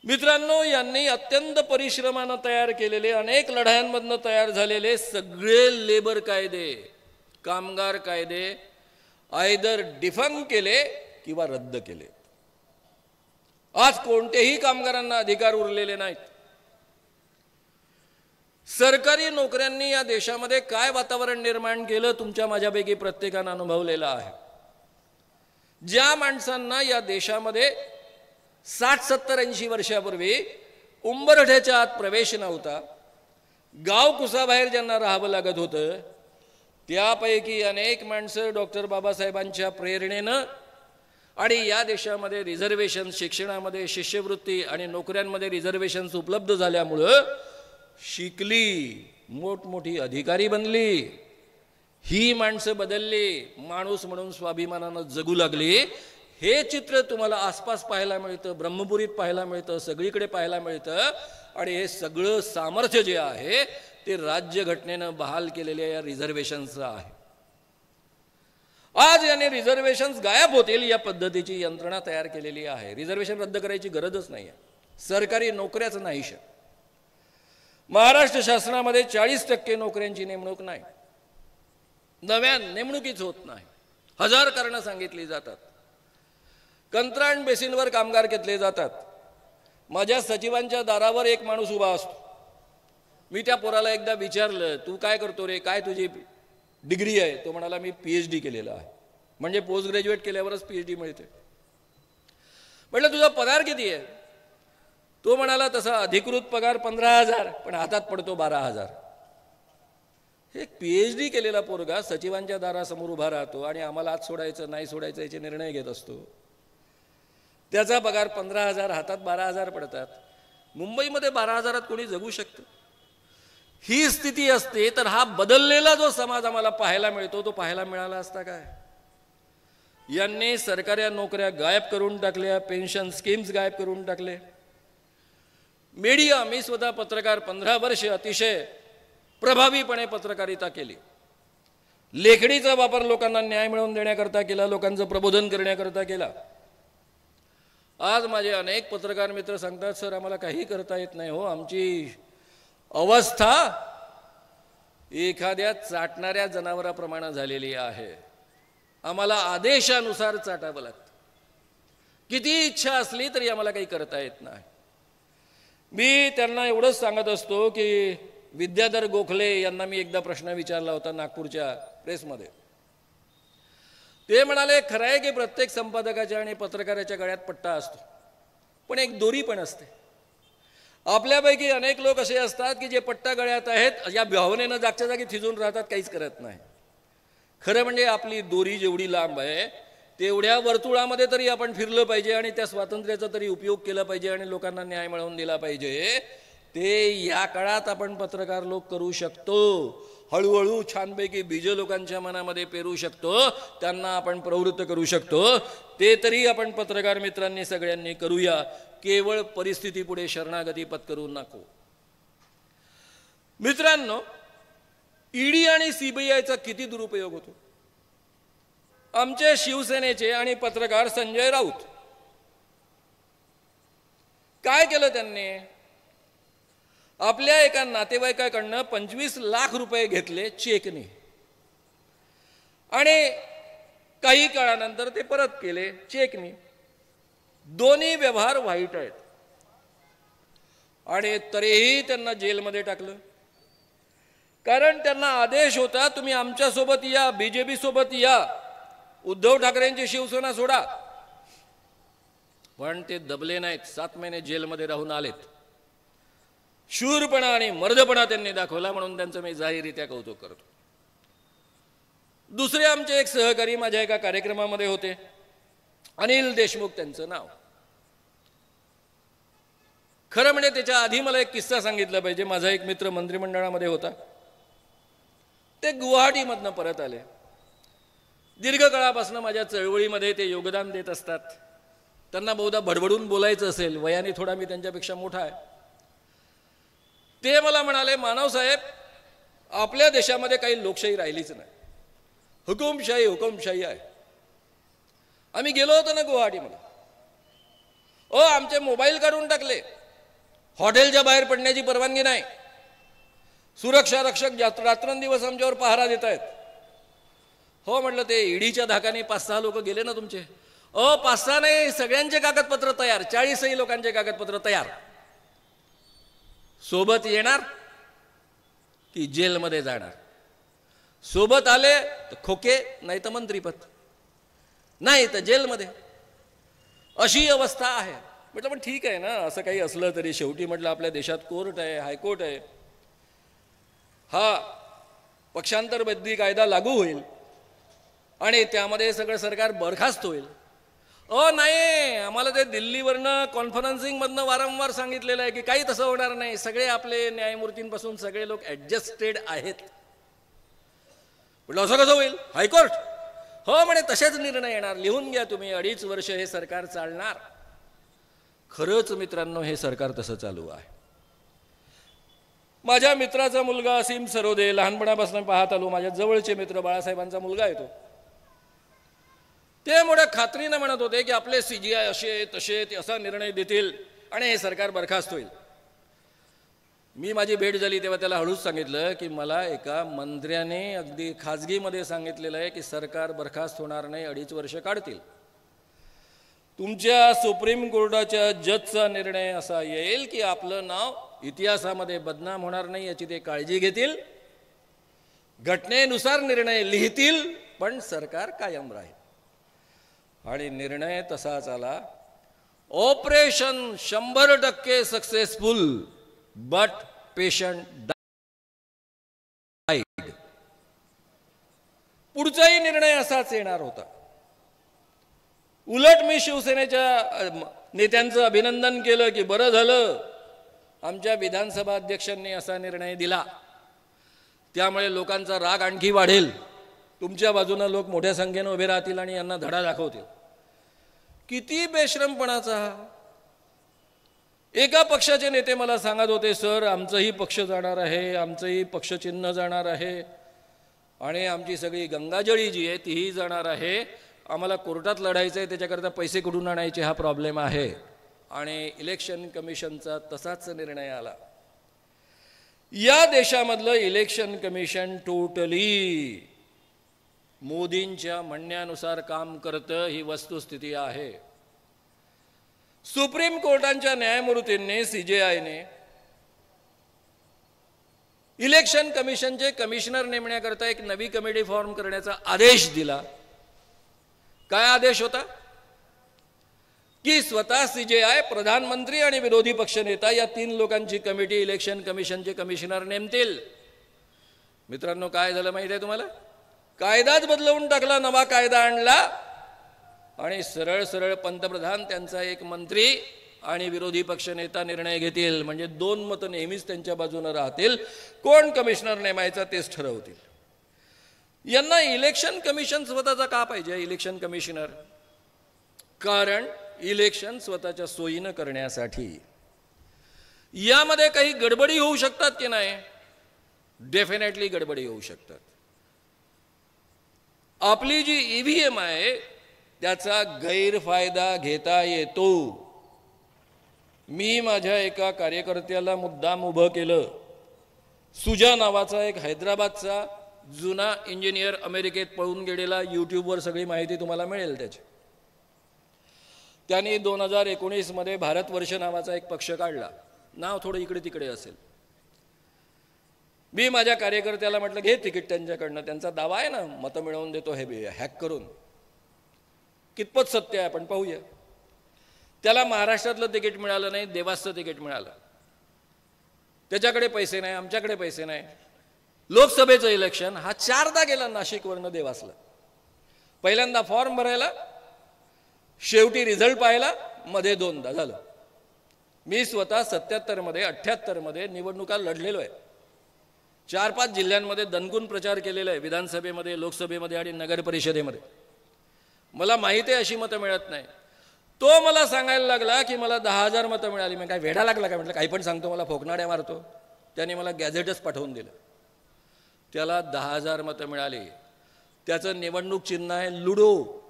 मित्रांनो, यांनी अत्यंत परिश्रमानं तयार केलेले, अनेक लढायांमधनं तयार झालेले सगळे लेबर कायदे, कामगार कायदे आयदर डिफंक केले किंवा रद्द केले. आज कोणतेही कामगारांना अधिकार उरलेले नाहीत. सरकारी नोकऱ्यांनी या देशामध्ये काय वातावरण निर्माण केलं तुमच्या माझ्यापैकी प्रत्येकानं अनुभवलेलं आहे. ज्या माणसांना या देशामध्ये 60-70-80 वर्षापूर्वी उंबरठ्याच्या आत प्रवेश नव्हता, गाव कुसाबाहेर ज्यांना राहावं लागत होतं, त्यापैकी अनेक माणसं डॉक्टर बाबासाहेबांच्या प्रेरणेनं आणि या देशामध्ये रिझर्वेशन, शिक्षणामध्ये शिष्यवृत्ती आणि नोकऱ्यांमध्ये रिझर्वेशन्स उपलब्ध झाल्यामुळं शिकली, मोठमोठी अधिकारी बनली. ही माणसं बदलली, माणूस म्हणून स्वाभिमानानं जगू लागली. हे चित्र तुम्हाला आसपास पाहायला मिळतं, ब्रह्मपुरीत पाहायला मिळतं, सगळीकडे पाहायला मिळतं. आणि हे सगळं सामर्थ्य जे आहे ते राज्यघटनेनं बहाल केलेल्या या रिझर्वेशन्सचं आहे. आज याने रिझर्वेशन्स गायब होतील या पद्धतीची यंत्रणा तयार केलेली आहे. रिझर्वेशन रद्द करायची गरजच नाही आहे. सरकारी नोकऱ्याच नाहीशा. महाराष्ट्र शासनामध्ये 40% नोकऱ्यांची नेमणूक नाही, नव्या नेमणुकीच होत नाही. 1000 कारणं सांगितली जातात. कंत्राट बेसिनवर कामगार घेतले जातात. माझ्या सचिवांच्या दारावर एक माणूस उभा असतो. मी त्या पोराला एकदा विचारलं, तू काय करतो रे, काय तुझी डिग्री आहे. तो म्हणाला, मी PhD केलेला आहे. म्हणजे पोस्ट ग्रॅज्युएट केल्यावरच PhD मिळते. म्हटलं, तुझा पगार किती आहे. तो म्हणाला, तसा अधिकृत पगार 15,000, पण हातात पडतो 12,000. हे PhD केलेला पोरगा सचिवांच्या दारासमोर उभा राहतो आणि आम्हाला आत सोडायचं नाही सोडायचं याचे निर्णय घेत असतो. त्याचा पगार 15,000, हातात 12,000 पडतात. मुंबईमध्ये 12,000 कोणी जगू शकतं. ही स्थिती असते तर हा बदललेला जो समाज आम्हाला पाहायला मिळतो तो पाहायला मिळाला असता काय. यांनी सरकारी नोकऱ्या गायब करून टाकल्या, पेन्शन स्कीम्स गायब करून टाकले. मीडिया, मी स्वतः पत्रकार, 15 वर्ष अतिशय प्रभावीपणे पत्रकारिता केली. लेखणीचा वापर लोकांना न्याय मिळवून देण्याकरता केला, लोकांचं प्रबोधन करण्याकरता केला. आज माझे अनेक पत्रकार मित्र सांगतात, सर आम्हाला काही करता येत नाही हो, आमची अवस्था एखाद्या चाटणाऱ्या जनावराप्रमाणे झालेली आहे. आम्हाला आदेशानुसार चाटावं लागतं. किती इच्छा असली तरी आम्हाला काही करता येत नाही. मी त्यांना एवढंच सांगत असतो की विद्याधर गोखले यांना मी एकदा प्रश्न विचारला होता नागपूरच्या प्रेसमध्ये. ते म्हणाले, खरं आहे की प्रत्येक संपादकाच्या आणि पत्रकाराच्या गळ्यात पट्टा असतो, पण एक दोरी पण असते. आपल्यापैकी अनेक लोक असे असतात की जे पट्टा गळ्यात आहेत या भावनेनं जागच्या जागी थिजून राहतात, काहीच करत नाही. खरं म्हणजे आपली दोरी जेवढी लांब आहे तेवढ्या वर्तुळामध्ये तरी आपण फिरलं पाहिजे आणि त्या स्वातंत्र्याचा तरी उपयोग केला पाहिजे आणि लोकांना न्याय मिळवून दिला पाहिजे. ते या काळात आपण पत्रकार लोक करू शकतो. हळूहळू छानपैकी बीज लोकांच्या मनामध्ये पेरू शकतो, त्यांना आपण प्रवृत्त करू शकतो, ते तरी आपण पत्रकार मित्रांनी सगळ्यांनी करूया. केवळ परिस्थितीपुढे शरणागती पत्करू नको. मित्रांनो, ईडी आणि सीबीआयचा किती दुरुपयोग होतो. आमचे शिवसेनेचे आणि पत्रकार संजय राऊत काय केलं त्यांनी? आपल्या एका नातेवाईकाकडनं 25 लाख रुपये घेतले चेकने आणि काही काळानंतर ते परत केले चेकने. दोन्ही व्यवहार वाईट आहेत आणि तरीही त्यांना जेलमध्ये टाकलं. कारण त्यांना आदेश होता, तुम्ही आमच्यासोबत या, बीजेपी सोबत या, उद्धव ठाकरेंची शिवसेना सोडा. पण ते दबले नाहीत. 7 महिने जेलमध्ये राहून आलेत. शूरपणा आणि मर्दपणा त्यांनी दाखवला, म्हणून त्यांचं मी जाहीररित्या कौतुक करतो. दुसरे आमचे एक सहकारी माझ्या एका कार्यक्रमामध्ये होते, अनिल देशमुख त्यांचं नाव. खरं म्हणजे त्याच्या आधी मला एक किस्सा सांगितला पाहिजे. माझा एक मित्र मंत्रिमंडळामध्ये होता. ते गुवाहाटीमधनं परत आले. दीर्घकाळापासून माझ्या चळवळीमध्ये ते योगदान देत असतात. त्यांना बहुधा बडबडून बोलायचं असेल, वयाने थोडा मी त्यांच्यापेक्षा मोठा आहे. ते मला म्हणाले, मानव साहेब, आपल्या देशामध्ये काही लोकशाही राहिलीच नाही, हुकुमशाही आहे. आम्ही गेलो होतो ना गुवाहाटीमध्ये, आमचे मोबाईल काढून टाकले, हॉटेलच्या बाहेर पडण्याची परवानगी नाही, सुरक्षा रक्षक रात्रंदिवस आमच्यावर पहारा देत आहेत. हो म्हटलं, ते ईडीच्या धाकाने 5-6 लोक गेले ना तुमचे. 5-6 नाही, सगळ्यांचे कागदपत्र तयार, 40ही लोकांचे कागदपत्र तयार. सोबत येणार की जेलमध्ये जाणार. सोबत आले तर खोके, नाही तर मंत्रीपद, नाही तर जेलमध्ये. अशी अवस्था आहे. म्हटलं पण ठीक आहे ना, असं काही असलं तरी शेवटी म्हटलं आपल्या देशात कोर्ट आहे, हायकोर्ट आहे. हा पक्षांतर बदली कायदा लागू होईल आणि त्यामध्ये सगळं सरकार बरखास्त होईल. नाही, आम्हाला ते दिल्लीवरनं कॉन्फरन्सिंगमधनं वारंवार सांगितलेलं आहे की काही तसं होणार नाही, सगळे आपले न्यायमूर्तींपासून सगळे लोक ॲडजस्टेड आहेत. म्हटलं असं कसं होईल? हायकोर्ट? हो म्हणे, तसेच निर्णय येणार, लिहून घ्या तुम्ही, 2.5 वर्ष हे सरकार चालणार. खरंच मित्रांनो, हे सरकार तसं चालू आहे. माझ्या मित्राचा मुलगा असीम सरोदे, लहानपणापासून पाहत आलो, माझ्या जवळचे मित्र बाळासाहेबांचा मुलगा आहे तो. ते मोठ्या खात्रीनं म्हणत होते की आपले सीजीआय असे तसे ते असा निर्णय देतील आणि हे सरकार बरखास्त होईल. मी माझी भेट झाली तेव्हा त्याला हळूच सांगितलं की मला एका मंत्र्याने अगदी खाजगीमध्ये सांगितलेलं आहे की सरकार बरखास्त होणार नाही, 2.5 वर्ष काढतील. तुमच्या सुप्रीम कोर्टाच्या जजचा निर्णय असा येईल की आपलं नाव इतिहासामध्ये बदनाम होणार नाही याची ते काळजी घेतील, घटनेनुसार निर्णय लिहितील, पण सरकार कायम राहील. आणि निर्णय तसाच आला. Operation 100% successful, but patient died. पुढचाही निर्णय असाच येणार होता. उलट मी शिवसेनेच्या नेत्यांचं अभिनंदन केलं की बरं झालं आमच्या विधानसभा अध्यक्षांनी असा निर्णय दिला, त्यामुळे लोकांचा राग आणखी वाढेल, तुमच्या बाजूने लोक मोठ्या संख्येने उभे राहतील आणि यांना धडा दाखवतील. किती बेशरमपणाचा. एका पक्षाचे नेते मला सांगत होते, सर आमचंही पक्ष जाणार आहे, आमचंही पक्षचिन्ह जाणार आहे आणि आमची सगळी गंगाजळी जी आहे तीही जाणार आहे, आम्हाला कोर्टात लढायचं आहे, त्याच्याकरता पैसे कुठून आणायचे हा प्रॉब्लेम आहे. आणि इलेक्शन कमिशनचा तसाच निर्णय आला. या देशामधलं इलेक्शन कमिशन टोटली मोदींच्या म्हणण्यानुसार काम करतं, ही वस्तुस्थिती आहे. सुप्रीम कोर्टाच्या न्यायमूर्तींनी सीजेआयने इलेक्शन कमिशनचे कमिशनर नेमण्याकरता एक नवी कमिटी फॉर्म करण्याचा आदेश दिला. काय आदेश होता? की स्वतः सीजेआय, प्रधानमंत्री आणि विरोधी पक्षनेता या 3 लोकांची कमिटी इलेक्शन कमिशनचे कमिशनर नेमतील. मित्रांनो, काय झालं माहिती आहे तुम्हाला? कायदाच बदलवून टाकला, नवा कायदा आणला आणि सरळ सरळ पंतप्रधान, त्यांचा एक मंत्री आणि विरोधी पक्षनेता निर्णय घेतील, म्हणजे 2 मतं नेहमीच त्यांच्या बाजूने राहतील. कोण कमिशनर नेमायचा तेच ठरवतील. यांना इलेक्शन कमिशन स्वतःचा का पाहिजे, इलेक्शन कमिशनर? कारण इलेक्शन स्वतःच्या सोयीनं करण्यासाठी. यामध्ये काही गडबडी होऊ शकतात की नाही? डेफिनेटली गडबडी होऊ शकतात. आपली जी ईव्हीएम आहे त्याचा गैरफायदा घेता येतो. मी माझ्या एका कार्यकर्त्याला मुद्दाम उभं केलं. सुजा नावाचा एक हैदराबादचा जुना इंजिनियर, अमेरिकेत पळून गेलेला, यूट्यूबवर सगळी माहिती तुम्हाला मिळेल त्याची. त्यांनी 2019 मध्ये भारतवर्ष नावाचा एक पक्ष काढला. नाव थोडं इकडे तिकडे असेल. मी माझ्या कार्यकर्त्याला म्हटलं घे तिकीट त्यांच्याकडनं, त्यांचा दावा आहे ना मतं मिळवून देतो हे हॅक करून. कितपत सत्य आहे आपण पाहूया. त्याला महाराष्ट्रातलं तिकीट मिळालं नाही, देवासचं तिकीट मिळालं. त्याच्याकडे पैसे नाही, आमच्याकडे पैसे नाही. लोकसभेचं इलेक्शन हा 4दा गेला नाशिकवरनं देवासला. पहिल्यांदा फॉर्म भरायला, शेवटी रिझल्ट पाहायला, मध्ये 2दा झालं. मी स्वतः 77 मध्ये 78 मध्ये निवडणुका लढलेलो आहे. 4-5 जिल्ह्यांमध्ये दणकून प्रचार केलेला आहे, विधानसभेमध्ये, लोकसभेमध्ये आणि नगर परिषदेमध्ये. मला माहिती आहे अशी मतं मिळत नाही. तो मला सांगायला लागला की मला 10,000 मतं मिळाली. मी काय वेडा लागला काय? म्हटलं काही पण सांगतो, मला फोकनाड्या मारतो. त्याने मला गॅझेटच पाठवून दिलं. त्याला 10,000 मतं मिळाली. त्याचं निवडणूक चिन्ह आहे लुडो.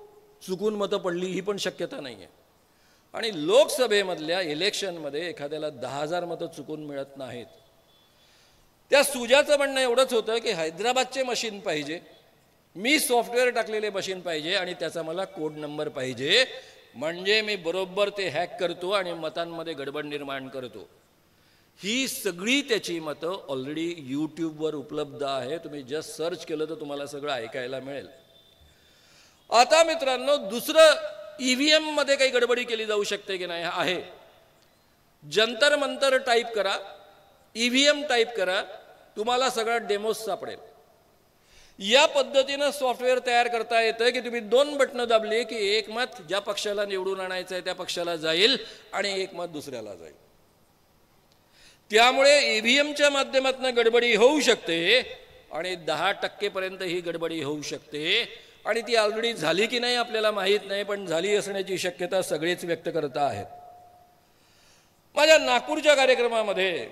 चुकून मतं पडली ही पण शक्यता नाही आहे. आणि लोकसभेमधल्या इलेक्शनमध्ये एखाद्याला 10,000 मतं चुकून मिळत नाहीत. त्या सुजाचं म्हणणं एवढंच होतं की हैदराबादचे मशीन पाहिजे, मी सॉफ्टवेअर टाकलेले मशीन पाहिजे आणि त्याचा मला कोड नंबर पाहिजे, म्हणजे मी बरोबर ते हॅक करतो आणि मतांमध्ये गडबड निर्माण करतो. ही सगळी त्याची मतं ऑलरेडी यूट्यूबवर उपलब्ध आहे. तुम्ही जस्ट सर्च केलं तर तुम्हाला सगळं ऐकायला मिळेल. आता मित्रांनो, दुसरं ईव्हीएम मध्ये काही गडबडी केली जाऊ शकते की नाही आहे. जंतर मंतर टाईप करा, ईव्हीएम टाईप करा, तुम्हाला सगळा डेमोस सापडेल. या पद्धतीनं सॉफ्टवेअर तयार करता येतं की तुम्ही 2 बटणं दाबली की एक मत ज्या पक्षाला निवडून आणायचं आहे त्या पक्षाला जाईल आणि एक मत दुसऱ्याला जाईल. त्यामुळे ईव्हीएमच्या माध्यमातून गडबडी होऊ शकते आणि 10% पर्यंत ही गडबडी होऊ शकते. आणि ती ऑलरेडी झाली की नाही आपल्याला माहीत नाही, पण झाली असण्याची शक्यता सगळेच व्यक्त करत आहेत. माझ्या नागपूरच्या कार्यक्रमामध्ये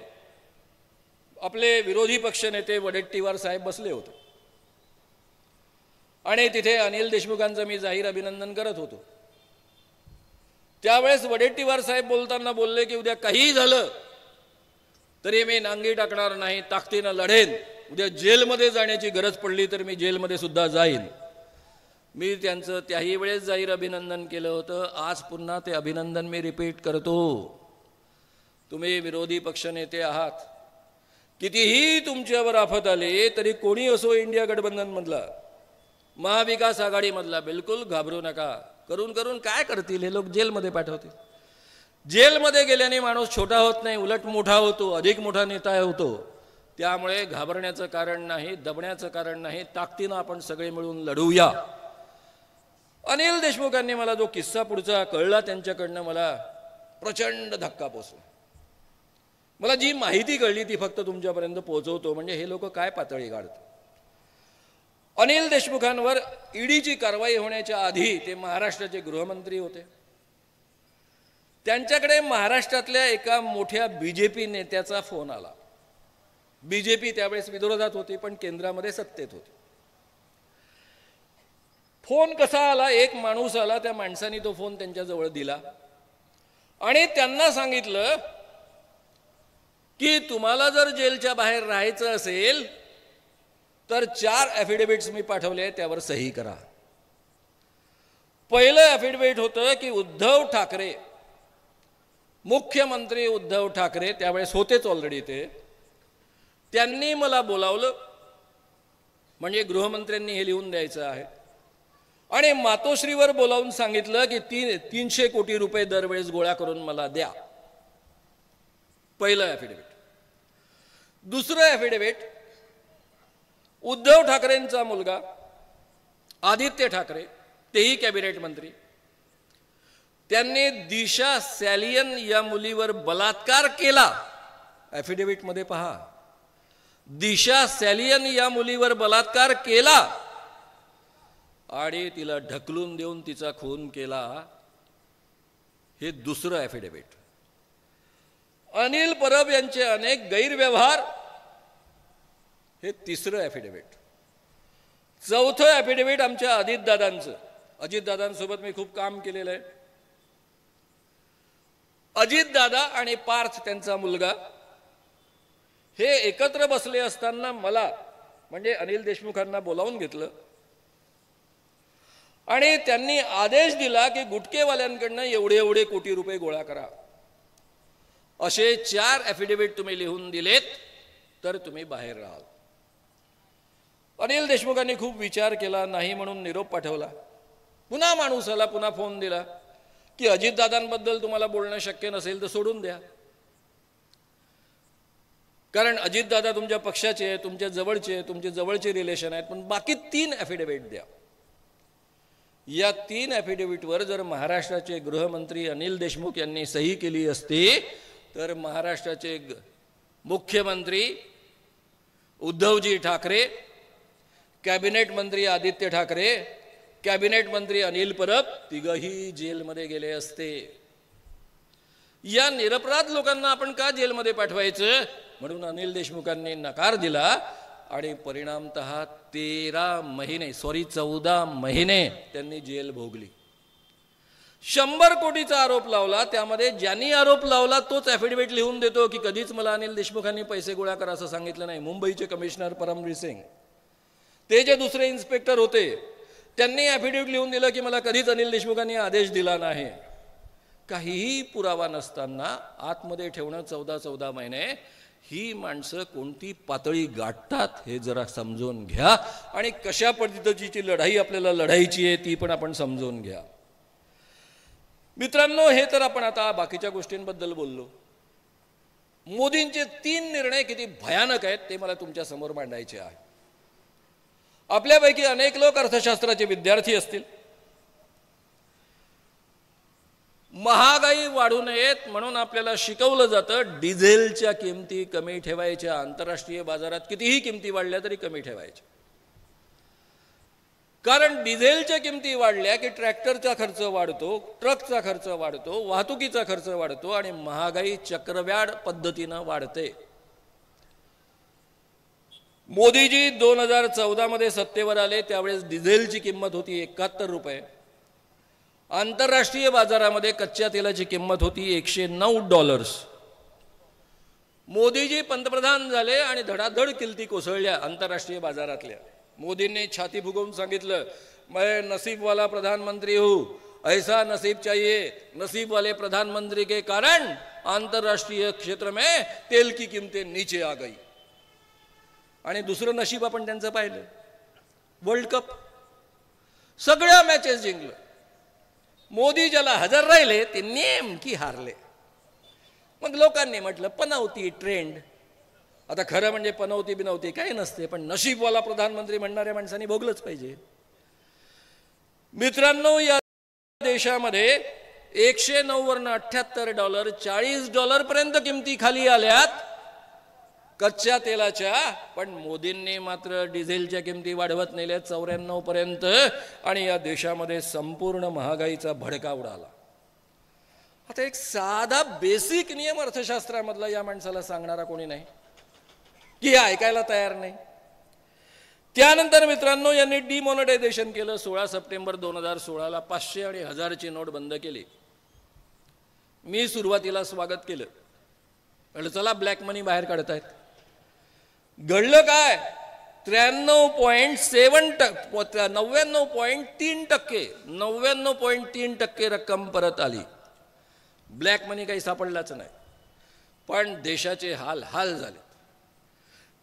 आपले विरोधी पक्षनेते वडेट्टीवार साहेब बसले होते आणि तिथे अनिल देशमुखांचं मी जाहीर अभिनंदन करत होतो. त्यावेळेस वडेट्टीवार साहेब बोलताना बोलले की उद्या काही झालं तरी मी नांगी टाकणार नाही, ताकदीनं लढेन. उद्या जेलमध्ये जाण्याची गरज पडली तर मी जेलमध्ये सुद्धा जाईन. मी त्यांचं त्याही वेळेस जाहीर अभिनंदन केलं होतं. आज पुन्हा ते अभिनंदन मी रिपीट करतो. तुम्ही विरोधी पक्षनेते आहात, कितीही तुमच्यावर आफत आली तरी कोणी असो इंडिया गठबंधनमधला, महाविकास आघाडीमधला, बिलकुल घाबरू नका. करून करून काय करतील हे लोक? जेलमध्ये पाठवतील. जेलमध्ये गेल्याने माणूस छोटा होत नाही, उलट मोठा होतो, अधिक मोठा नेता होतो. त्यामुळे घाबरण्याचं कारण नाही, दबण्याचं कारण नाही. ताकदीनं आपण सगळे मिळून लढूया. अनिल देशमुखांनी मला जो किस्सा पुढचा कळला त्यांच्याकडनं मला प्रचंड धक्का पोचला. मला जी माहिती कळली ती फक्त तुमच्यापर्यंत पोहोचवतो, म्हणजे हे लोक काय पातळी काढतात. अनिल देशमुखांवर ईडीची कारवाई होण्याच्या आधी ते महाराष्ट्राचे गृहमंत्री होते. त्यांच्याकडे महाराष्ट्रातल्या एका मोठ्या बीजेपी नेत्याचा फोन आला. बीजेपी त्यावेळेस विरोधात होती पण केंद्रामध्ये सत्तेत होती. फोन कसा आला? एक माणूस आला, त्या माणसाने तो फोन त्यांच्याजवळ दिला आणि त्यांना सांगितलं की तुम्हाला जर जेलच्या बाहेर राहायचं असेल तर 4 ॲफिडेव्हिट्स मी पाठवले, त्यावर सही करा. पहिलं ॲफिडेव्हिट होतं की उद्धव ठाकरे, मुख्यमंत्री उद्धव ठाकरे त्यावेळेस होतेच ऑलरेडी, त्यांनी मला बोलावलं, म्हणजे गृहमंत्र्यांनी हे लिहून द्यायचं आहे, आणि मातोश्रीवर बोलावून सांगितलं की 300 कोटी रुपये दरवेळेस गोळा करून मला द्या. पहिलं ॲफिडेव्हिट. दुसरं ॲफिडेव्हिट, उद्धव ठाकरेंचा मुलगा आदित्य ठाकरे, तेही कॅबिनेट मंत्री, त्यांनी दिशा सॅलियन या मुलीवर बलात्कार केला. ॲफिडेव्हिटमध्ये पहा, दिशा सॅलियन या मुलीवर बलात्कार केला आणि तिला ढकलून देऊन तिचा खून केला. हे दुसरं ॲफिडेव्हिट. अनिल परब यांचे अनेक गैरव्यवहार, हे तिसरं ॲफिडेव्हिट. चौथं ॲफिडेव्हिट आमच्या अजितदादांचं. अजितदादांसोबत मी खूप काम केलेलं आहे. अजितदादा आणि पार्थ त्यांचा मुलगा हे एकत्र बसले असताना मला म्हणजे अनिल देशमुखांना बोलावून घेतलं आणि त्यांनी आदेश दिला की गुटखेवाल्यांकडनं एवढे एवढे कोटी रुपये गोळा करा. असे 4 ॲफिडेव्हिट तुम्ही लिहून दिलेत तर तुम्ही बाहेर राहाल. अनिल देशमुखांनी खूप विचार केला, नाही म्हणून निरोप पाठवला. पुन्हा माणूस आला, पुन्हा फोन दिला की अजितदादांबद्दल तुम्हाला बोलणं शक्य नसेल तर सोडून द्या, कारण अजितदादा तुमच्या पक्षाचे आहे, तुमच्या जवळचे, तुमचे जवळचे रिलेशन आहेत, पण बाकी 3 ॲफिडेव्हिट द्या. या 3 ॲफिडेव्हिटवर जर महाराष्ट्राचे गृहमंत्री अनिल देशमुख यांनी सही केली असती तर महाराष्ट्राचे मुख्यमंत्री उद्धवजी ठाकरे, कॅबिनेट मंत्री आदित्य ठाकरे, कॅबिनेट मंत्री अनिल परब तिघही जेलमध्ये गेले असते. या निरपराध लोकांना आपण का जेलमध्ये पाठवायचं म्हणून अनिल देशमुखांनी नकार दिला आणि परिणामतः 14 महिने त्यांनी जेल भोगली. 100 कोटीचा आरोप लावला. त्यामध्ये ज्यांनी आरोप लावला तोच ॲफिडेव्हिट लिहून देतो की कधीच मला अनिल देशमुखांनी पैसे गोळा करा असं सांगितलं नाही. मुंबईचे कमिशनर परमवीर सिंग, ते जे दुसरे इन्स्पेक्टर होते, त्यांनी ॲफिडेव्हिट लिहून दिलं की मला कधीच अनिल देशमुखांनी आदेश दिला नाही. काहीही पुरावा नसताना आतमध्ये ठेवणं 14 महिने, ही माणसं कोणती पातळी गाठतात हे जरा समजून घ्या आणि कशा पद्धतीची लढाई आपल्याला लढायची आहे ती पण आपण समजून घ्या. मित्रांनो, हे तर आपण आता बाकीच्या गोष्टींबद्दल बोललो. मोदींचे 3 निर्णय किती भयानक आहेत ते मला तुमच्या समोर मांडायचे आहे. आपल्यापैकी अनेक लोक अर्थशास्त्राचे विद्यार्थी असतील. महागाई वाढू नयेत म्हणून आपल्याला शिकवलं जातं डिझेलच्या किमती कमी ठेवायच्या, आंतरराष्ट्रीय बाजारात कितीही किमती वाढल्या तरी कमी ठेवायच्या. कारण डिझेलच्या किमती वाढल्या की ट्रॅक्टरचा खर्च वाढतो, ट्रकचा खर्च वाढतो, वाहतुकीचा खर्च वाढतो आणि महागाई चक्रव्याढ पद्धतीनं वाढते. मोदीजी 2014 मध्ये सत्तेवर आले त्यावेळेस डिझेलची किंमत होती 71 रुपये. आंतरराष्ट्रीय बाजारामध्ये कच्च्या तेलाची किंमत होती $109. मोदीजी पंतप्रधान झाले आणि धडाधड किमती कोसळल्या आंतरराष्ट्रीय बाजारातल्या. मोदींनी छाती फुगवून सांगितलं, मैं नसीब वाला प्रधानमंत्री हूँ, ऐसा नसीब चाहिए, नसीब वाले प्रधानमंत्री के कारण आंतरराष्ट्रीय क्षेत्र में तेल की कीमतें नीचे आ गई. आणि दुसरं नशीब आपण त्यांचं पाहिलं, वर्ल्ड कप. सगळ्या मॅचेस जिंकलं. मोदी ज्याला हजर राहिले ते नेमकी हारले. मग लोकांनी म्हटलं पनवती ट्रेंड. आता खरं म्हणजे पनवती बिनवती काही नसते, पण नशीबवाला प्रधानमंत्री म्हणणाऱ्या माणसांनी भोगलंच पाहिजे. मित्रांनो, या देशामध्ये 109 वरनं $78, $40 पर्यंत किमती खाली आल्यात कच्च्या तेलाच्या, पण मोदींनी मात्र डिझेलच्या किमती वाढवत नेल्या 94 पर्यंत आणि या देशामध्ये संपूर्ण महागाईचा भडका उडाला. आता एक साधा बेसिक नियम अर्थशास्त्रामधला या माणसाला सांगणारा कोणी नाही की ऐकायला तयार नाही. त्यानंतर मित्रांनो, यांनी डिमॉनिटायझेशन केलं. 16 सप्टेंबर 2016ला 500 आणि 1000ची नोट बंद केली. मी सुरुवातीला स्वागत केलं, म्हणलं चला ब्लॅक मनी बाहेर काढतायत. घडलं काय, 99.3% रक्कम परत आली. ब्लॅक मनी काही सापडलाच नाही, पण देशाचे हाल झाले.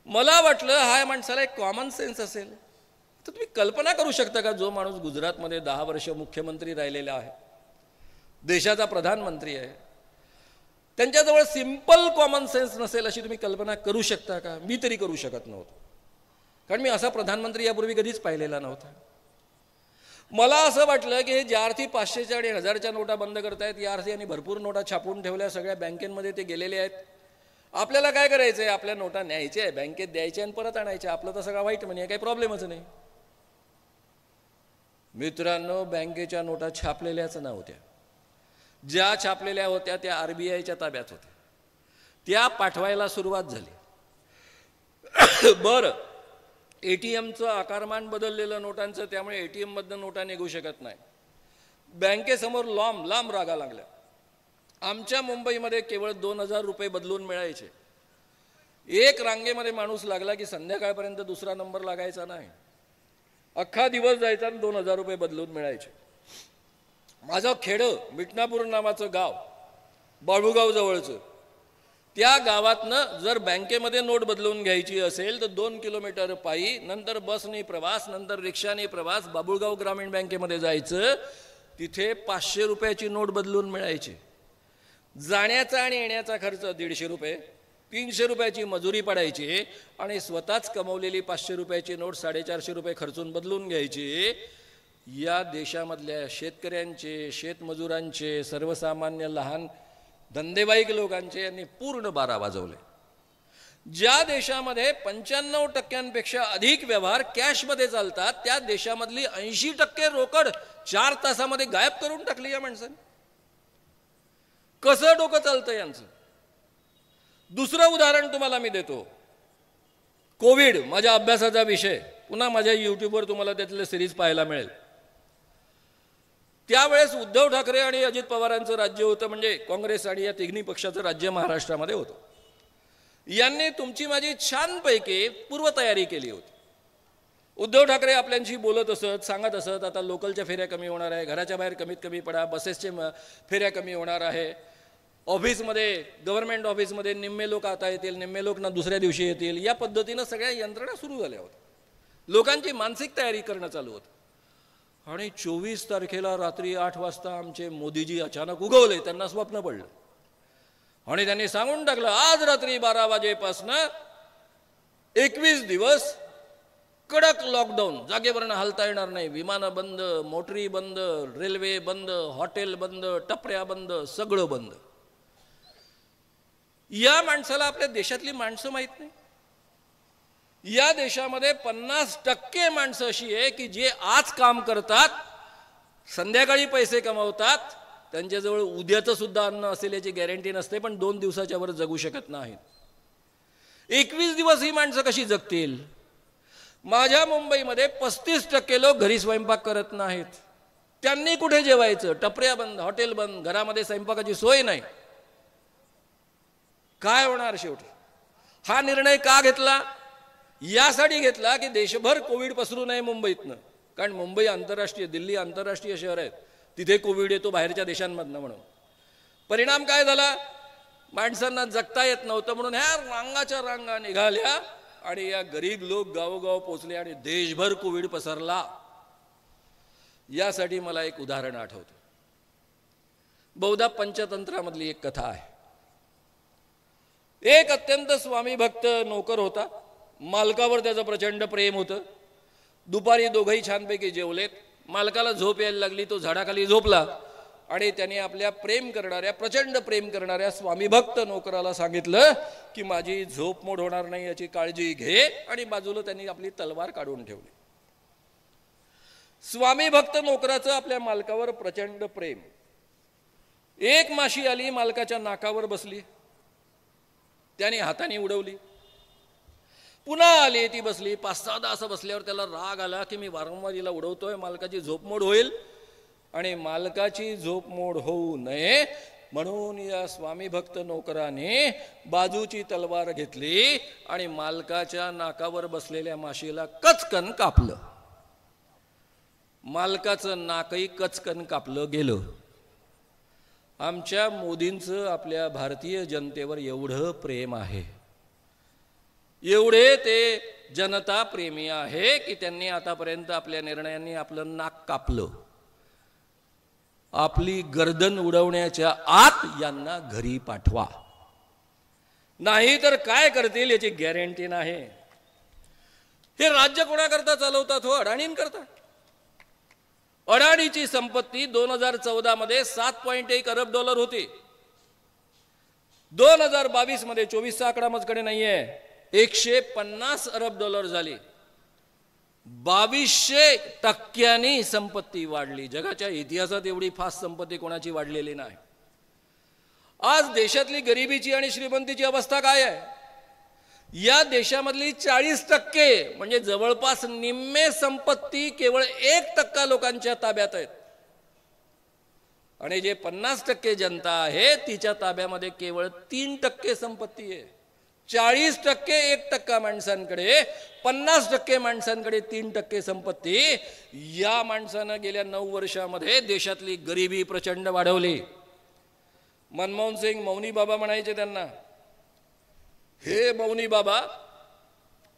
मला वाटलं हा माणसाला एक कॉमन सेन्स असेल. तर तुम्ही कल्पना करू शकता का, जो माणूस गुजरातमध्ये 10 वर्ष मुख्यमंत्री राहिलेला आहे, देशाचा प्रधानमंत्री आहे, त्यांच्याजवळ सिंपल कॉमन सेन्स नसेल अशी तुम्ही कल्पना करू शकता का? मी तरी करू शकत नव्हतो, कारण मी असा प्रधानमंत्री यापूर्वी कधीच पाहिलेला नव्हता. मला असं वाटलं की हे ज्या अर्थी 500च्या आणि 1000च्या नोटा बंद करतायत, या अर्थी यांनी भरपूर नोटा छापून ठेवल्या, सगळ्या बँकेमध्ये ते गेलेले आहेत. आपल्याला काय करायचंय, आपल्या नोटा न्यायच्या बँकेत द्यायच्या आणि परत आणायच्या, आपलं तर सगळा वाईट म्हणजे काही प्रॉब्लेमच नाही. मित्रांनो, बँकेच्या नोटा छापलेल्याच नव्हत्या. ज्या छापलेल्या होत्या त्या RBIच्या ताब्यात होत्या, त्या पाठवायला सुरुवात झाली. बरं, ATMचं आकारमान बदललेलं नोटांचं, त्यामुळे ATM मधनं नोटा निघू शकत नाही. बँकेसमोर लांब लांब रागा लागल्या. आमच्या मुंबईमध्ये केवळ 2000 रुपये बदलून मिळायचे. एक रांगेमध्ये माणूस लागला की संध्याकाळपर्यंत दुसरा नंबर लागायचा नाही. अख्खा दिवस जायचा आणि 2000 रुपये बदलून मिळायचे. माझं खेडं, मिटनापूर नावाचं गाव, बाळूगाव जवळचं, त्या गावातनं जर बँकेमध्ये नोट बदलून घ्यायची असेल तर 2 किलोमीटर पायी, नंतर बसने प्रवास, नंतर रिक्षाने प्रवास, बाबुळगाव ग्रामीण बँकेमध्ये जायचं. तिथे 500 रुपयाची नोट बदलून मिळायची. जाण्याचा आणि येण्याचा खर्च 150 रुपये, 300 रुपयाची मजुरी पडायची आणि स्वतःच कमवलेली 500 रुपयाची नोट 450 रुपये खर्चून बदलून घ्यायची. या देशामधल्या शेतकऱ्यांचे, शेतमजुरांचे, सर्वसामान्य लहान धंदेवाईक लोकांचे यांनी पूर्ण बारा वाजवले. ज्या देशामध्ये 95% अधिक व्यवहार कॅशमध्ये चालतात, त्या देशामधली 80% रोकड 4 तासामध्ये गायब करून टाकली या माणसाने. कसं डोकं चालतं यांचं? दुसरं उदाहरण तुम्हाला मी देतो. कोविड, माझ्या अभ्यासाचा विषय, पुन्हा माझ्या यूट्यूबवर तुम्हाला त्यातले सिरीज पाहायला मिळेल. त्यावेळेस उद्धव ठाकरे आणि अजित पवारांचं राज्य होतं, म्हणजे काँग्रेस आणि या तिन्ही पक्षाचं राज्य महाराष्ट्रामध्ये होतं. यांनी तुमची माझी छानपैकी पूर्वतयारी केली होती. उद्धव ठाकरे आपल्याशी बोलत असत, सांगत असत, आता लोकलच्या फेऱ्या कमी होणार आहे, घराच्या बाहेर कमीत कमी पडा, बसेसचे फेऱ्या कमी होणार आहे, ऑफिसमध्ये, गव्हर्नमेंट ऑफिसमध्ये निम्मे लोक आता येतील, निम्मे लोक ना दुसऱ्या दिवशी येतील. या पद्धतीनं सगळ्या यंत्रणा सुरू झाल्या होत्या. लोकांची मानसिक तयारी करणं चालू होतं. आणि 24 तारखेला रात्री 8 वाजता आमचे मोदीजी अचानक उगवले. त्यांना स्वप्न पडलं आणि त्यांनी सांगून टाकलं, आज रात्री 12 वाजेपासून 21 दिवस कडक लॉकडाऊन, जागेवरनं हलता येणार नाही, विमानं बंद, मोटरी बंद, रेल्वे बंद, हॉटेल बंद, टपऱ्या बंद, सगळं बंद. या माणसाला आपल्या देशातली माणसं माहीत नाही. या देशामध्ये 50% माणसं अशी आहे की जे आज काम करतात, संध्याकाळी पैसे कमवतात, त्यांच्याजवळ उद्याचं सुद्धा अन्न असेल याची गॅरंटी नसते, पण 2 दिवसाच्या वर जगू शकत नाहीत. 21 दिवस ही माणसं कशी जगतील? माझ्या मुंबईमध्ये 35% लोक घरी स्वयंपाक करत नाहीत. त्यांनी कुठे जेवायचं? टपऱ्या बंद, हॉटेल बंद, घरामध्ये स्वयंपाकाची सोय नाही. काय होणार शेवटी? हा निर्णय का घेतला? यासाठी घेतला की देशभर कोविड पसरू नये मुंबईतनं, कारण मुंबई आंतरराष्ट्रीय, दिल्ली आंतरराष्ट्रीय शहर आहेत, तिथे कोविड येतो बाहेरच्या देशांमधनं. म्हणून परिणाम काय झाला? माणसांना जगता येत नव्हतं म्हणून ह्या रांगाच्या रांगा निघाल्या आणि या गरीब लोक गावोगाव पोचले आणि देशभर कोविड पसरला. यासाठी मला एक उदाहरण आठवतं. बहुधा पंचतंत्रामधली एक कथा आहे. एक अत्यंत स्वामी भक्त नोकर होता. मालकावर त्याचं प्रचंड प्रेम होतं. दुपारी दोघंही छानपैकी जेवलेत. मालकाला झोप यायला लागली. तो झाडाखाली झोपला आणि त्याने आपल्या प्रचंड प्रेम करणाऱ्या स्वामी भक्त नोकराला सांगितलं की माझी झोप मोड होणार नाही याची काळजी घे, आणि बाजूला त्यांनी आपली तलवार काढून ठेवली. स्वामी भक्त नोकराचं आपल्या मालकावर प्रचंड प्रेम. एक माशी आली, मालकाच्या नाकावर बसली, त्याने हाताने उडवली. पुन्हा आली, ती बसली. 5-6दा असं बसल्यावर त्याला राग आला की मी वारंवार हिला उडवतोय, मालकाची झोपमोड होईल, आणि मालकाची झोपमोड होऊ नये म्हणून या स्वामी भक्त नोकराने बाजूची तलवार घेतली आणि मालकाच्या नाकावर बसलेल्या माशीला कचकन कापलं. मालकाचं नाकही कचकन कापलं गेलं. आमच्या मोदींचं आपल्या भारतीय जनतेवर एवढं प्रेम आहे, एवढे ते जनता प्रेमी आहे की त्यांनी आतापर्यंत आपल्या निर्णयांनी आपलं नाक कापलं. आपली गर्दन उडवण्याच्या आत यांना घरी पाठवा, नाही तर काय करतील याची गॅरंटी नाही. हे राज्य कोणाकरता चालवतात? हो, अडाणींकरता. अडाणीची संपत्ती 2014 मध्ये $7.1 अरब होती. 2022 मध्ये 24चा आकडा माझ्याकडे नाहीये, $150 अरब झाली. 2200% संपत्ती वाढली. जगाच्या इतिहासात एवढी फास्ट संपत्ती कोणाची वाढलेली नाही. आज देशातली गरिबीची आणि श्रीमंतीची अवस्था काय आहे? या देशामधली 40% म्हणजे जवळपास निम्मे संपत्ती केवळ 1% लोकांच्या ताब्यात आहेत. आणि जे 50% जनता आहे तिच्या ताब्यामध्ये केवळ 3% संपत्ती आहे. 40% 1% माणसांकडे, 50% माणसांकडे 3% संपत्ती. या माणसानं गेल्या 9 वर्षामध्ये देशातली गरिबी प्रचंड वाढवली. मनमोहन सिंग मौनी बाबा म्हणायचे त्यांना. हे मौनी बाबा,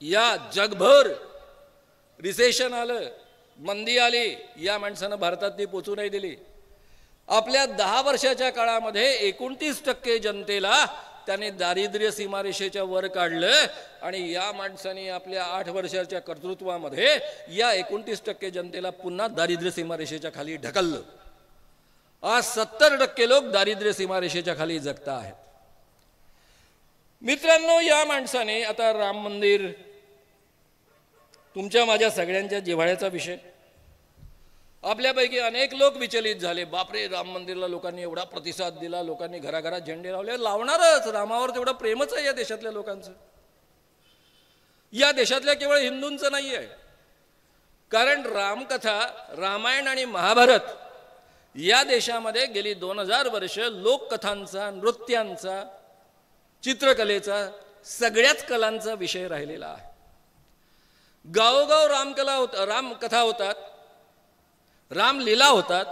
या जगभर रिसेशन आलं, मंदी आली, या माणसानं भारतात ती पोचू नाही दिली. आपल्या 10 वर्षाच्या काळामध्ये 29% जनतेला त्याने दारिद्र्य सीमारेषेच्या वर काढलं. आणि या माणसाने आपल्या 8 वर्षाच्या कर्तृत्वामध्ये या 29% जनतेला पुन्हा दारिद्र्य सीमारेषेच्या खाली ढकललं. आज 70% लोक दारिद्र्य सीमारेषेच्या खाली जगत आहेत. मित्रांनो, या माणसाने आता राम मंदिर तुमच्या माझ्या सगळ्यांच्या जिव्हाळ्याचा विषय. आपल्यापैकी अनेक लोक विचलित झाले. बापरे, राम मंदिरला लोकांनी एवढा प्रतिसाद दिला, लोकांनी घराघरात झेंडे लावले. लावणारच, रामावर तेवढं प्रेमच आहे या देशातल्या लोकांचं. या देशातल्या केवळ हिंदूंचं नाही आहे. कारण रामकथा, रामायण आणि महाभारत या देशामध्ये गेली 2000 वर्ष लोककथांचा, नृत्यांचा, चित्रकलेचा, सगळ्याच कलांचा विषय राहिलेला आहे. गावोगाव रामकथा होतात, रामलीला होतात.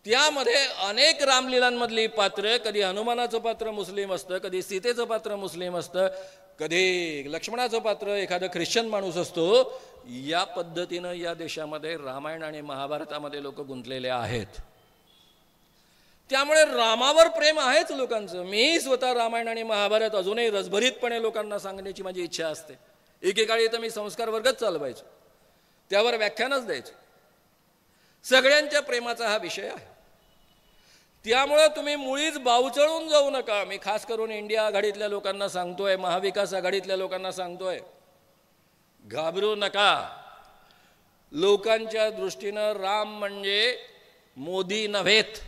त्यामध्ये अनेक रामलीलांमधली पात्र, कधी हनुमानाचं पात्र मुस्लिम असतं, कधी सीतेचं पात्र मुस्लिम असतं, कधी लक्ष्मणाचं पात्र एखादं ख्रिश्चन माणूस असतो. या पद्धतीनं या देशामध्ये रामायण आणि महाभारतामध्ये लोक गुंतलेले आहेत. त्यामुळे रामावर प्रेम आहेच लोकांचं. मीही स्वतः रामायण आणि महाभारत अजूनही रसभरीतपणे लोकांना सांगण्याची माझी इच्छा असते. एकेकाळी तर मी संस्कार वर्गच चालवायचो, त्यावर व्याख्यानच द्यायचो. सगळ्यांच्या प्रेमाचा हा विषय आहे. त्यामुळे तुम्ही मुळीच बावचळून जाऊ नका. मी खास करून इंडिया आघाडीतल्या लोकांना सांगतोय, महाविकास आघाडीतल्या लोकांना सांगतोय, घाबरू नका. लोकांच्या दृष्टीनं राम म्हणजे मोदी नव्हेत.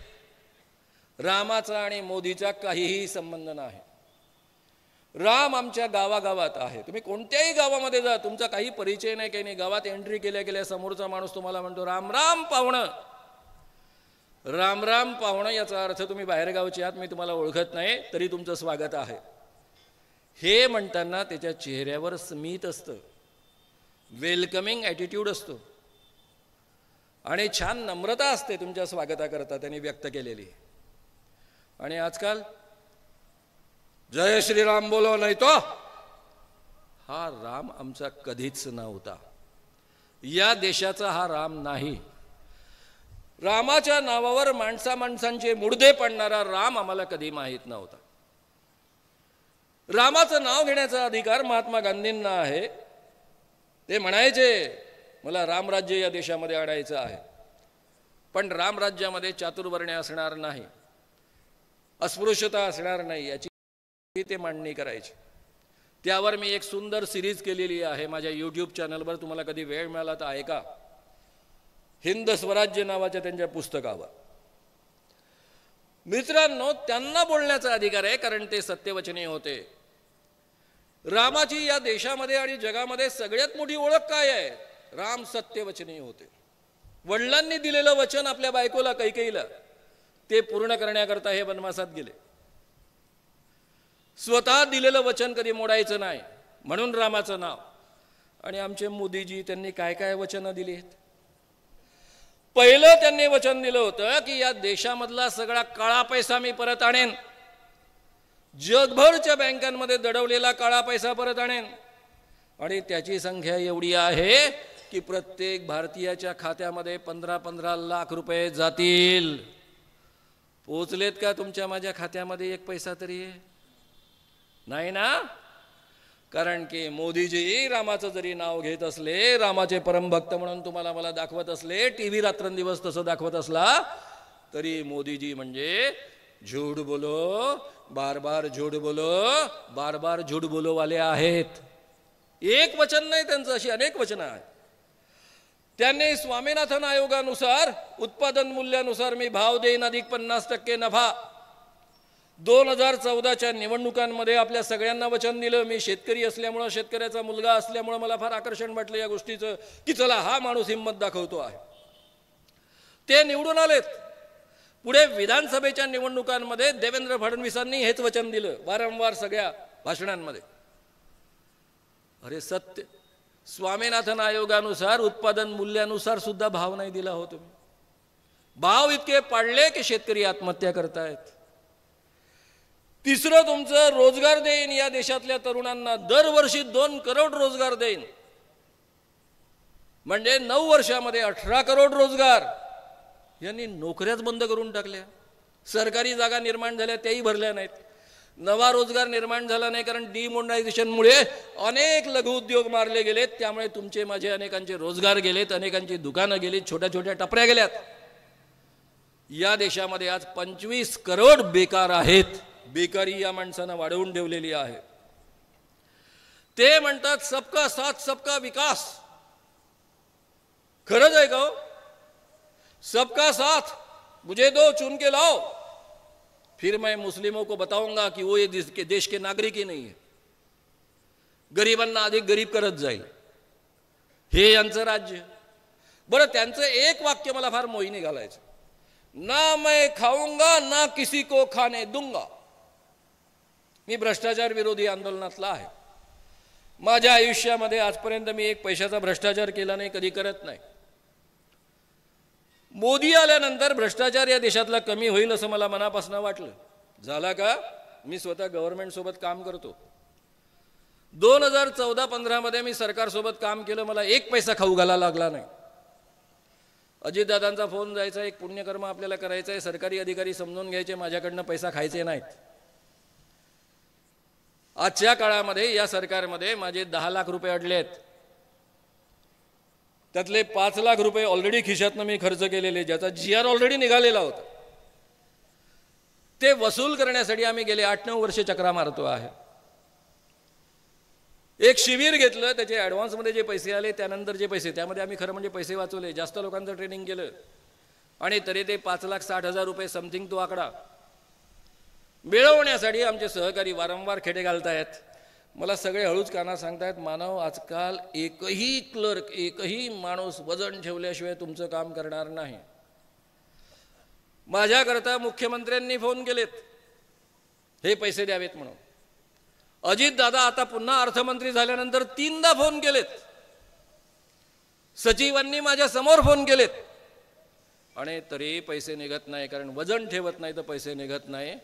रामाचा आणि मोदीचा काहीही संबंध नाही. राम आमच्या गावागावात आहे. तुम्ही कोणत्याही गावामध्ये जा, तुमचा काही परिचय नाही, काही नाही, गावात एंट्री केल्या केल्या समोरचा माणूस तुम्हाला म्हणतो राम राम पाहुणं. राम राम पाहुणं याचा अर्थ तुम्ही बाहेरगावचे आहात, मी तुम्हाला ओळखत नाही, तरी तुमचं स्वागत आहे. हे म्हणताना त्याच्या चेहऱ्यावर स्मित असतं, वेलकमिंग ॲटिट्यूड असतो आणि छान नम्रता असते तुमच्या स्वागताकरता त्यांनी व्यक्त केलेली. आणि आजकाल जय श्रीराम बोलो नाही तो, हा राम आमचा कधीच नव्हता. या देशाचा हा राम नाही. रामाच्या नावावर माणसांचे मुडदे पडणारा राम आम्हाला कधी माहीत नव्हता. रामाचं नाव घेण्याचा अधिकार महात्मा गांधींना आहे. ते म्हणायचे मला रामराज्य या देशामध्ये आणायचं आहे, पण रामराज्यामध्ये चातुर्वर्ण्य असणार नाही, अस्पृश्यता असणार नाही, याची ते मांडणी करायची. त्यावर मी एक सुंदर सिरीज केलेली आहे माझ्या यूट्यूब चॅनलवर. तुम्हाला कधी वेळ मिळाला तर ऐका. हिंद स्वराज्य नावाच्या त्यांच्या पुस्तकावर. मित्रांनो, त्यांना बोलण्याचा अधिकार आहे कारण ते सत्यवचनी होते. रामाची या देशामध्ये आणि जगामध्ये सगळ्यात मोठी ओळख काय आहे? राम सत्यवचनी होते. वडिलांनी दिलेलं वचन आपल्या बायकोला कैकेयीला ते पूर्ण करण्याकरता हे वनवासात गेले. स्वतः दिलेलं वचन कधी मोडायचं नाही, म्हणून रामाचं नाव. आणि आमचे मोदीजी त्यांनी काय काय वचनं दिली आहेत? पहिलं त्यांनी वचन दिलं होतं की या देशामधला सगळा काळा पैसा मी परत आणेन, जगभरच्या बँकांमध्ये दडवलेला काळा पैसा परत आणेन. आणि त्याची संख्या एवढी आहे की प्रत्येक भारतीयाच्या खात्यामध्ये 15-15 लाख रुपये जातील. पोचलेत का तुमच्या माझ्या खात्यामध्ये एक पैसा तरी? नाही ना. कारण की मोदीजी रामाचं जरी नाव घेत असले, रामाचे परमभक्त म्हणून तुम्हाला मला दाखवत असले, टीव्ही रात्रंदिवस तसं दाखवत असला, तरी मोदीजी म्हणजे झूठ बोलो बार बार झूठ बोलो बार बार झूठ बोलो वाले आहेत. एक वचन नाही त्यांचं, अशी अनेक वचनं आहेत. त्यांनी स्वामीनाथन आयोगानुसार उत्पादन मूल्यानुसार मी भाव देईन अधिक 50% नफा. 2014च्या निवडणुकांमध्ये आपल्या सगळ्यांना वचन दिलं. मी शेतकरी असल्यामुळं, शेतकऱ्याचा मुलगा असल्यामुळं मला फार आकर्षण वाटलं या गोष्टीचं, की चला हा माणूस हिंमत दाखवतो आहे. ते निवडून आलेत. पुढे विधानसभेच्या निवडणुकांमध्ये देवेंद्र फडणवीसांनी हेच वचन दिलं वारंवार सगळ्या भाषणांमध्ये. अरे सत्य, स्वामीनाथन आयोगानुसार उत्पादन मूल्यानुसार सुद्धा भाव नाही दिला हो तुम्ही. भाव इतके पाडले की शेतकरी आत्महत्या करतायत. तिसरं तुमचं रोजगार देईन या देशातल्या तरुणांना, दरवर्षी 2 करोड रोजगार देईन. म्हणजे 9 वर्षामध्ये 18 करोड रोजगार. यांनी नोकऱ्याच बंद करून टाकल्या. सरकारी जागा निर्माण झाल्या त्याही भरल्या नाहीत. नवा रोजगार निर्माण झाला नाही, कारण डिमोनेटायझेशनमुळे अनेक लघुउद्योग मारले गेलेत. त्यामुळे तुमचे माझे अनेकांचे रोजगार गेलेत, अनेकांची दुकानं गेलीत, छोट्या छोट्या टपऱ्या गेल्यात. या देशामध्ये आज 25 करोड बेकार आहेत. बेकारी या माणसानं वाढवून ठेवलेली आहे. ते म्हणतात सबका साथ सबका विकास. खरंच आहे का हो? सबका साथ, मुझे दो चुन के लाओ, फिर मैं मुस्लिमों को बताऊंगा कि वो ये देश के नागरिक ही नहीं है. गरिबांना अधिक गरीब करत जाईल, हे यांचं राज्य. बरं, त्यांचं एक वाक्य मला फार मोहिनी घालायचं, ना मैं खाऊंगा ना किसी को खाने दूंगा. मी भ्रष्टाचार विरोधी आंदोलनातला आहे. माझ्या आयुष्यामध्ये आजपर्यंत मी एक पैशाचा भ्रष्टाचार केला नाही, कधी करत नाही. मोदी आल्यानंतर भ्रष्टाचार या देशातला कमी होईल असं मला मनापासून वाटलं. झाला का? मी स्वतः गव्हर्नमेंट सोबत काम करतो. 2014-15 मध्ये मी सरकारसोबत काम केलं, मला एक पैसा खाऊ घालायला लागला नाही. अजितदादांचा फोन जायचा, एक पुण्यकर्म आपल्याला करायचं आहे, सरकारी अधिकारी समजून घ्यायचे माझ्याकडनं पैसा खायचे नाहीत. आजच्या काळामध्ये या सरकारमध्ये माझे 10 लाख रुपये अडले आहेत. त्यातले 5 लाख रुपये ऑलरेडी खिशातनं मी खर्च केलेले, ज्याचा GR ऑलरेडी निघालेला होता. ते वसूल करण्यासाठी आम्ही गेले 8-9 वर्षे चक्रा मारतो आहे. एक शिबिर घेतलं, त्याचे ॲडव्हान्समध्ये जे पैसे आले, त्यानंतर जे पैसे, त्यामध्ये आम्ही खरं म्हणजे पैसे वाचवले, जास्त लोकांचं ट्रेनिंग केलं, आणि तरी ते 5,60,000 रुपये समथिंग तो आकडा मिळवण्यासाठी आमचे सहकारी वारंवार खेटे घालतायत. मला सगळे हळूच काना सांगतायत, मानव आजकाल एकही क्लर्क, एकही माणूस वजन ठेवल्याशिवाय तुमचं काम करणार नाही. माझ्याकरता मुख्यमंत्र्यांनी फोन केलेत हे पैसे द्यावेत म्हणून. अजितदादा आता पुन्हा अर्थमंत्री झाल्यानंतर 3दा फोन केलेत. सचिवांनी माझ्या समोर फोन केलेत, आणि तरी पैसे निघत नाही, कारण वजन ठेवत नाही तर पैसे निघत नाही.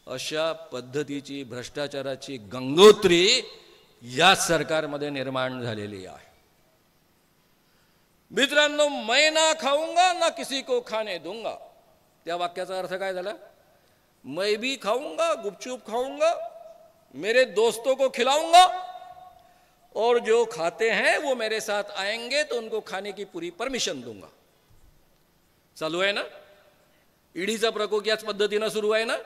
अशा पद्धतीची भ्रष्टाचाराची गंगोत्री या सरकारमध्ये निर्माण झालेली आहे. मित्रांनो, मैं ना खाऊंगा ना किसी को खाने दूंगा, त्या वाक्याचा अर्थ काय झाला? मैं भी खाऊंगा, गुपचुप खाऊंगा, मेरे दोस्तों को खिलाऊंगा, और जो खाते हैं वो मेरे साथ आएंगे तो उनको खाने की पूरी परमिशन दूंगा. चालू आहे ना? ईडीचा प्रकोप याच पद्धतीनं सुरू आहे ना?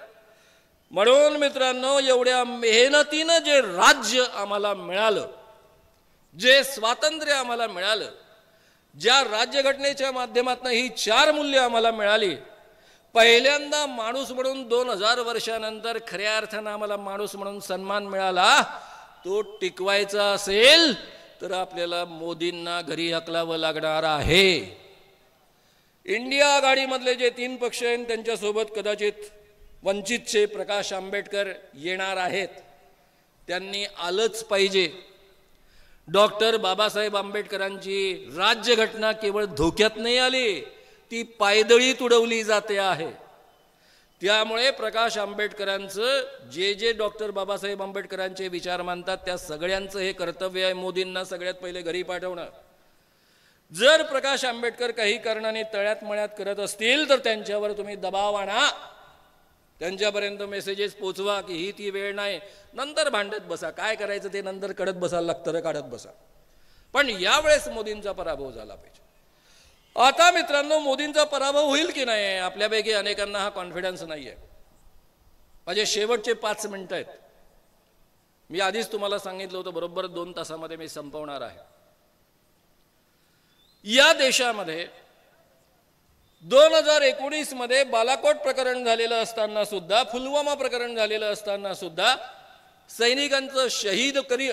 म्हणून मित्रांनो, एवढ्या मेहनतीनं जे राज्य आम्हाला मिळालं, जे स्वातंत्र्य आम्हाला मिळालं, ज्या राज्यघटनेच्या माध्यमातून ही 4 मूल्य आम्हाला मिळाली, पहिल्यांदा माणूस म्हणून 2000 वर्षानंतर खऱ्या अर्थानं आम्हाला माणूस म्हणून सन्मान मिळाला, तो टिकवायचा असेल तर आपल्याला मोदींना घरी हकलावं लागणार आहे. इंडिया आघाडीमधले जे 3 पक्ष आहेत त्यांच्यासोबत कदाचित वंचितचे प्रकाश आंबेडकर येणार आहेत. त्यांनी आलंच पाहिजे. डॉक्टर बाबासाहेब आंबेडकरांची राज्यघटना केवळ धोक्यात नाही आली, ती पायदळीत उडवली जाते आहे. त्यामुळे प्रकाश आंबेडकरांचं जे डॉक्टर बाबासाहेब आंबेडकरांचे विचार मानतात त्या सगळ्यांचं हे कर्तव्य आहे मोदींना सगळ्यात पहिले घरी पाठवणं. जर प्रकाश आंबेडकर काही कारणाने तळ्यात मळ्यात करत असतील तर त्यांच्यावर तुम्ही दबाव आणा. त्यांच्यापर्यंत मेसेजेस पोचवा की ही ती वेळ नाही, नंतर भांडत बसा, काय करायचं ते नंतर कळत बसायला लागतं, काढत बसा. पण यावेळेस मोदींचा पराभव झाला पाहिजे. आता मित्रांनो, मोदींचा पराभव होईल की नाही, आपल्यापैकी अनेकांना हा कॉन्फिडन्स नाही आहे. माझे शेवटचे 5 मिनिटं आहेत. मी आधीच तुम्हाला सांगितलं होतं बरोबर 2 तासामध्ये मी संपवणार आहे. या देशामध्ये 2019 मध्ये बालाकोट प्रकरण झालेलं असताना सुद्धा, पुलवामा प्रकरण झालेलं असताना सुद्धा सैनिकांचं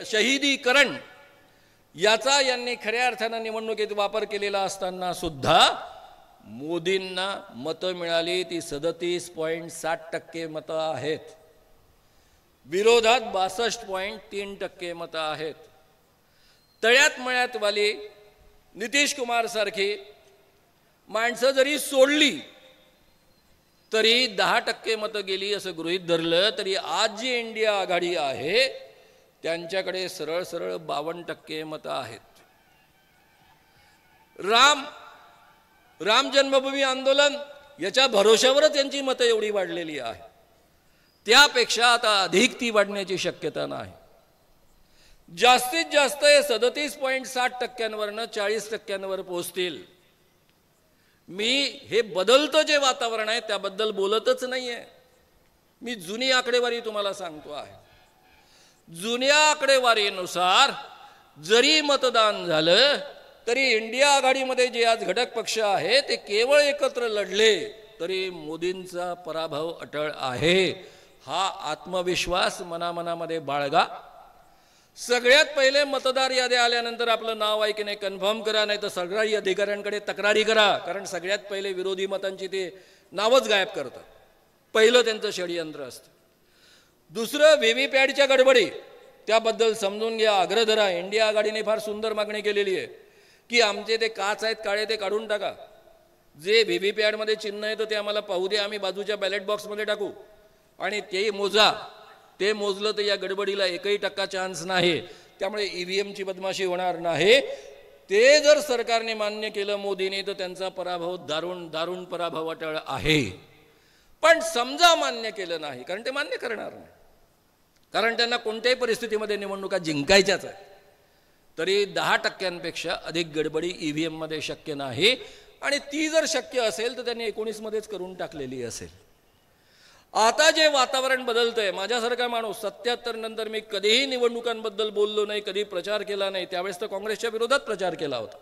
शहीदीकरण याचा यांनी खऱ्या अर्थानं निवडणुकीत वापर केलेला असताना सुद्धा मोदींना मतं मिळाली ती 37.7% मतं आहेत. विरोधात 62.3% मतं आहेत. तळ्यात मळ्यात वाली नितीश कुमार सारखी माणसं जरी सोडली तरी 10% मतं गेली असं गृहीत धरलं तरी आज जी इंडिया आघाडी आहे त्यांच्याकडे सरळ सरळ 52% मतं आहेत. राम जन्मभूमी आंदोलन याच्या भरोश्यावरच यांची मतं एवढी वाढलेली आहे. त्यापेक्षा आता अधिक ती वाढण्याची शक्यता नाही. जास्तीत जास्त 37.7%वरनं 40%वर पोहोचतील. मी हे बदलतं जे वातावरण आहे त्याबद्दल बोलतच नाहीये. मी जुनी आकडेवारी तुम्हाला सांगतो आहे. जुन्या आकडेवारीनुसार जरी मतदान झालं तरी इंडिया आघाडीमध्ये जे आज घटक पक्ष आहे ते केवळ एकत्र लढले तरी मोदींचा पराभव अटळ आहे. हा आत्मविश्वास मनामनामध्ये बाळगा. सगळ्यात पहिले मतदार याद्या आल्यानंतर आपलं नाव आहे की नाही कन्फर्म करा, नाही तर सगळ्या अधिकाऱ्यांकडे तक्रारी करा. कारण सगळ्यात पहिले विरोधी मतांची ते नावच गायब करतात. पहिलं त्यांचं षडयंत्र असतं. दुसरं व्हीव्हीपॅटच्या गडबडी, त्याबद्दल समजून घ्या, आग्रह धरा. इंडिया आघाडीने फार सुंदर मागणी केलेली आहे की आमचे ते काच आहेत काळे ते काढून टाका. जे व्हीव्हीपॅटमध्ये चिन्ह आहे ते आम्हाला पाहू दे, आम्ही बाजूच्या बॅलेट बॉक्समध्ये टाकू आणि ते मोजा. ते मोजलं तर या गडबडीला 1% चान्स नाही. त्यामुळे ईव्हीएमची बदमाशी होणार नाही. ते जर सरकारने मान्य केलं मोदीने तर त्यांचा पराभव दारुण पराभव अटळ आहे. पण समजा मान्य केलं नाही, कारण ते मान्य करणार नाही, कारण त्यांना कोणत्याही परिस्थितीमध्ये निवडणुका जिंकायच्याच आहेत, तरी 10%पेक्षा अधिक गडबडी ईव्हीएम मध्ये शक्य नाही. आणि ती जर शक्य असेल तर त्यांनी 19 मध्येच करून टाकलेली असेल. आता जे वातावरण बदलतंय, माझ्यासारखा माणूस 77 नंतर मी कधीही निवडणुकांबद्दल बोललो नाही, कधी प्रचार केला नाही. त्यावेळेस तर काँग्रेसच्या विरोधात प्रचार केला होता,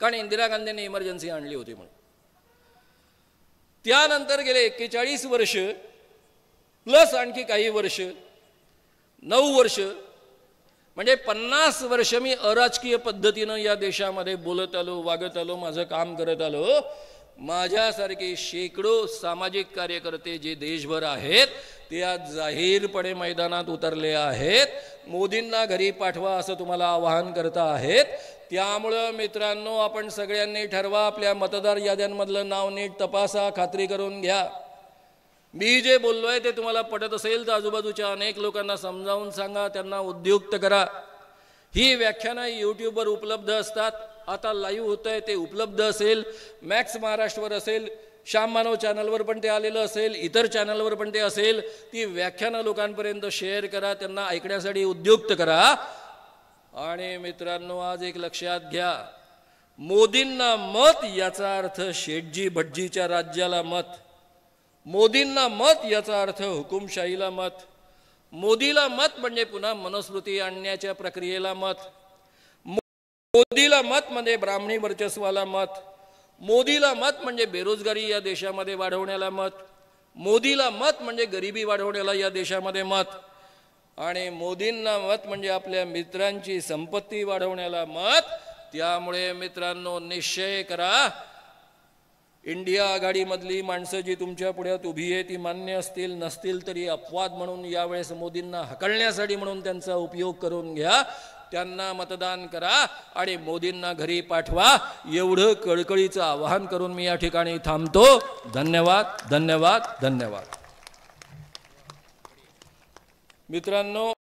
कारण इंदिरा गांधींनी इमर्जन्सी आणली होती म्हणून. त्यानंतर गेले 41 वर्ष प्लस आणखी काही वर्ष, 9 वर्ष, म्हणजे 50 वर्ष मी अराजकीय पद्धतीनं या देशामध्ये बोलत आलो, वागत आलो, माझं काम करत आलो. माझ्यासारखे शेकडो सामाजिक कार्यकर्ते जे देशभर आहेत ते आज जाहीरपणे मैदानात उतरले आहेत. मोदींना घरी पाठवा असं तुम्हाला आवाहन करता आहेत. त्यामुळं मित्रांनो, आपण सगळ्यांनी ठरवा, आपल्या मतदार याद्यांमधलं नाव नीट तपासा, खात्री करून घ्या. मी जे बोललोय ते तुम्हाला पटत असेल तर आजूबाजूच्या अनेक लोकांना समजावून सांगा, त्यांना उद्युक्त करा. ही व्याख्यानं यूट्यूबवर उपलब्ध असतात. आता लाईव्ह होतंय ते उपलब्ध असेल. मॅक्स महाराष्ट्रवर असेल, श्याम मानव चॅनलवर पण ते आलेलं असेल, इतर चॅनलवर पण ते असेल. ती व्याख्यानं लोकांपर्यंत शेअर करा, त्यांना ऐकण्यासाठी उद्युक्त करा. आणि मित्रांनो, आज एक लक्षात घ्या, मोदींना मत याचा अर्थ शेठजी भटजीच्या राज्याला मत, मोदींना मत याचा अर्थ हुकुमशाहीला मत, मोदीला मत म्हणजे पुन्हा मनुस्मृती आणण्याच्या प्रक्रियेला मत, मोदीला मत म्हणजे ब्राह्मणी वर्चस्वाला मत, मोदीला मत म्हणजे बेरोजगारी या देशामध्ये वाढवण्याला मत, मोदीला मत म्हणजे गरिबी वाढवण्याला या देशामध्ये मत, आणि मोदींना मत म्हणजे आपल्या मित्रांची संपत्ती वाढवण्याला मत. त्यामुळे मित्रांनो, निश्चय करा, इंडिया आघाडीमधली माणसं जी तुमच्या पुढ्यात उभी आहे ती मान्य असतील नसतील तरी अपवाद म्हणून यावेळेस मोदींना हकलण्यासाठी म्हणून त्यांचा उपयोग करून घ्या. त्यांना मतदान करा आणि मोदींना घरी पाठवा, एवढं कळकळीचं आवाहन करून मी या ठिकाणी थांबतो. धन्यवाद, धन्यवाद, धन्यवाद. मित्रांनो,